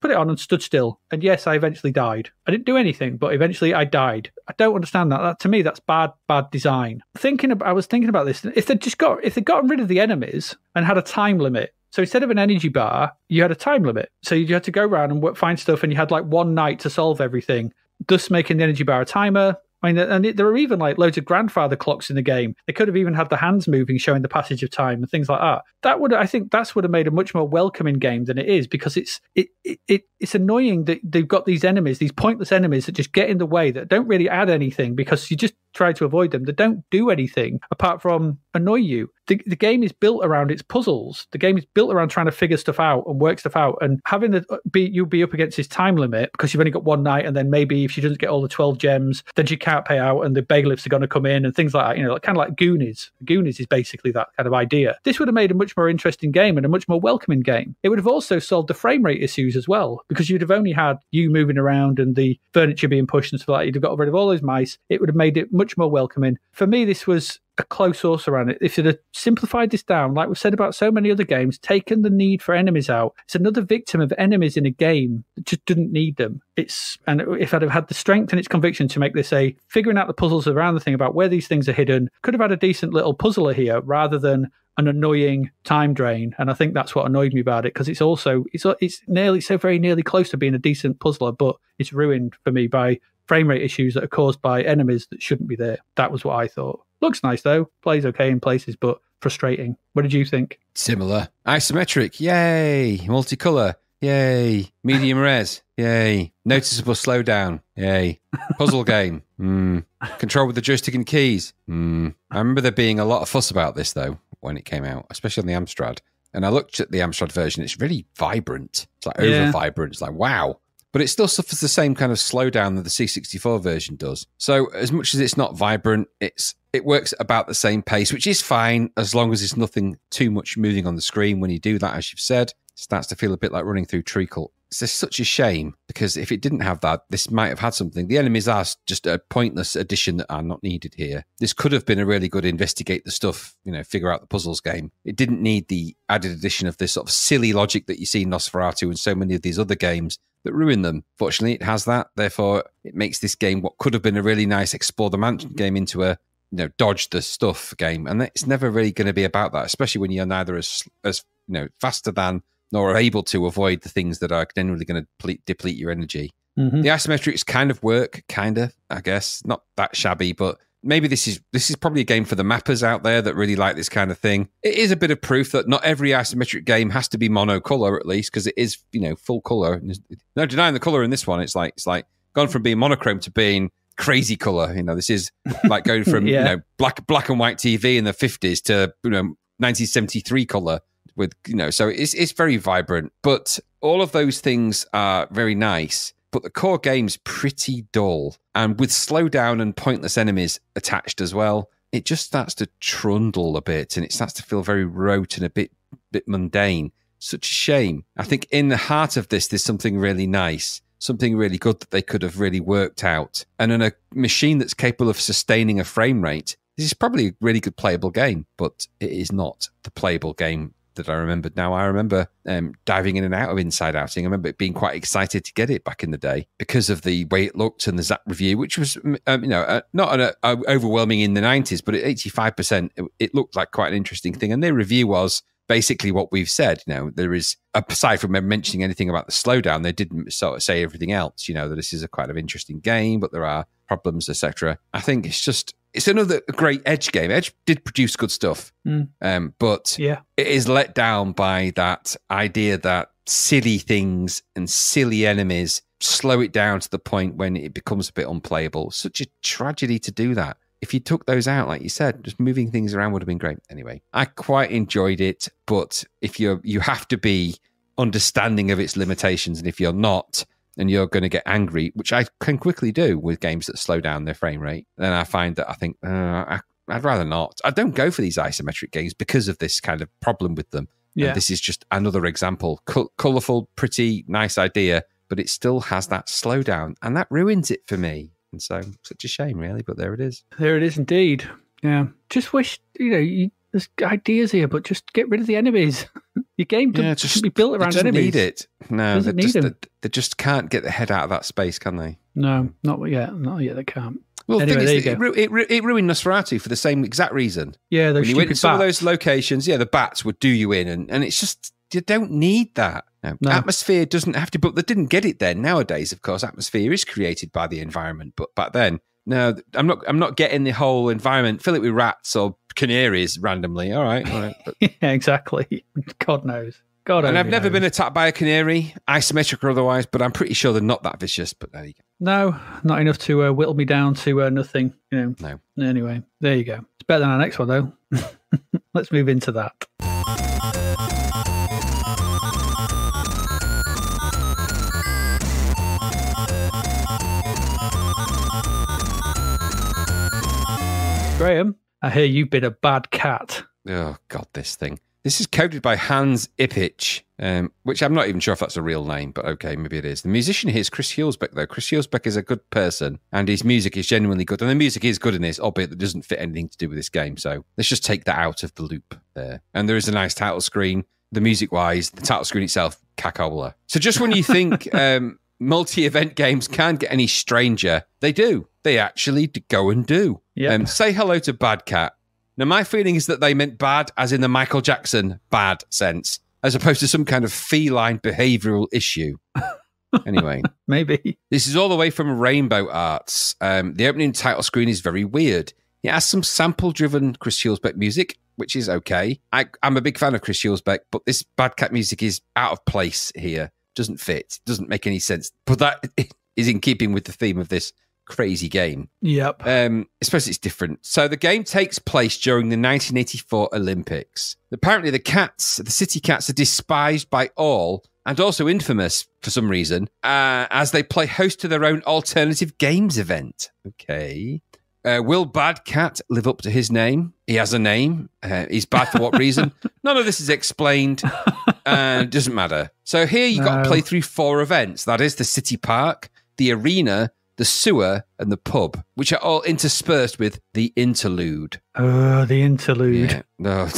put it on and stood still. And yes, I eventually died. I didn't do anything, but eventually I died. I don't understand that. To me, that's bad design. I was thinking about this. If they'd gotten rid of the enemies and had a time limit. So instead of an energy bar, you had a time limit. So you had to go around and find stuff, and you had like one night to solve everything, thus making the energy bar a timer. I mean, and there are even like loads of grandfather clocks in the game. They could have even had the hands moving, showing the passage of time and things like that. I think that's would have made a much more welcoming game than it is, because it's annoying that they've got these enemies, these pointless enemies that just get in the way, that don't really add anything because you just try to avoid them. They don't do anything apart from annoy you. The game is built around its puzzles. The game is built around trying to figure stuff out and work stuff out, and having you'll be up against his time limit because you've only got one night, and then maybe if she doesn't get all the 12 gems, then she can't pay out, and the bailiffs are going to come in and things like that. You know, kind of like Goonies. Goonies is basically that kind of idea. This would have made a much more interesting game and a much more welcoming game. It would have also solved the frame rate issues as well, because you'd have only had you moving around and the furniture being pushed and stuff like that. You'd have got rid of all those mice. It would have made it much more welcoming. For me, this was a close horse around it. If you'd have simplified this down, like we've said about so many other games, taken the need for enemies out, it's another victim of enemies in a game that just didn't need them. And if I'd have had the strength and its conviction to make this figuring out the puzzles around the thing about where these things are hidden, could have had a decent little puzzler here rather than an annoying time drain. And I think that's what annoyed me about it, because it's very nearly close to being a decent puzzler, but it's ruined for me by frame rate issues that are caused by enemies that shouldn't be there. That was what I thought. Looks nice though, plays okay in places, but frustrating. What did you think? Similar. Isometric, yay. Multicolor, yay. Medium res, yay. Noticeable slowdown, yay. Puzzle game, Control with the joystick and keys, I remember there being a lot of fuss about this though when it came out, especially on the Amstrad. And I looked at the Amstrad version, it's really vibrant. It's like over vibrant. It's like, wow. But it still suffers the same kind of slowdown that the C64 version does. So as much as it's not vibrant, it works at about the same pace, which is fine as long as there's nothing too much moving on the screen. When you do that, as you've said, it starts to feel a bit like running through treacle. It's just such a shame, because if it didn't have that, this might have had something. The enemies are just a pointless addition that are not needed here. This could have been a really good investigate the stuff, figure out the puzzles game. It didn't need the added addition of this sort of silly logic that you see in Nosferatu and so many of these other games that ruin them. Fortunately, it has that. Therefore, it makes this game what could have been a really nice explore the mansion game into a dodge the stuff game. And it's never really going to be about that, especially when you're neither as faster than nor able to avoid the things that are generally going to deplete your energy. Mm-hmm. The isometrics kind of work, I guess. Not that shabby, but maybe this is probably a game for the mappers out there that really like this kind of thing. It is a bit of proof that not every isometric game has to be monocolor, at least, because it is, full color. No denying the color in this one. It's like gone from being monochrome to being crazy color. This is like going from black and white TV in the 50s to 1973 color with so it's very vibrant. But all of those things are very nice. But the core game's pretty dull. And with slowdown and pointless enemies attached as well, it just starts to trundle a bit, and it starts to feel very rote and a bit mundane. Such a shame. I think in the heart of this, there's something really nice, something really good that they could have really worked out. And in a machine that's capable of sustaining a frame rate, this is probably a really good playable game, but it is not the playable game that I remembered. Now, I remember diving in and out of Inside Outing. I remember being quite excited to get it back in the day because of the way it looked and the Zapped review, which was, not overwhelming in the 90s, but at 85%, it looked like quite an interesting thing. And their review was basically what we've said. There is, aside from mentioning anything about the slowdown, they didn't sort of say everything else, that this is a quite of interesting game, but there are problems, etc. I think it's another great Edge game. Edge did produce good stuff, but it is let down by that idea that silly things and silly enemies slow it down to the point when it becomes a bit unplayable. Such a tragedy to do that. If you took those out, like you said, just moving things around would have been great. Anyway, I quite enjoyed it, but if you have to be understanding of its limitations, and if you're not, and you're going to get angry, which I can quickly do with games that slow down their frame rate, then I find that I think, I'd rather not. I don't go for these isometric games because of this kind of problem with them. Yeah. And this is just another example. Colourful, pretty, nice idea, but it still has that slowdown, and that ruins it for me. And so, such a shame, really, but there it is. There it is indeed. Yeah. Just wish, there's ideas here, but just get rid of the enemies. Your game should be built around enemies. Need it. No, they just can't get their head out of that space, can they? No, not yet. Not yet. They can't. Well, anyway, the thing is, it ruined Nosferatu for the same exact reason. Yeah, those when you went to some of bats. those locations, the bats would do you in, and it's just you don't need that. No. Atmosphere doesn't have to, but they didn't get it then. Nowadays, of course, atmosphere is created by the environment, but back then, no, I'm not getting the whole environment. Fill it with rats or canaries randomly. All right. But, yeah, exactly. God knows. And I've never been attacked by a canary, isometric or otherwise, but I'm pretty sure they're not that vicious. But there you go. No, not enough to whittle me down to nothing. No. Anyway, there you go. It's better than our next one, though. Let's move into that. Graham, I hear you've been a bad cat. Oh, God, this thing. This is coded by Hans Ippich, which I'm not even sure if that's a real name, but okay, maybe it is. The musician here is Chris Hulsbeck, though. Chris Hulsbeck is a good person, and his music is genuinely good. And the music is good in this, albeit that doesn't fit anything to do with this game. So let's just take that out of the loop there. And there is a nice title screen. The music-wise, the title screen itself, cacola. So just when you think multi-event games can't get any stranger, they do. They actually go and do. Yep. Say hello to Bad Cat. Now, my feeling is that they meant bad as in the Michael Jackson bad sense, as opposed to some kind of feline behavioural issue. Anyway. Maybe. This is all the way from Rainbow Arts. The opening title screen is very weird. It has some sample-driven Chris Hulsbeck music, which is okay. I'm a big fan of Chris Hulsbeck, but this Bad Cat music is out of place here. Doesn't fit. Doesn't make any sense. But that is in keeping with the theme of this crazy game. Yep. I suppose it's different. So the game takes place during the 1984 Olympics. Apparently the city cats are despised by all and also infamous for some reason as they play host to their own alternative games event. Okay. Will Bad Cat live up to his name? He has a name. He's bad for what reason? None of this is explained. It doesn't matter. So here you've got to play through 4 events. That is the city park, the arena, the sewer, and the pub, which are all interspersed with the interlude. Oh, the interlude. Yeah. No,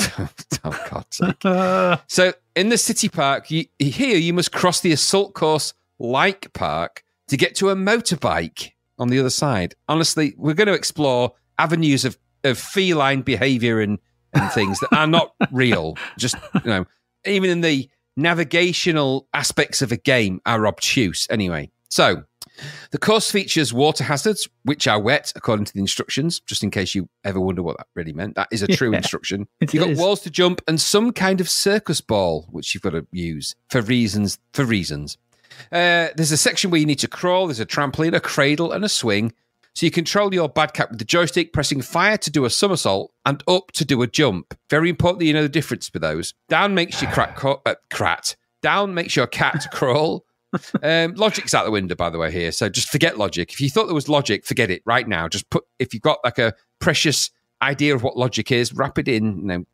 oh, God's sake. So in the city park, you must cross the assault course-like park to get to a motorbike on the other side. Honestly, we're going to explore avenues of feline behavior and things that are not real. Just, even in the navigational aspects of a game are obtuse. Anyway, so the course features water hazards, which are wet, according to the instructions, just in case you ever wonder what that really meant. That is a true instruction. You've got walls to jump and some kind of circus ball, which you've got to use for reasons. There's a section where you need to crawl. There's a trampoline, a cradle, and a swing. So you control your Bad Cat with the joystick, pressing fire to do a somersault and up to do a jump. Very importantly, you know the difference with those. Down makes you Down makes your cat crawl. Logic's out the window, by the way, here. So just forget logic. If you thought there was logic, forget it right now. If you've got like a precious idea of what logic is, wrap it in,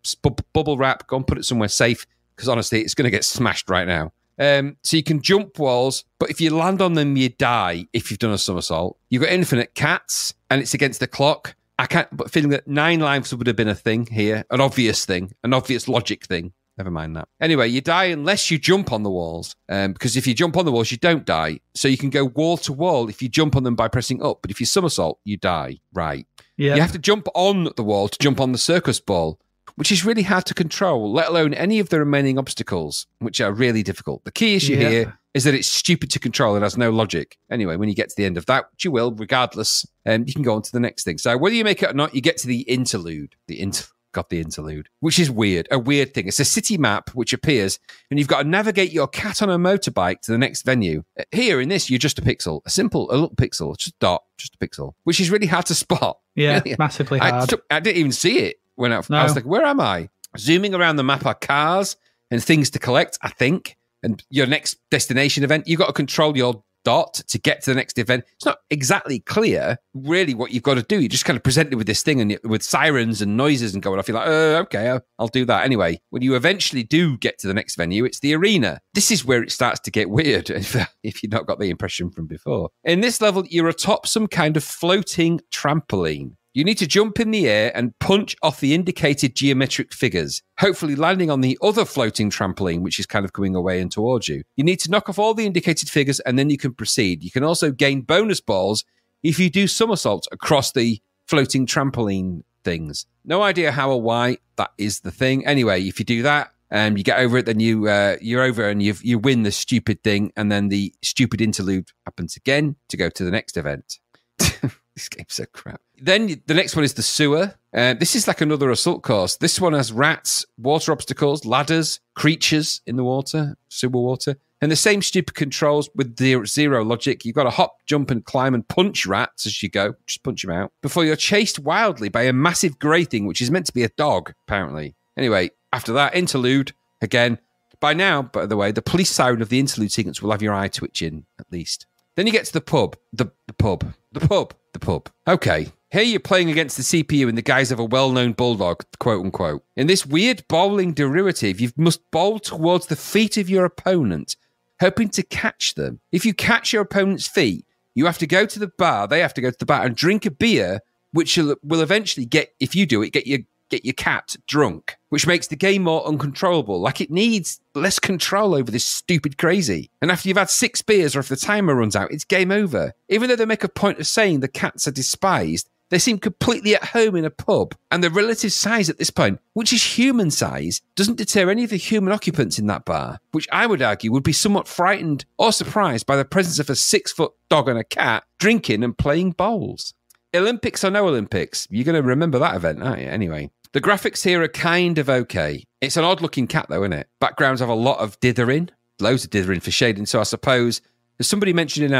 bubble wrap, go and put it somewhere safe, because honestly, it's going to get smashed right now. So you can jump walls, but if you land on them, you die if you've done a somersault. You've got infinite cats, and it's against the clock. But feeling that 9 lives would have been a thing here, an obvious logic thing. Never mind that. Anyway, you die unless you jump on the walls, because if you jump on the walls, you don't die. So you can go wall to wall if you jump on them by pressing up, but if you somersault, you die. Right. Yeah. You have to jump on the wall to jump on the circus ball, which is really hard to control, let alone any of the remaining obstacles, which are really difficult. The key issue here is that it's stupid to control. It has no logic. Anyway, when you get to the end of that, which you will, regardless, you can go on to the next thing. So whether you make it or not, you get to the interlude. The interlude, which is weird, a weird thing. It's a city map which appears, and you've got to navigate your cat on a motorbike to the next venue. Here in this, you're just a pixel, a little pixel, just a dot, just a pixel, which is really hard to spot. Yeah, really, massively hard. I didn't even see it when I was like, where am I? Zooming around the map are cars and things to collect, I think. And your next destination event, you've got to control your dot to get to the next event. It's not exactly clear really what you've got to do. You just kind of presented with this thing and with sirens and noises and going off. You're like, okay, I'll do that. Anyway, when you eventually do get to the next venue, it's the arena. This is where it starts to get weird if you've not got the impression from before. In this level, you're atop some kind of floating trampoline. You need to jump in the air and punch off the indicated geometric figures, hopefully landing on the other floating trampoline, which is kind of coming away and towards you. You need to knock off all the indicated figures and then you can proceed. You can also gain bonus balls if you do somersaults across the floating trampoline things. No idea how or why. That is the thing. Anyway, if you do that, you get over it, then you're over and you win the stupid thing, and then the stupid interlude happens again to go to the next event. This game's so crap. Then the next one is the sewer. This is like another assault course. This one has rats, water obstacles, ladders, creatures in the water, sewer water, and the same stupid controls with zero logic. You've got to hop, jump, and climb and punch rats as you go. Just punch them out before you're chased wildly by a massive grey thing, which is meant to be a dog, apparently. Anyway, after that, interlude, again. By now, by the way, the police siren of the interlude sequence will have your eye twitching, at least. Then you get to the pub. The pub. Okay. Here you're playing against the CPU in the guise of a well-known bulldog, quote-unquote. In this weird bowling derivative, you must bowl towards the feet of your opponent, hoping to catch them. If you catch your opponent's feet, you have to go to the bar, they have to go to the bar and drink a beer, which will eventually get your cat drunk, which makes the game more uncontrollable. Like, it needs less control over this stupid crazy. And after you've had 6 beers, or if the timer runs out, it's game over. Even though they make a point of saying the cats are despised, they seem completely at home in a pub. And the relative size at this point, which is human size, doesn't deter any of the human occupants in that bar, which I would argue would be somewhat frightened or surprised by the presence of a 6-foot dog and a cat drinking and playing bowls. Olympics or no Olympics, you're going to remember that event, aren't you? Anyway. The graphics here are kind of okay. It's an odd-looking cat, though, isn't it? Backgrounds have a lot of dithering, loads of dithering for shading. So I suppose, as somebody mentioned in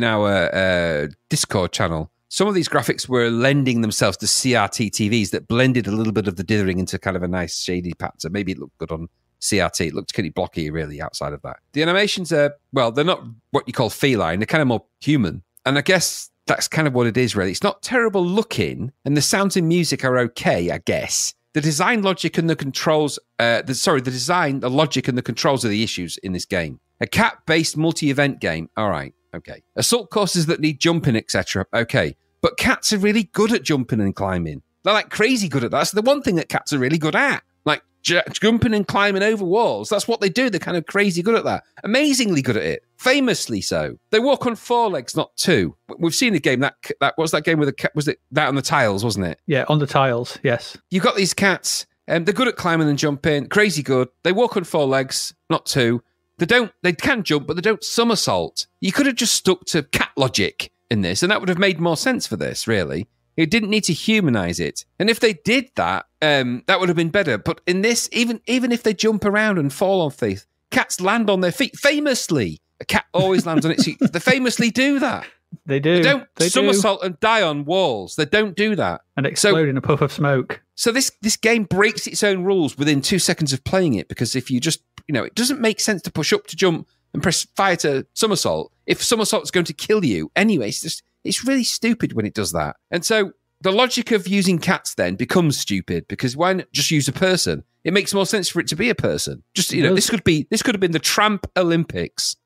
our Discord channel, some of these graphics were lending themselves to CRT TVs that blended a little bit of the dithering into kind of a nice shady pattern. Maybe it looked good on CRT. It looked pretty blocky, really, outside of that. The animations are, well, they're not what you call feline. They're kind of more human. And I guess that's kind of what it is, really. It's not terrible looking, and the sounds and music are okay, I guess. The design logic and the controls, the logic and the controls are the issues in this game. A cat-based multi-event game, all right, okay. Assault courses that need jumping, etc., okay. But cats are really good at jumping and climbing. They're like crazy good at that. That's the one thing that cats are really good at. Like jumping and climbing over walls. That's what they do. They're kind of crazy good at that. Amazingly good at it. Famously so. They walk on 4 legs, not 2. We've seen a game that was that game with a cat. Was it that on the tiles, wasn't it? Yeah, on the tiles, yes. You've got these cats, they're good at climbing and jumping, crazy good. They walk on 4 legs, not 2. They can jump, but they don't somersault. You could have just stuck to cat logic in this, and that would have made more sense for this, really. It didn't need to humanize it. And if they did that, that would have been better. But in this, even if they jump around and fall off things, cats land on their feet. Famously, a cat always lands on its feet. They famously do that. They do. They don't somersault and die on walls. They don't do that. And explode in a puff of smoke. So this game breaks its own rules within 2 seconds of playing it, because if you just, it doesn't make sense to push up to jump and press fire to somersault if somersault is going to kill you. Anyway, it's really stupid when it does that. And so the logic of using cats then becomes stupid, because why not just use a person? It makes more sense for it to be a person. Just, this could have been the Tramp Olympics.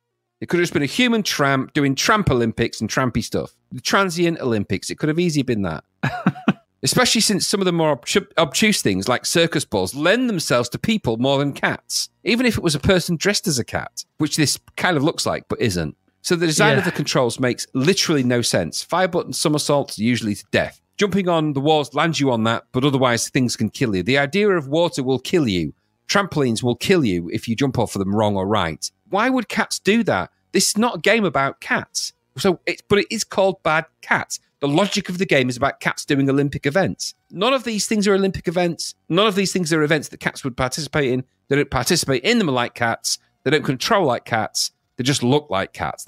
It could have just been a human tramp doing Tramp Olympics and trampy stuff. The Transient Olympics. It could have easily been that. Especially since some of the more obtuse things like circus balls lend themselves to people more than cats. Even if it was a person dressed as a cat, which this kind of looks like, but isn't. So the design of the controls makes literally no sense. Fire button somersaults, usually to death. Jumping on the walls lands you on that, but otherwise things can kill you. The idea of water will kill you. Trampolines will kill you if you jump off of them wrong or right. Why would cats do that? This is not a game about cats. But it is called Bad Cats. The logic of the game is about cats doing Olympic events. None of these things are Olympic events. None of these things are events that cats would participate in. They don't participate in them like cats. They don't control like cats. They just look like cats.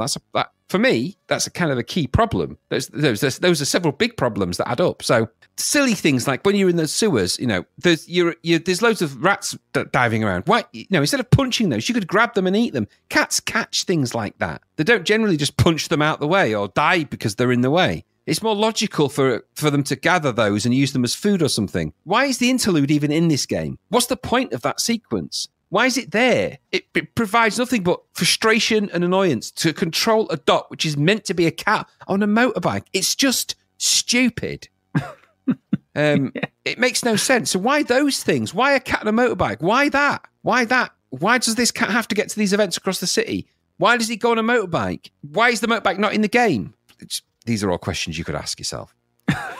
For me, that's a kind of a key problem. Those are several big problems that add up. So silly things like when you're in the sewers, there's loads of rats diving around. Why, instead of punching those, you could grab them and eat them. Cats catch things like that. They don't generally just punch them out the way or die because they're in the way. It's more logical for them to gather those and use them as food or something. Why is the interlude even in this game? What's the point of that sequence? Why is it there? It provides nothing but frustration and annoyance to control a dot which is meant to be a cat on a motorbike. It's just stupid. It makes no sense. So why those things? Why a cat and a motorbike? Why that? Why that? Why does this cat have to get to these events across the city? Why does he go on a motorbike? Why is the motorbike not in the game? These are all questions you could ask yourself.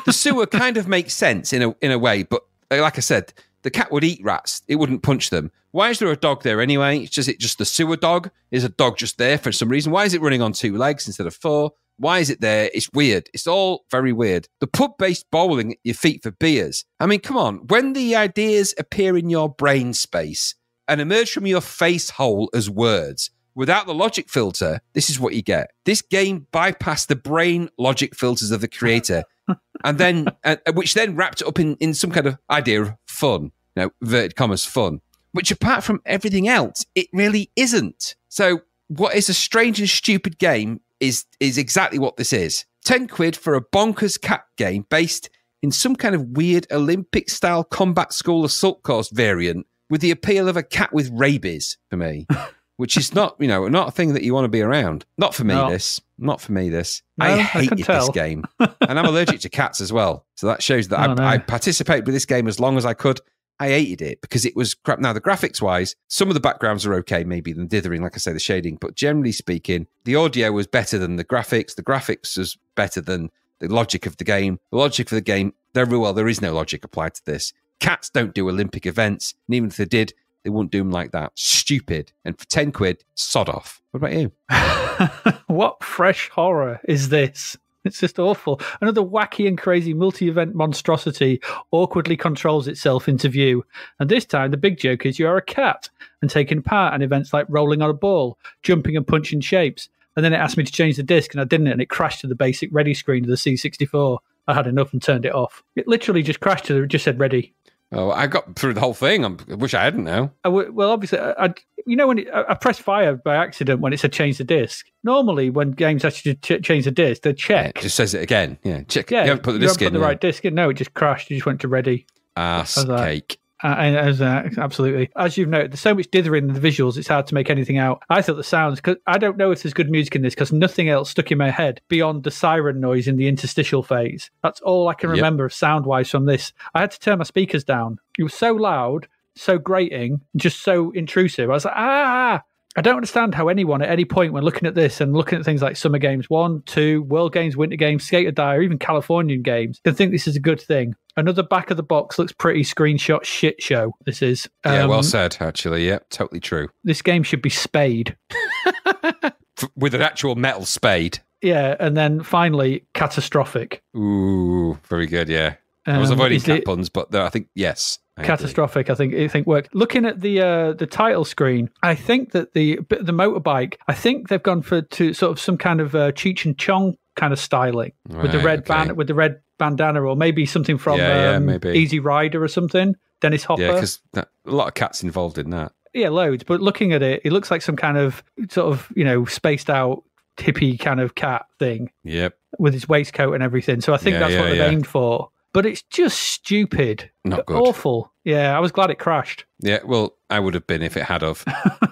The sewer kind of makes sense in a way, but like I said, the cat would eat rats. It wouldn't punch them. Why is there a dog there anyway? It's just the sewer dog? Is a dog just there for some reason? Why is it running on 2 legs instead of 4? Why is it there? It's weird. It's all very weird. The pub-based bowling at your feet for beers. I mean, come on. When the ideas appear in your brain space and emerge from your face hole as words, without the logic filter, this is what you get. This game bypassed the brain logic filters of the creator, and then which then wrapped it up in some kind of idea of fun, inverted commas fun, which apart from everything else, it really isn't. So what is a strange and stupid game is exactly what this is. 10 quid for a bonkers cat game based in some kind of weird Olympic-style combat school assault course variant with the appeal of a cat with rabies for me. Which is not, not a thing that you want to be around. Not for me, this. Not for me, this. No, I hated this game. And I'm allergic to cats as well. So that shows that I participated with this game as long as I could. I hated it because it was crap. Now, the graphics-wise, some of the backgrounds are okay, maybe, than dithering, like I say, the shading. But generally speaking, the audio was better than the graphics. The graphics was better than the logic of the game. The logic for the game, there is no logic applied to this. Cats don't do Olympic events. And even if they did, they wouldn't do them like that. Stupid. And for 10 quid, sod off. What about you? What fresh horror is this? It's just awful. Another wacky and crazy multi-event monstrosity awkwardly controls itself into view. And this time, the big joke is you are a cat and taking part in events like rolling on a ball, jumping and punching shapes. And then it asked me to change the disc, and I didn't, and it crashed to the basic ready screen of the C64. I had enough and turned it off. It literally just crashed to it just said ready. Oh, I got through the whole thing. I wish I hadn't now. Well, obviously, when I pressed fire by accident when it said change the disc. Normally, when games ask you to change the disc, they check. It just says it again. Yeah, check. Yeah, you haven't put the disc in. You haven't put the right disc in. No, it just crashed. You just went to ready. Ass cake. Absolutely. As you've noted, there's so much dithering in the visuals, it's hard to make anything out. I thought the sounds, because I don't know if there's good music in this, because nothing else stuck in my head beyond the siren noise in the interstitial phase. That's all I can remember of sound-wise from this. I had to turn my speakers down. It was so loud, so grating, just so intrusive. I was like, I don't understand how anyone at any point when looking at this and looking at things like Summer Games 1, 2, World Games, Winter Games, Skate or Die, or even Californian games, can think this is a good thing. Another back of the box looks pretty screenshot shit show, this is. Yeah, well said, actually. Yeah, totally true. This game should be Spade. With an actual metal spade. Yeah, and then finally, Catastrophic. Ooh, very good, yeah. I was avoiding cat puns, but I think, yes. Catastrophic, I think worked. Looking at the title screen, I think that the motorbike, I think they've gone to sort of some kind of Cheech and Chong kind of styling with the red bandana, or maybe something from maybe. Easy Rider or something. Dennis Hopper. Yeah, because a lot of cats involved in that. Yeah, loads. But looking at it, it looks like some kind of sort of spaced out hippie kind of cat thing. Yep. With his waistcoat and everything. So I think that's what they've aimed for. But it's just stupid. Not good. Awful. Yeah, I was glad it crashed. Yeah, well, I would have been if it had of.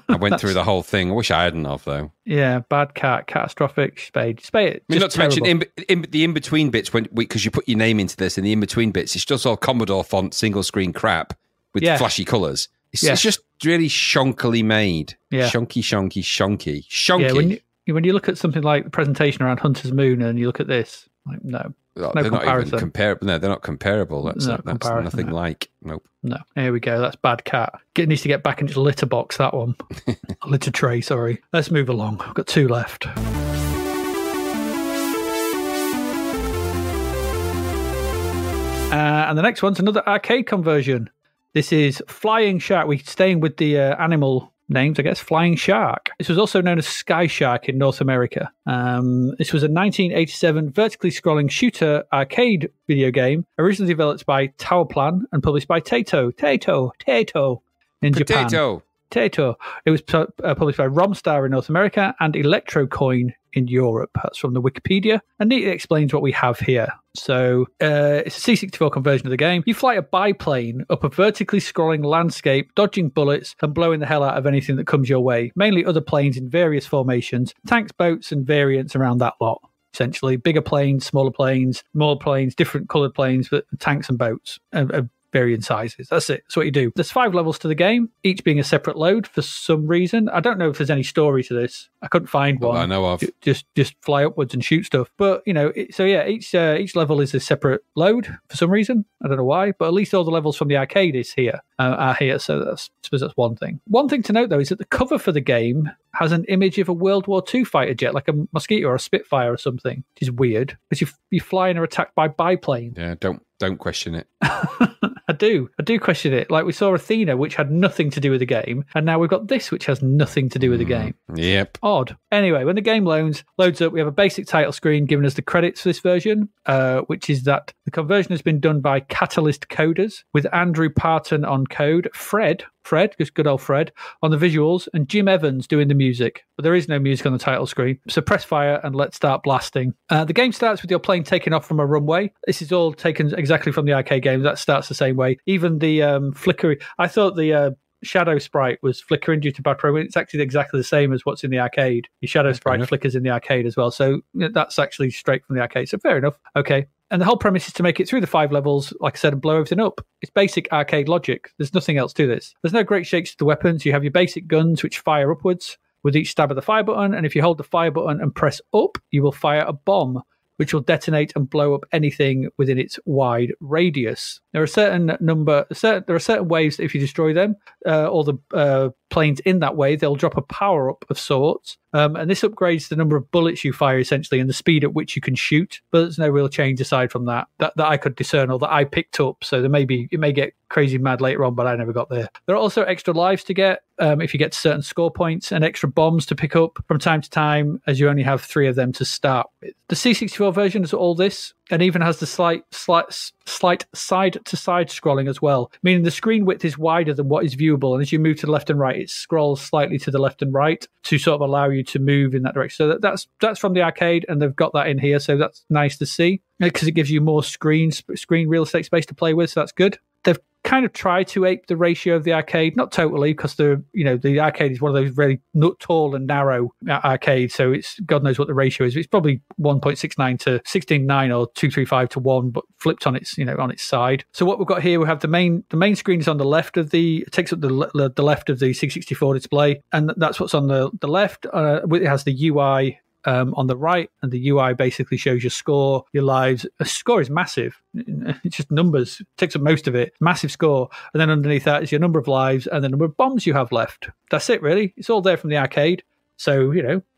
I went through the whole thing. I wish I hadn't of, though. Yeah, bad cat, catastrophic, spade. I mean, not to mention the in-between bits, because you put your name into this, and the in-between bits, it's just all Commodore font, single-screen crap with flashy colours. It's just really shonkily made. Yeah. Shonky. Yeah, when you look at something like the presentation around Hunter's Moon and you look at this, like, no. No, they're comparison. Not even comparable. No, they're not comparable. That's nothing like. Nope. No. Here we go. That's bad cat. Needs to get back into the litter box, that one. Litter tray, sorry. Let's move along. I've got 2 left. And the next one's another arcade conversion. This is Flying Shark. We're staying with the animal names, I guess. Flying Shark. This was also known as Sky Shark in North America. This was a 1987 vertically scrolling shooter arcade video game, originally developed by Tower Plan and published by Taito in Japan. Taito. It was published by Romstar in North America and Electrocoin in Europe. That's from the Wikipedia, and neatly explains what we have here. So it's a C64 conversion of the game. You fly a biplane up a vertically scrolling landscape, dodging bullets and blowing the hell out of anything that comes your way. Mainly other planes in various formations, tanks, boats, and variants around that lot. essentially. Bigger planes, smaller planes, more planes, different coloured planes, but tanks and boats of varying sizes. That's it. That's what you do. There's 5 levels to the game, each being a separate load for some reason. I don't know if there's any story to this. I couldn't find one. I know of. Just fly upwards and shoot stuff. But, each level is a separate load for some reason. I don't know why, but at least all the levels from the arcade are here. So I suppose that's one thing. One thing to note, though, is that the cover for the game has an image of a World War II fighter jet, like a Mosquito or a Spitfire or something, which is weird, because you fly and are attacked by biplanes. Yeah, don't question it. I do question it. Like, we saw Athena, which had nothing to do with the game, and now we've got this, which has nothing to do with the game. Yep. Odd. Anyway, when the game loads up, we have a basic title screen giving us the credits for this version, which is that the conversion has been done by Catalyst Coders, with Andrew Parton on code, Fred, just good old Fred, on the visuals, and Jim Evans doing the music. But there is no music on the title screen. So press fire and let's start blasting. The game starts with your plane taking off from a runway. This is all taken exactly from the arcade game. That starts the same way. Even the flickering... I thought the... shadow sprite was flickering due to bad programming. It's actually exactly the same as what's in the arcade. Your shadow sprite flickers in the arcade as well. So that's actually straight from the arcade. So fair enough. Okay. And the whole premise is to make it through the 5 levels, like I said, and blow everything up. It's basic arcade logic. There's nothing else to this. There's no great shakes to the weapons. You have your basic guns, which fire upwards with each stab of the fire button. And if you hold the fire button and press up, you will fire a bomb, which will detonate and blow up anything within its wide radius. There are certain waves that if you destroy them, or the planes in that wave, they'll drop a power-up of sorts. And this upgrades the number of bullets you fire, essentially, and the speed at which you can shoot. But there's no real change aside from that I could discern or that I picked up. So it may get crazy mad later on, but I never got there. There are also extra lives to get if you get certain score points, and extra bombs to pick up from time to time, as you only have 3 of them to start with. The C64 version is all this, and even has the slight side-to-side scrolling as well, meaning the screen width is wider than what is viewable, and as you move to the left and right, it scrolls slightly to the left and right to sort of allow you to move in that direction. So that's from the arcade, and they've got that in here, so that's nice to see, because it gives you more screen real estate space to play with, so that's good. They've kind of tried to ape the ratio of the arcade, not totally, because the arcade is one of those really tall and narrow arcades, so it's God knows what the ratio is. It's probably 1.69 to 16:9 or 235 to 1, but flipped on its on its side. So what we've got here, we have the main screen is on the left of it takes up the left of the C64 display, and that's what's on the left. It has the UI on the right, and the UI basically shows your score, your lives. A score is massive. It's just numbers. It takes up most of it. Massive score. And then underneath that is your number of lives and the number of bombs you have left. That's it, really. It's all there from the arcade. So,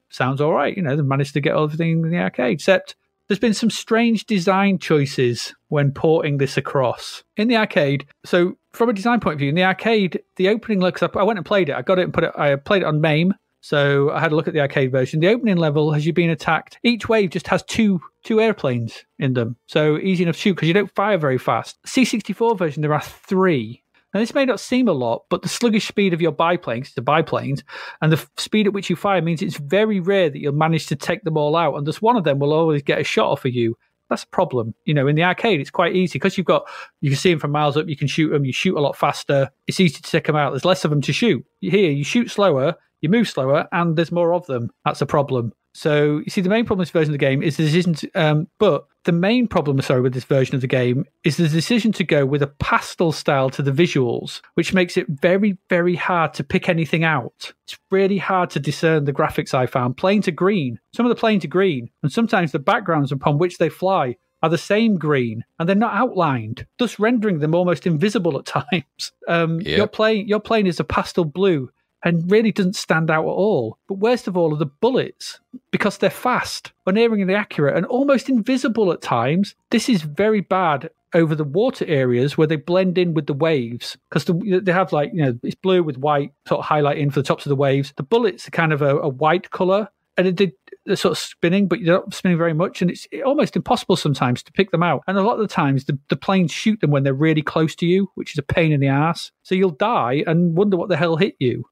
sounds all right. They've managed to get everything in the arcade, except there's been some strange design choices when porting this across. In the arcade, so from a design point of view, in the arcade, the opening level, because I went and played it. I got it and I played it on MAME. So I had a look at the arcade version. The opening level has you been attacked. Each wave just has two airplanes in them. So easy enough to shoot because you don't fire very fast. C64 version, there are 3. Now this may not seem a lot, but the sluggish speed of your biplanes, and the speed at which you fire means it's very rare that you'll manage to take them all out. And just one of them will always get a shot off of you. That's a problem. In the arcade, it's quite easy because you can see them from miles up. You can shoot them. You shoot a lot faster. It's easy to take them out. There's less of them to shoot. Here, you shoot slower. You move slower, and there's more of them. That's a problem. So, you see, the main problem with this version of the game is the decision but the main problem, with this version of the game is the decision to go with a pastel style to the visuals, which makes it very, very hard to pick anything out. It's really hard to discern the graphics I found. Planes are green. Some of the planes are green, and sometimes the backgrounds upon which they fly are the same green, and they're not outlined, thus rendering them almost invisible at times. Your plane is a pastel blue, and really doesn't stand out at all. But worst of all are the bullets, because they're fast, unerringly accurate, and almost invisible at times. This is very bad over the water areas where they blend in with the waves, because they have it's blue with white sort of highlighting for the tops of the waves. The bullets are kind of a white colour, and they're sort of spinning, but you're not spinning very much, and it's almost impossible sometimes to pick them out. And a lot of the times, the planes shoot them when they're really close to you, which is a pain in the ass. So you'll die and wonder what the hell hit you.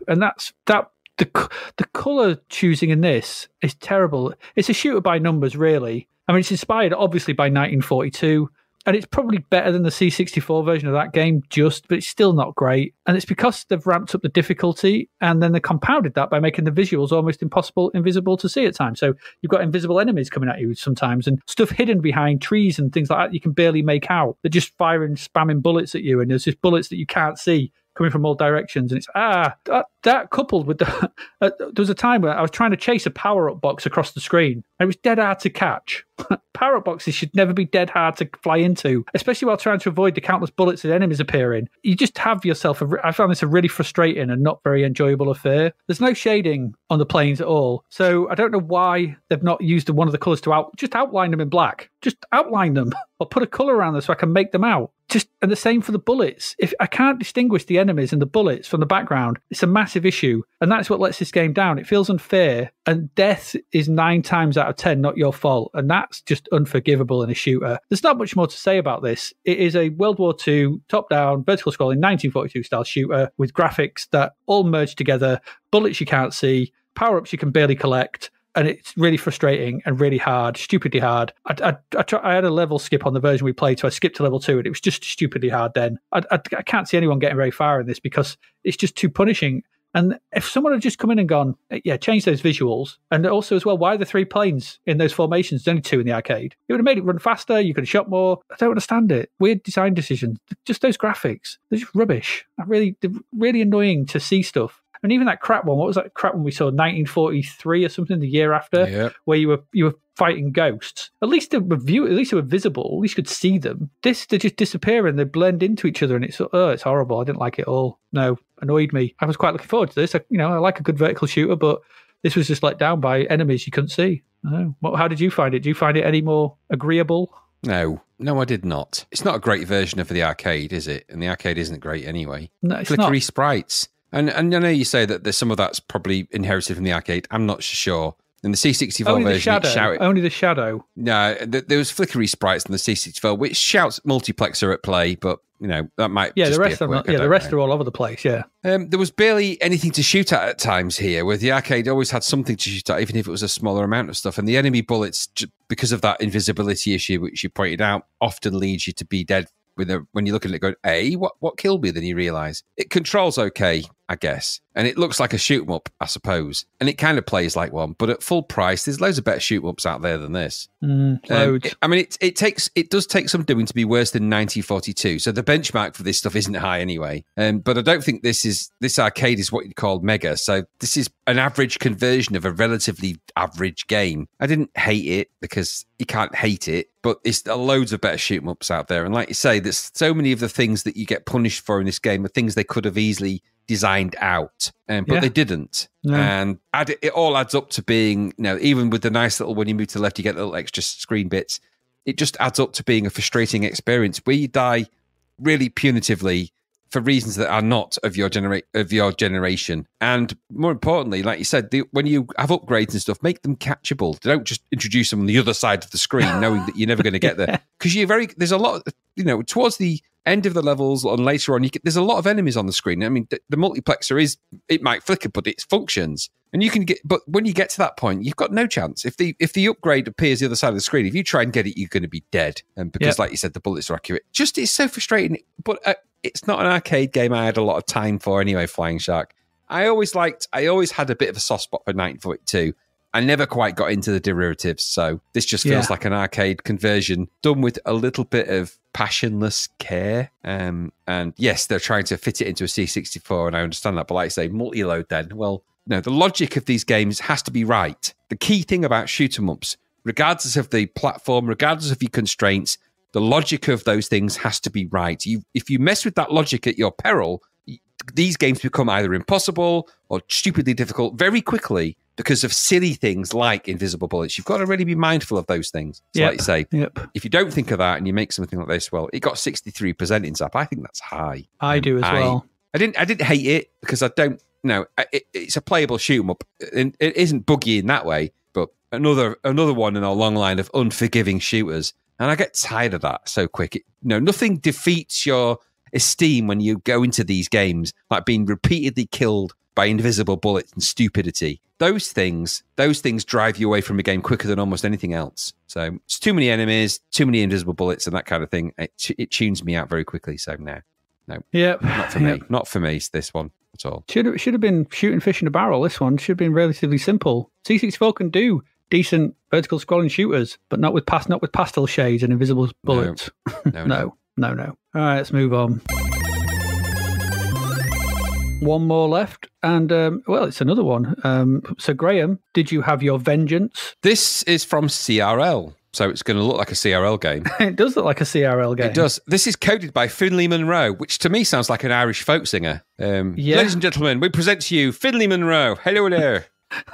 And the colour choosing in this is terrible. It's a shooter by numbers, really. I mean, it's inspired, obviously, by 1942. And it's probably better than the C64 version of that game, but it's still not great. And it's because they've ramped up the difficulty, and then they compounded that by making the visuals almost invisible to see at times. So you've got invisible enemies coming at you sometimes, and stuff hidden behind trees and things like that you can barely make out. They're just firing, spamming bullets at you, and there's just bullets that you can't see coming from all directions. And it's that coupled with the there was a time where I was trying to chase a power-up box across the screen, and it was dead hard to catch. Power-up boxes should never be dead hard to fly into, especially while trying to avoid the countless bullets that enemies appearing. You just have yourself I found this a really frustrating and not very enjoyable affair. There's no shading on the planes at all, so I don't know why they've not used one of the colours to just outline them in black. Just outline them, or put a colour around them so I can make them out. And the same for the bullets. If I can't distinguish the enemies and the bullets from the background, it's a massive issue, and that's what lets this game down. It feels unfair, and death is 9 times out of 10 not your fault, and that's just unforgivable in a shooter. There's not much more to say about this. It is a World War II top-down vertical scrolling 1942 style shooter with graphics that all merge together, bullets you can't see, power-ups you can barely collect. And it's really frustrating and really hard, stupidly hard. I had a level skip on the version we played, so I skipped to level 2, and it was just stupidly hard then. I can't see anyone getting very far in this because it's just too punishing. And if someone had just come in and gone, yeah, change those visuals, and also as well, why are there 3 planes in those formations? There's only 2 in the arcade. It would have made it run faster. You could have shot more. I don't understand it. Weird design decisions. Just those graphics. They're just rubbish. They're really annoying to see stuff. And even that crap one, what was that crap one we saw, 1943 or something, the year after, where you were fighting ghosts? At least they were visible. At least you could see them. They just disappear and they blend into each other, and it's horrible. I didn't like it at all. No, annoyed me. I was quite looking forward to this. I like a good vertical shooter, but this was just let down by enemies you couldn't see. No. How did you find it? Do you find it any more agreeable? No, I did not. It's not a great version of the arcade, is it? And the arcade isn't great anyway. No, it's Flickery not. Sprites. And I know you say that there's some of that's probably inherited from the arcade. I'm not sure. In the C64 only version, only the shadow. No, there was flickery sprites in the C64, which shouts multiplexer at play, but that might the just rest be a quirk, the rest are all over the place. Yeah, there was barely anything to shoot at times here, where the arcade always had something to shoot at, even if it was a smaller amount of stuff. And the enemy bullets, because of that invisibility issue, which you pointed out, often leads you to be dead. When you look at it going, what killed me? Then you realise it controls okay, I guess. And it looks like a shoot 'em up, I suppose. And it kind of plays like one. But at full price, there's loads of better shoot 'em ups out there than this. Loads. It does take some doing to be worse than 1942. So the benchmark for this stuff isn't high anyway. But I don't think this arcade is what you'd call mega. So this is an average conversion of a relatively average game. I didn't hate it because you can't hate it. But there's loads of better shoot 'em ups out there. And like you say, there's so many of the things that you get punished for in this game are things they could have easily designed out, but they didn't. No. And it all adds up to being, even with the nice little, when you move to the left, you get little extra screen bits. It just adds up to being a frustrating experience where you die really punitively for reasons that are not of your generation. And more importantly, like you said, when you have upgrades and stuff, make them catchable. Don't just introduce them on the other side of the screen, knowing that you're never going to get there. Because there's a lot, towards the end of the levels and later on, there's a lot of enemies on the screen. I mean, the multiplexer it might flicker, but it functions. And you can but when you get to that point, you've got no chance. If the upgrade appears the other side of the screen, if you try and get it, you're going to be dead. And because, like you said, the bullets are accurate. It's so frustrating. But it's not an arcade game I had a lot of time for anyway, Flying Shark. I always had a bit of a soft spot for 1942. I never quite got into the derivatives, so this just feels like an arcade conversion done with a little bit of passionless care. And yes, they're trying to fit it into a C64, and I understand that. But like I say, multi-load then, well, the logic of these games has to be right. The key thing about shoot 'em ups, regardless of the platform, regardless of your constraints, the logic of those things has to be right. If you mess with that logic at your peril, these games become either impossible or stupidly difficult very quickly because of silly things like invisible bullets. You've got to really be mindful of those things. So like you say, if you don't think of that and you make something like this, well, it got 63% in Zapped. I think that's high. I do as well. I didn't hate it because I don't know. It's a playable shoot 'em up. It isn't buggy in that way, but another one in a long line of unforgiving shooters. And I get tired of that so quick. Nothing defeats your esteem when you go into these games, like being repeatedly killed by invisible bullets and stupidity. Those things drive you away from a game quicker than almost anything else. So it's too many enemies, too many invisible bullets and that kind of thing. It tunes me out very quickly. So no, yep, not for me. Not for me, this one at all. Should have been shooting fish in a barrel. This one should have been relatively simple. C64 can do decent vertical scrolling shooters, but not with pastel shades and invisible bullets. No. All right, let's move on. One more left, and well, it's another one. So, Graham, did you have your vengeance? This is from CRL, so it's going to look like a CRL game. It does look like a CRL game. It does. This is coded by Finlay Munro, which to me sounds like an Irish folk singer. Ladies and gentlemen, we present to you Finlay Munro. Hello there.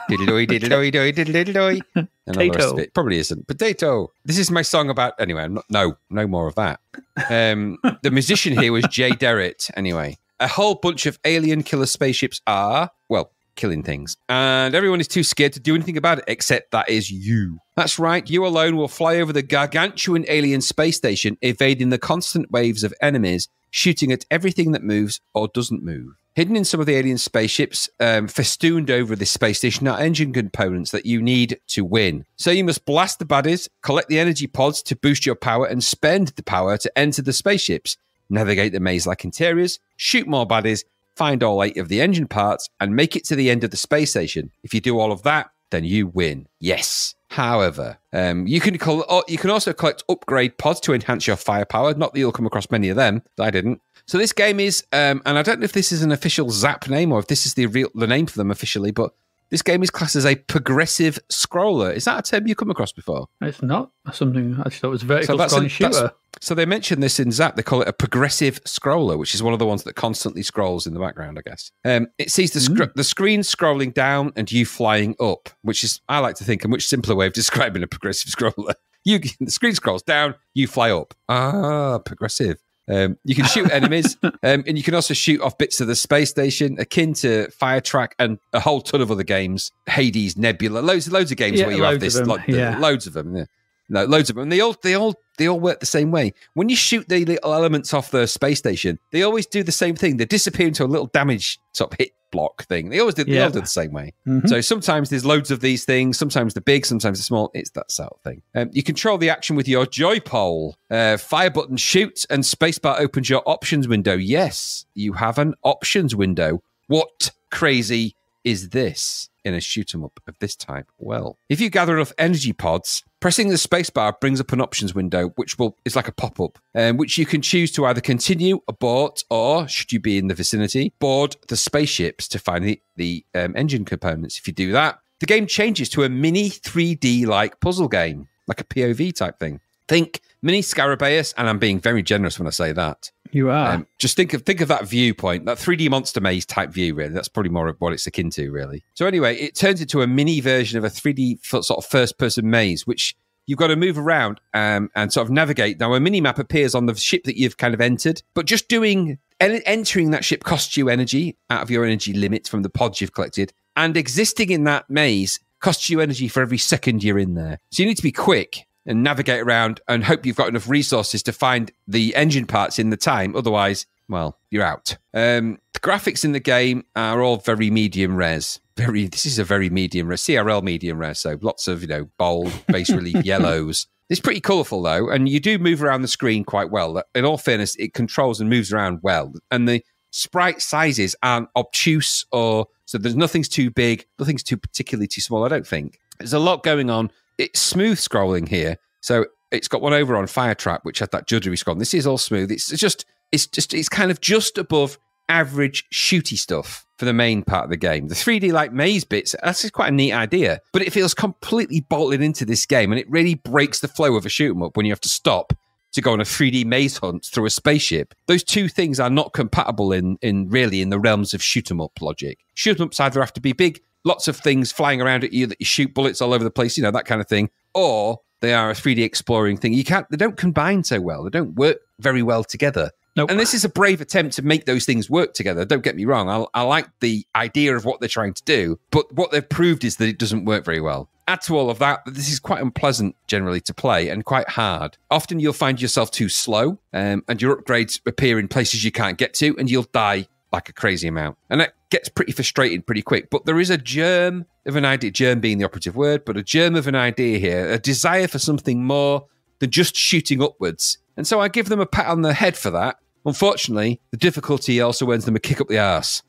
Diddle-doy, diddle-doy, diddle-doy. And all the rest of it. Probably isn't. Potato. This is my song about... Anyway, no more of that. The musician here was Jay Derritt, anyway. A whole bunch of alien killer spaceships are, well, killing things. And everyone is too scared to do anything about it, except that is you. That's right, you alone will fly over the gargantuan alien space station, evading the constant waves of enemies, shooting at everything that moves or doesn't move. Hidden in some of the alien spaceships, festooned over this space station, are engine components that you need to win. So you must blast the baddies, collect the energy pods to boost your power, and spend the power to enter the spaceships. Navigate the maze-like interiors, shoot more baddies, find all 8 of the engine parts, and make it to the end of the space station. If you do all of that, then you win. Yes. However, you can also collect upgrade pods to enhance your firepower. Not that you'll come across many of them. I didn't. So this game is, and I don't know if this is an official Zapped name or if this is the name for them officially, but this game is classed as a progressive scroller. Is that a term you come across before? It's not something I just thought was vertical scrolling shooter. So they mentioned this in Zapped. They call it a progressive scroller, which is one of the ones that constantly scrolls in the background, I guess. It sees the screen scrolling down and you flying up, which is, I like to think, a much simpler way of describing a progressive scroller. The screen scrolls down, you fly up. Ah, progressive. You can shoot enemies, and you can also shoot off bits of the space station, akin to Fire Track and a whole ton of other games. Hades, Nebula, loads of games where you have this, loads of them. Yeah. No, loads of them. And they all work the same way. When you shoot the little elements off the space station, they always do the same thing. They disappear into a little damage sort of hit block thing. They always do the same way. Mm-hmm. So sometimes there's loads of these things. Sometimes they're big, sometimes they're small. It's that sort of thing. You control the action with your joy pole. Fire button shoots and spacebar opens your options window. Yes, you have an options window. What crazy is this in a shoot 'em up of this type? Well, if you gather enough energy pods, pressing the spacebar brings up an options window, which is like a pop-up, which you can choose to either continue, abort, or, should you be in the vicinity, board the spaceships to find the engine components. If you do that, the game changes to a mini 3D-like puzzle game, like a POV type thing. Think mini Scarabaeus, and I'm being very generous when I say that. You are. Just think of that viewpoint, that 3D monster maze type view, really. That's probably more of what it's akin to, really. So anyway, it turns into a mini version of a 3D sort of first-person maze, which you've got to move around and sort of navigate. Now, a mini-map appears on the ship that you've kind of entered, but just entering that ship costs you energy out of your energy limit from the pods you've collected, and existing in that maze costs you energy for every second you're in there. So you need to be quick and navigate around and hope you've got enough resources to find the engine parts in the time. Otherwise, well, you're out. The graphics in the game are all very medium res. This is a very medium res, CRL medium res. So lots of, bold, bas relief yellows. It's pretty colourful though. And you do move around the screen quite well. In all fairness, it controls and moves around well. And the sprite sizes aren't obtuse so there's nothing's too big, nothing's particularly too small, I don't think. There's a lot going on. It's smooth scrolling here. So it's got one over on Fire Trap, which has that juddery scroll. This is all smooth. It's kind of just above average shooty stuff for the main part of the game. The 3D like maze bits, that's just quite a neat idea, but it feels completely bolted into this game, and it really breaks the flow of a shoot 'em up when you have to stop to go on a 3D maze hunt through a spaceship. Those two things are not compatible in the realms of shoot 'em up logic. Shoot 'em ups either have to be big, lots of things flying around at you that you shoot bullets all over the place, that kind of thing, or they are a 3D exploring thing. They don't combine so well. They don't work very well together. Nope. And this is a brave attempt to make those things work together. Don't get me wrong. I like the idea of what they're trying to do, but what they've proved is that it doesn't work very well. add to all of that, this is quite unpleasant generally to play and quite hard. Often you'll find yourself too slow, and your upgrades appear in places you can't get to, and you'll die like a crazy amount. And that gets pretty frustrating pretty quick. But there is a germ of an idea, germ being the operative word, but a germ of an idea here, a desire for something more than just shooting upwards. And so I give them a pat on the head for that. Unfortunately, the difficulty also earns them a kick up the arse.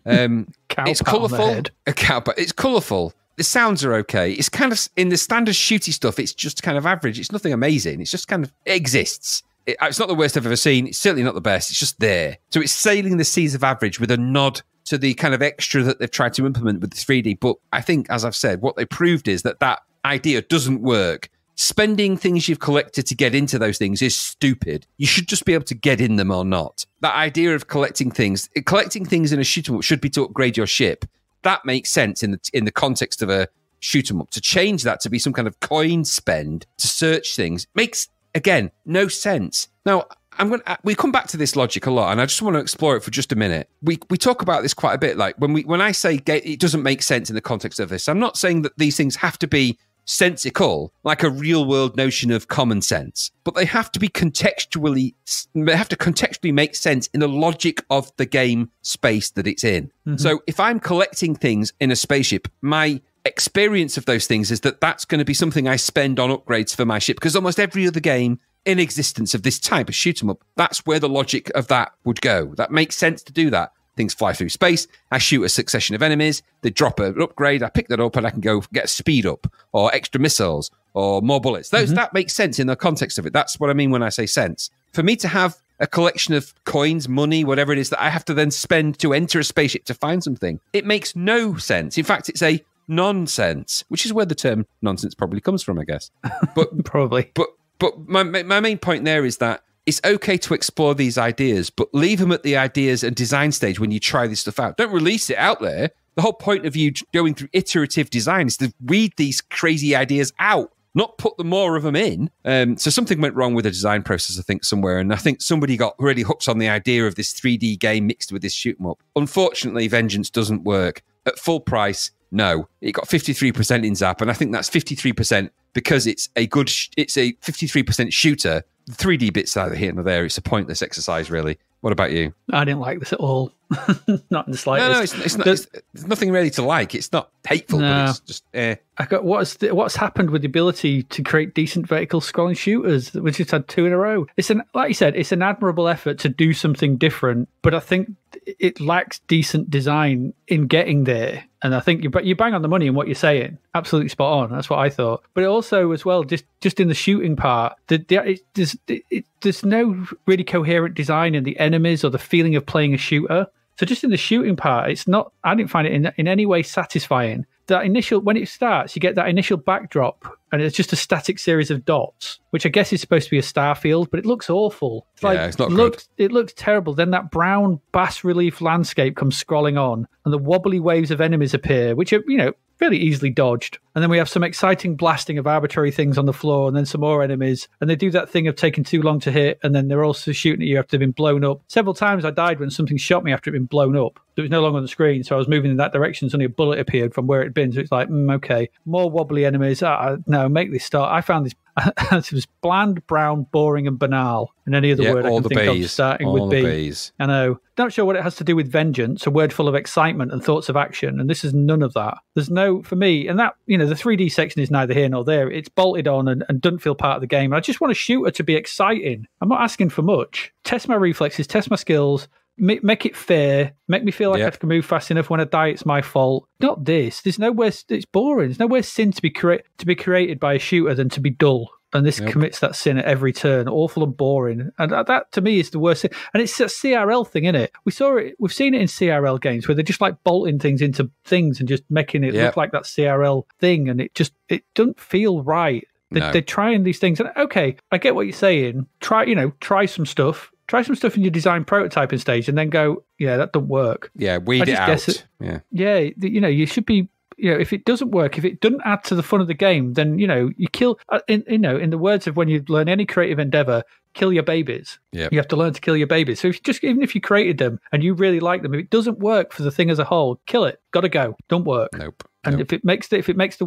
It's colourful. It's colourful. The sounds are okay. It's kind of, in the standard shooty stuff, it's just kind of average. It's nothing amazing. It's just kind of, it exists. It's not the worst I've ever seen. It's certainly not the best. It's just there. So it's sailing the seas of average with a nod to the kind of extra that they've tried to implement with the 3D. But I think, as I've said, what they proved is that idea doesn't work. Spending things you've collected to get into those things is stupid. You should just be able to get in them or not. That idea of collecting things in a shoot 'em up should be to upgrade your ship. That makes sense in the context of a shoot 'em up. To change that to be some kind of coin spend to search things makes, again, no sense. Now, we come back to this logic a lot, and I just want to explore it for just a minute. We talk about this quite a bit. Like when I say it doesn't make sense in the context of this, I'm not saying that these things have to be sensical, like a real world notion of common sense, but they have to contextually make sense in the logic of the game space that it's in. Mm-hmm. So if I'm collecting things in a spaceship, my experience of those things is that that's going to be something I spend on upgrades for my ship, because almost every other game in existence of this type of shoot 'em up, that's where the logic of that would go. That makes sense to do that. Things fly through space, I shoot a succession of enemies, they drop an upgrade, I pick that up and I can go get a speed up or extra missiles or more bullets. That makes sense in the context of it. That's what I mean when I say sense. For me to have a collection of coins, money, whatever it is that I have to then spend to enter a spaceship to find something, it makes no sense. In fact, it's a nonsense, which is where the term nonsense probably comes from, I guess. But probably. But my main point there is that it's okay to explore these ideas, but leave them at the ideas and design stage when you try this stuff out. Don't release it out there. The whole point of you going through iterative design is to weed these crazy ideas out, not put more of them in. So something went wrong with the design process, I think, somewhere. And I think somebody got really hooked on the idea of this 3D game mixed with this shoot 'em up. Unfortunately, Vengeance doesn't work. At full price, no. It got 53% in Zap, and I think that's 53% because it's a 53% shooter. The 3D bits either here or there. It's a pointless exercise, really. What about you? I didn't like this at all. Not in the slightest. No, it's not. There's nothing really to like. It's not hateful, but it's just. I got what's happened with the ability to create decent vertical scrolling shooters. We just had 2 in a row. Like you said, it's an admirable effort to do something different, but I think it lacks decent design in getting there. And I think you bang on the money in what you're saying. Absolutely spot on. That's what I thought. But it also, as well, just in the shooting part, there's no really coherent design in the enemies or the feeling of playing a shooter. So just in the shooting part, I didn't find it in any way satisfying. That initial, when it starts, you get that initial backdrop, and it's just a static series of dots, which I guess is supposed to be a star field, but it looks awful. It's not good. It looks terrible. Then that brown bas relief landscape comes scrolling on, and the wobbly waves of enemies appear, which are, fairly easily dodged. And then we have some exciting blasting of arbitrary things on the floor, and then some more enemies. And they do that thing of taking too long to hit, and then they're also shooting at you after they've been blown up. Several times I died when something shot me after it had been blown up. It was no longer on the screen, so I was moving in that direction. Suddenly a bullet appeared from where it had been. So it's like, okay, more wobbly enemies. No, make this start. I found this it was bland, brown, boring, and banal. And any other word I can think of starting with B. I know. Not sure what it has to do with Vengeance, a word full of excitement and thoughts of action. And this is none of that. There's no, for me, and that, the 3D section is neither here nor there. It's bolted on and doesn't feel part of the game. And I just want a shooter to be exciting. I'm not asking for much. Test my reflexes, test my skills, make it fair, make me feel like I can move fast enough. When I die, it's my fault. Not this. There's nowhere, it's boring. There's nowhere sin to be created by a shooter than to be dull. And this commits that sin at every turn. Awful and boring. And that, to me, is the worst thing. And it's a CRL thing, isn't it? We've seen it in CRL games where they're just like bolting things into things and just making it look like that CRL thing. And it doesn't feel right. They're trying these things. And okay, I get what you're saying. Try some stuff. Try some stuff in your design prototyping stage and then go, that doesn't work. Yeah, weed it out. You should be, if it doesn't work, if it doesn't add to the fun of the game, then, you kill, in the words of when you learn any creative endeavor, kill your babies. Yep. You have to learn to kill your babies. So even if you created them and you really like them, if it doesn't work for the thing as a whole, kill it. Got to go. Don't work. Nope. And if it makes the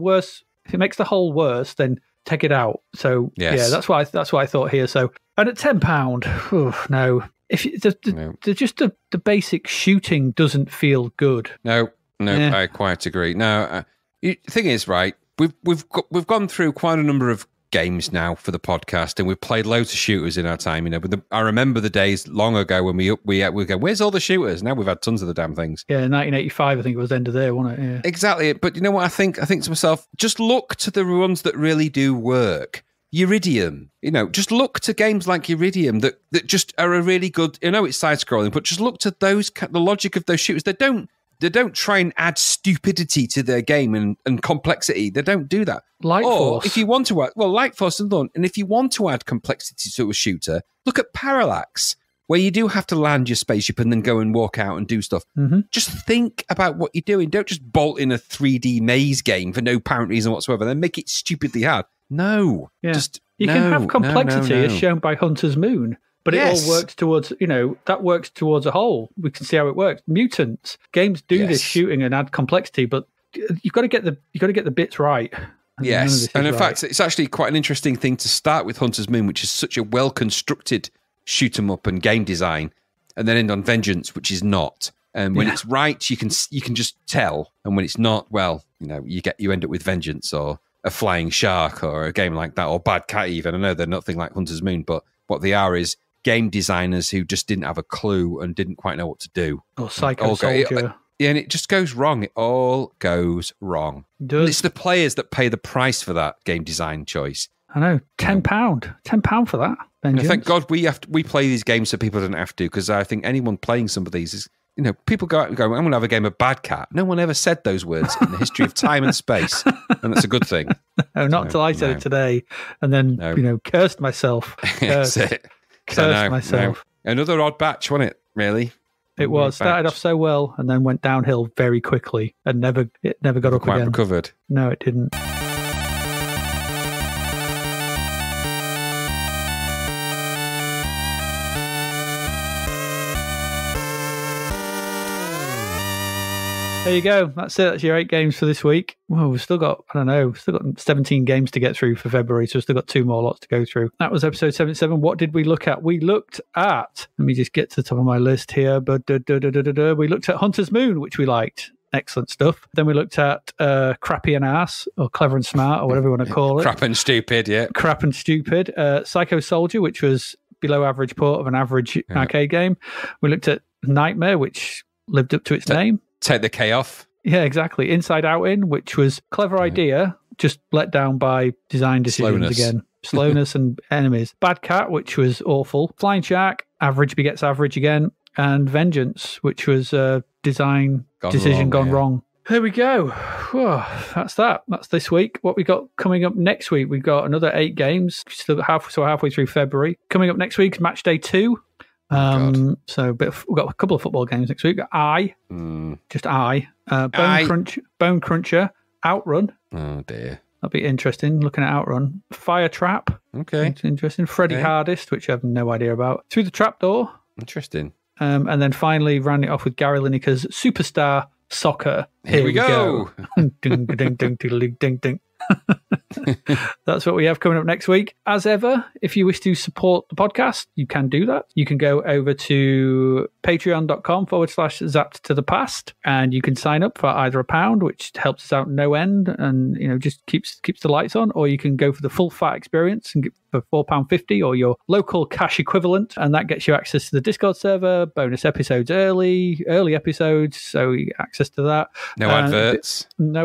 If it makes the whole worse, then take it out. So yeah, that's what I thought here. So, and at £10, no. If just the basic shooting doesn't feel good. No, I quite agree. Now, the thing is, right? We've gone through quite a number of games now for the podcast, and we've played loads of shooters in our time. You know, but I remember the days long ago when we go, where's all the shooters? Now we've had tons of the damn things. Yeah, 1985, I think it was the end of there, wasn't it? Yeah. Exactly. But you know what I think? I think to myself, just look to the ones that really do work. Iridium, just look to games like Iridium that just are a really good. It's side scrolling, but just look to those the logic of those shooters. They don't try and add stupidity to their game and complexity. They don't do that. Light Force. If you want to add, Light Force and Dawn. And if you want to add complexity to a shooter, look at Parallax, where you do have to land your spaceship and then go and walk out and do stuff. Mm-hmm. Just think about what you're doing. Don't just bolt in a 3D maze game for no apparent reason whatsoever. Then make it stupidly hard. No. Yeah. You can have complexity as shown by Hunter's Moon. But it all works towards, that works towards a whole. We can see how it works. Mutants games do this shooting and add complexity, but you've got to get the bits right. Yes, and in fact, it's actually quite an interesting thing to start with Hunter's Moon, which is such a well-constructed shoot 'em up and game design, and then end on Vengeance, which is not. And when it's right, you can just tell, and when it's not, you end up with Vengeance or a Flying Shark or a game like that, or Bad Cat even. I know they're nothing like Hunter's Moon, but what they are is game designers who just didn't have a clue and didn't quite know what to do. Or Psycho Soldier. And it just goes wrong. It all goes wrong. It's the players that pay the price for that game design choice. I know, £10. £10 for that. Thank God we play these games so people don't have to, because I think anyone playing some of these is, people go out and go, I'm going to have a game of Bad Cat. No one ever said those words in the history of time and space, and that's a good thing. No, not until I said it today, and then, cursed myself. That's it. Cursed myself. No. Another odd batch, wasn't it, really? It was. Started off so well and then went downhill very quickly and it never got up quite again. Recovered. No, it didn't. There you go. That's it. That's your 8 games for this week. Well, we've still got, 17 games to get through for February, so we've still got 2 more lots to go through. That was episode 77. What did we look at? We looked at, let me just get to the top of my list here. We looked at Hunter's Moon, which we liked. Excellent stuff. Then we looked at Crappy and Ass, or Clever and Smart, or whatever you want to call it. Crap and Stupid, yeah. Crap and Stupid. Psycho Soldier, which was below average port of an average arcade game. We looked at Knightmare, which lived up to its name. Take the K off. Yeah, exactly. Inside Out In, which was clever idea, just let down by design decisions again. Slowness and enemies. Bad Cat, which was awful. Flying Shark, average begets average again. And Vengeance, which was decision gone wrong. There we go. Whew, that's that. That's this week. What we got coming up next week? We've got another 8 games. Still halfway through February. Coming up next week is Match Day 2. So we've got a couple of football games next week. Bone Cruncher, Outrun. Oh dear, that'll be interesting. Looking at Outrun, Fire Trap. Okay, it's interesting. Freddy Hardest, which I have no idea about. Through the Trapdoor. Interesting. And then finally rounding it off with Gary Lineker's Superstar Soccer. Here we go. Ding, ding, ding, ding, ding, ding. That's what we have coming up next week. As ever, if you wish to support the podcast, you can do that. You can go over to patreon.com/zapped to the past, and you can sign up for either £1, which helps us out no end and just keeps the lights on, or you can go for the full fat experience and get for £4.50 or your local cash equivalent, and that gets you access to the Discord server, bonus episodes early episodes, so you get access to that. No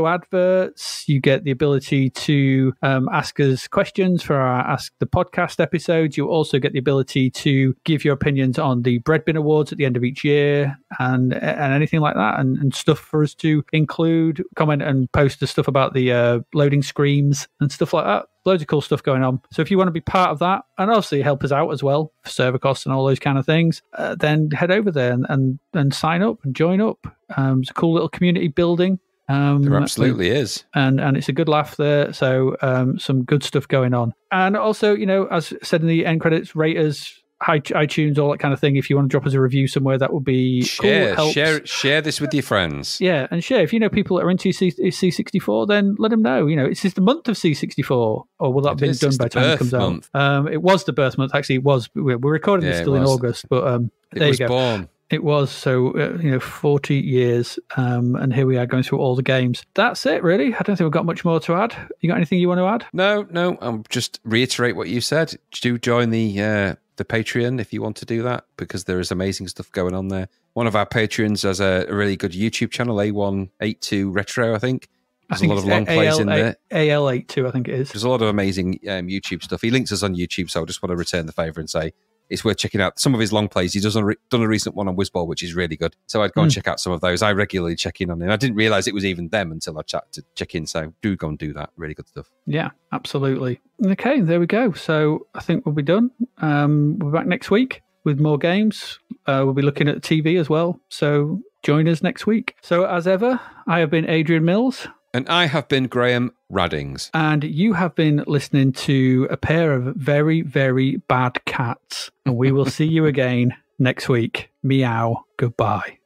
adverts. You get the ability to ask us questions for our Ask the Podcast episodes. You also get the ability to give your opinions on the Bread Bin Awards at the end of each year and anything like that, and stuff for us to include, comment and post the stuff about the loading screens and stuff like that. Loads of cool stuff going on. So if you want to be part of that and obviously help us out as well for server costs and all those kind of things, then head over there and sign up and join up. It's a cool little community building. There absolutely is. And it's a good laugh there. So some good stuff going on. And also, as said in the end credits, rate us iTunes, all that kind of thing. If you want to drop us a review somewhere, that would be cool. Share this with your friends. Yeah, and share. If you know people that are into C64, then let them know. It's just the month of C64, or will that have been done by the time it comes out? It was the birth month. Actually, it was. We're recording this still in August, but there you go. Born. It was. So, 40 years, and here we are going through all the games. That's it, really. I don't think we've got much more to add. You got anything you want to add? No. I'll just reiterate what you said. Do join the Patreon if you want to do that, because there is amazing stuff going on there. One of our patrons has a really good YouTube channel, A182 Retro, I think. There's a lot of long plays in there. AL82, I think it is. There's a lot of amazing YouTube stuff. He links us on YouTube, so I just want to return the favour and say it's worth checking out some of his long plays. He's done a recent one on Whizball, which is really good. So I'd go and check out some of those. I regularly check in on him. I didn't realise it was even them until I chat to check in. So do go and do that. Really good stuff. Yeah, absolutely. Okay, there we go. So I think we'll be done. We'll be back next week with more games. We'll be looking at TV as well. So join us next week. So as ever, I have been Adrian Mills. And I have been Graham Raddings. And you have been listening to a pair of very, very bad cats. And we will see you again next week. Meow. Goodbye.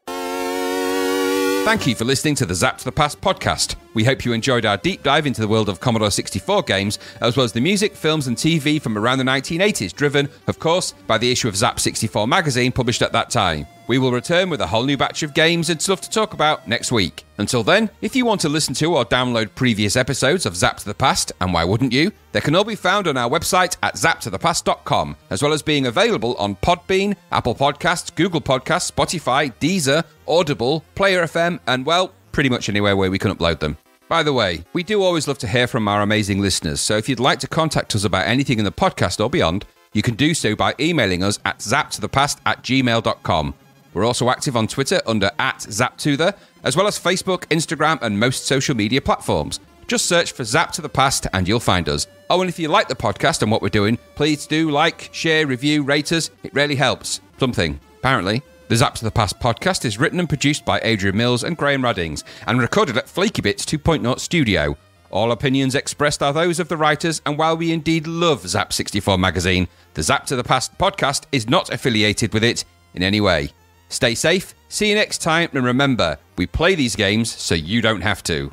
Thank you for listening to the Zapped to the Past podcast. We hope you enjoyed our deep dive into the world of Commodore 64 games, as well as the music, films and TV from around the 1980s, driven, of course, by the issue of Zapped 64 magazine published at that time. We will return with a whole new batch of games and stuff to talk about next week. Until then, if you want to listen to or download previous episodes of Zapped to the Past, and why wouldn't you, they can all be found on our website at zappedtothepast.com, as well as being available on Podbean, Apple Podcasts, Google Podcasts, Spotify, Deezer, Audible, Player FM, and, well, pretty much anywhere where we can upload them. By the way, we do always love to hear from our amazing listeners, so if you'd like to contact us about anything in the podcast or beyond, you can do so by emailing us at zappedtothepast@gmail.com. We're also active on Twitter under @ZapTother, as well as Facebook, Instagram, and most social media platforms. Just search for Zapped to the Past and you'll find us. Oh, and if you like the podcast and what we're doing, please do like, share, review, rate us. It really helps. Something, apparently. The Zapped to the Past podcast is written and produced by Adrian Mills and Graham Raddings, and recorded at Flaky Bits 2.0 Studio. All opinions expressed are those of the writers, and while we indeed love Zap 64 magazine, the Zapped to the Past podcast is not affiliated with it in any way. Stay safe, see you next time, and remember, we play these games so you don't have to.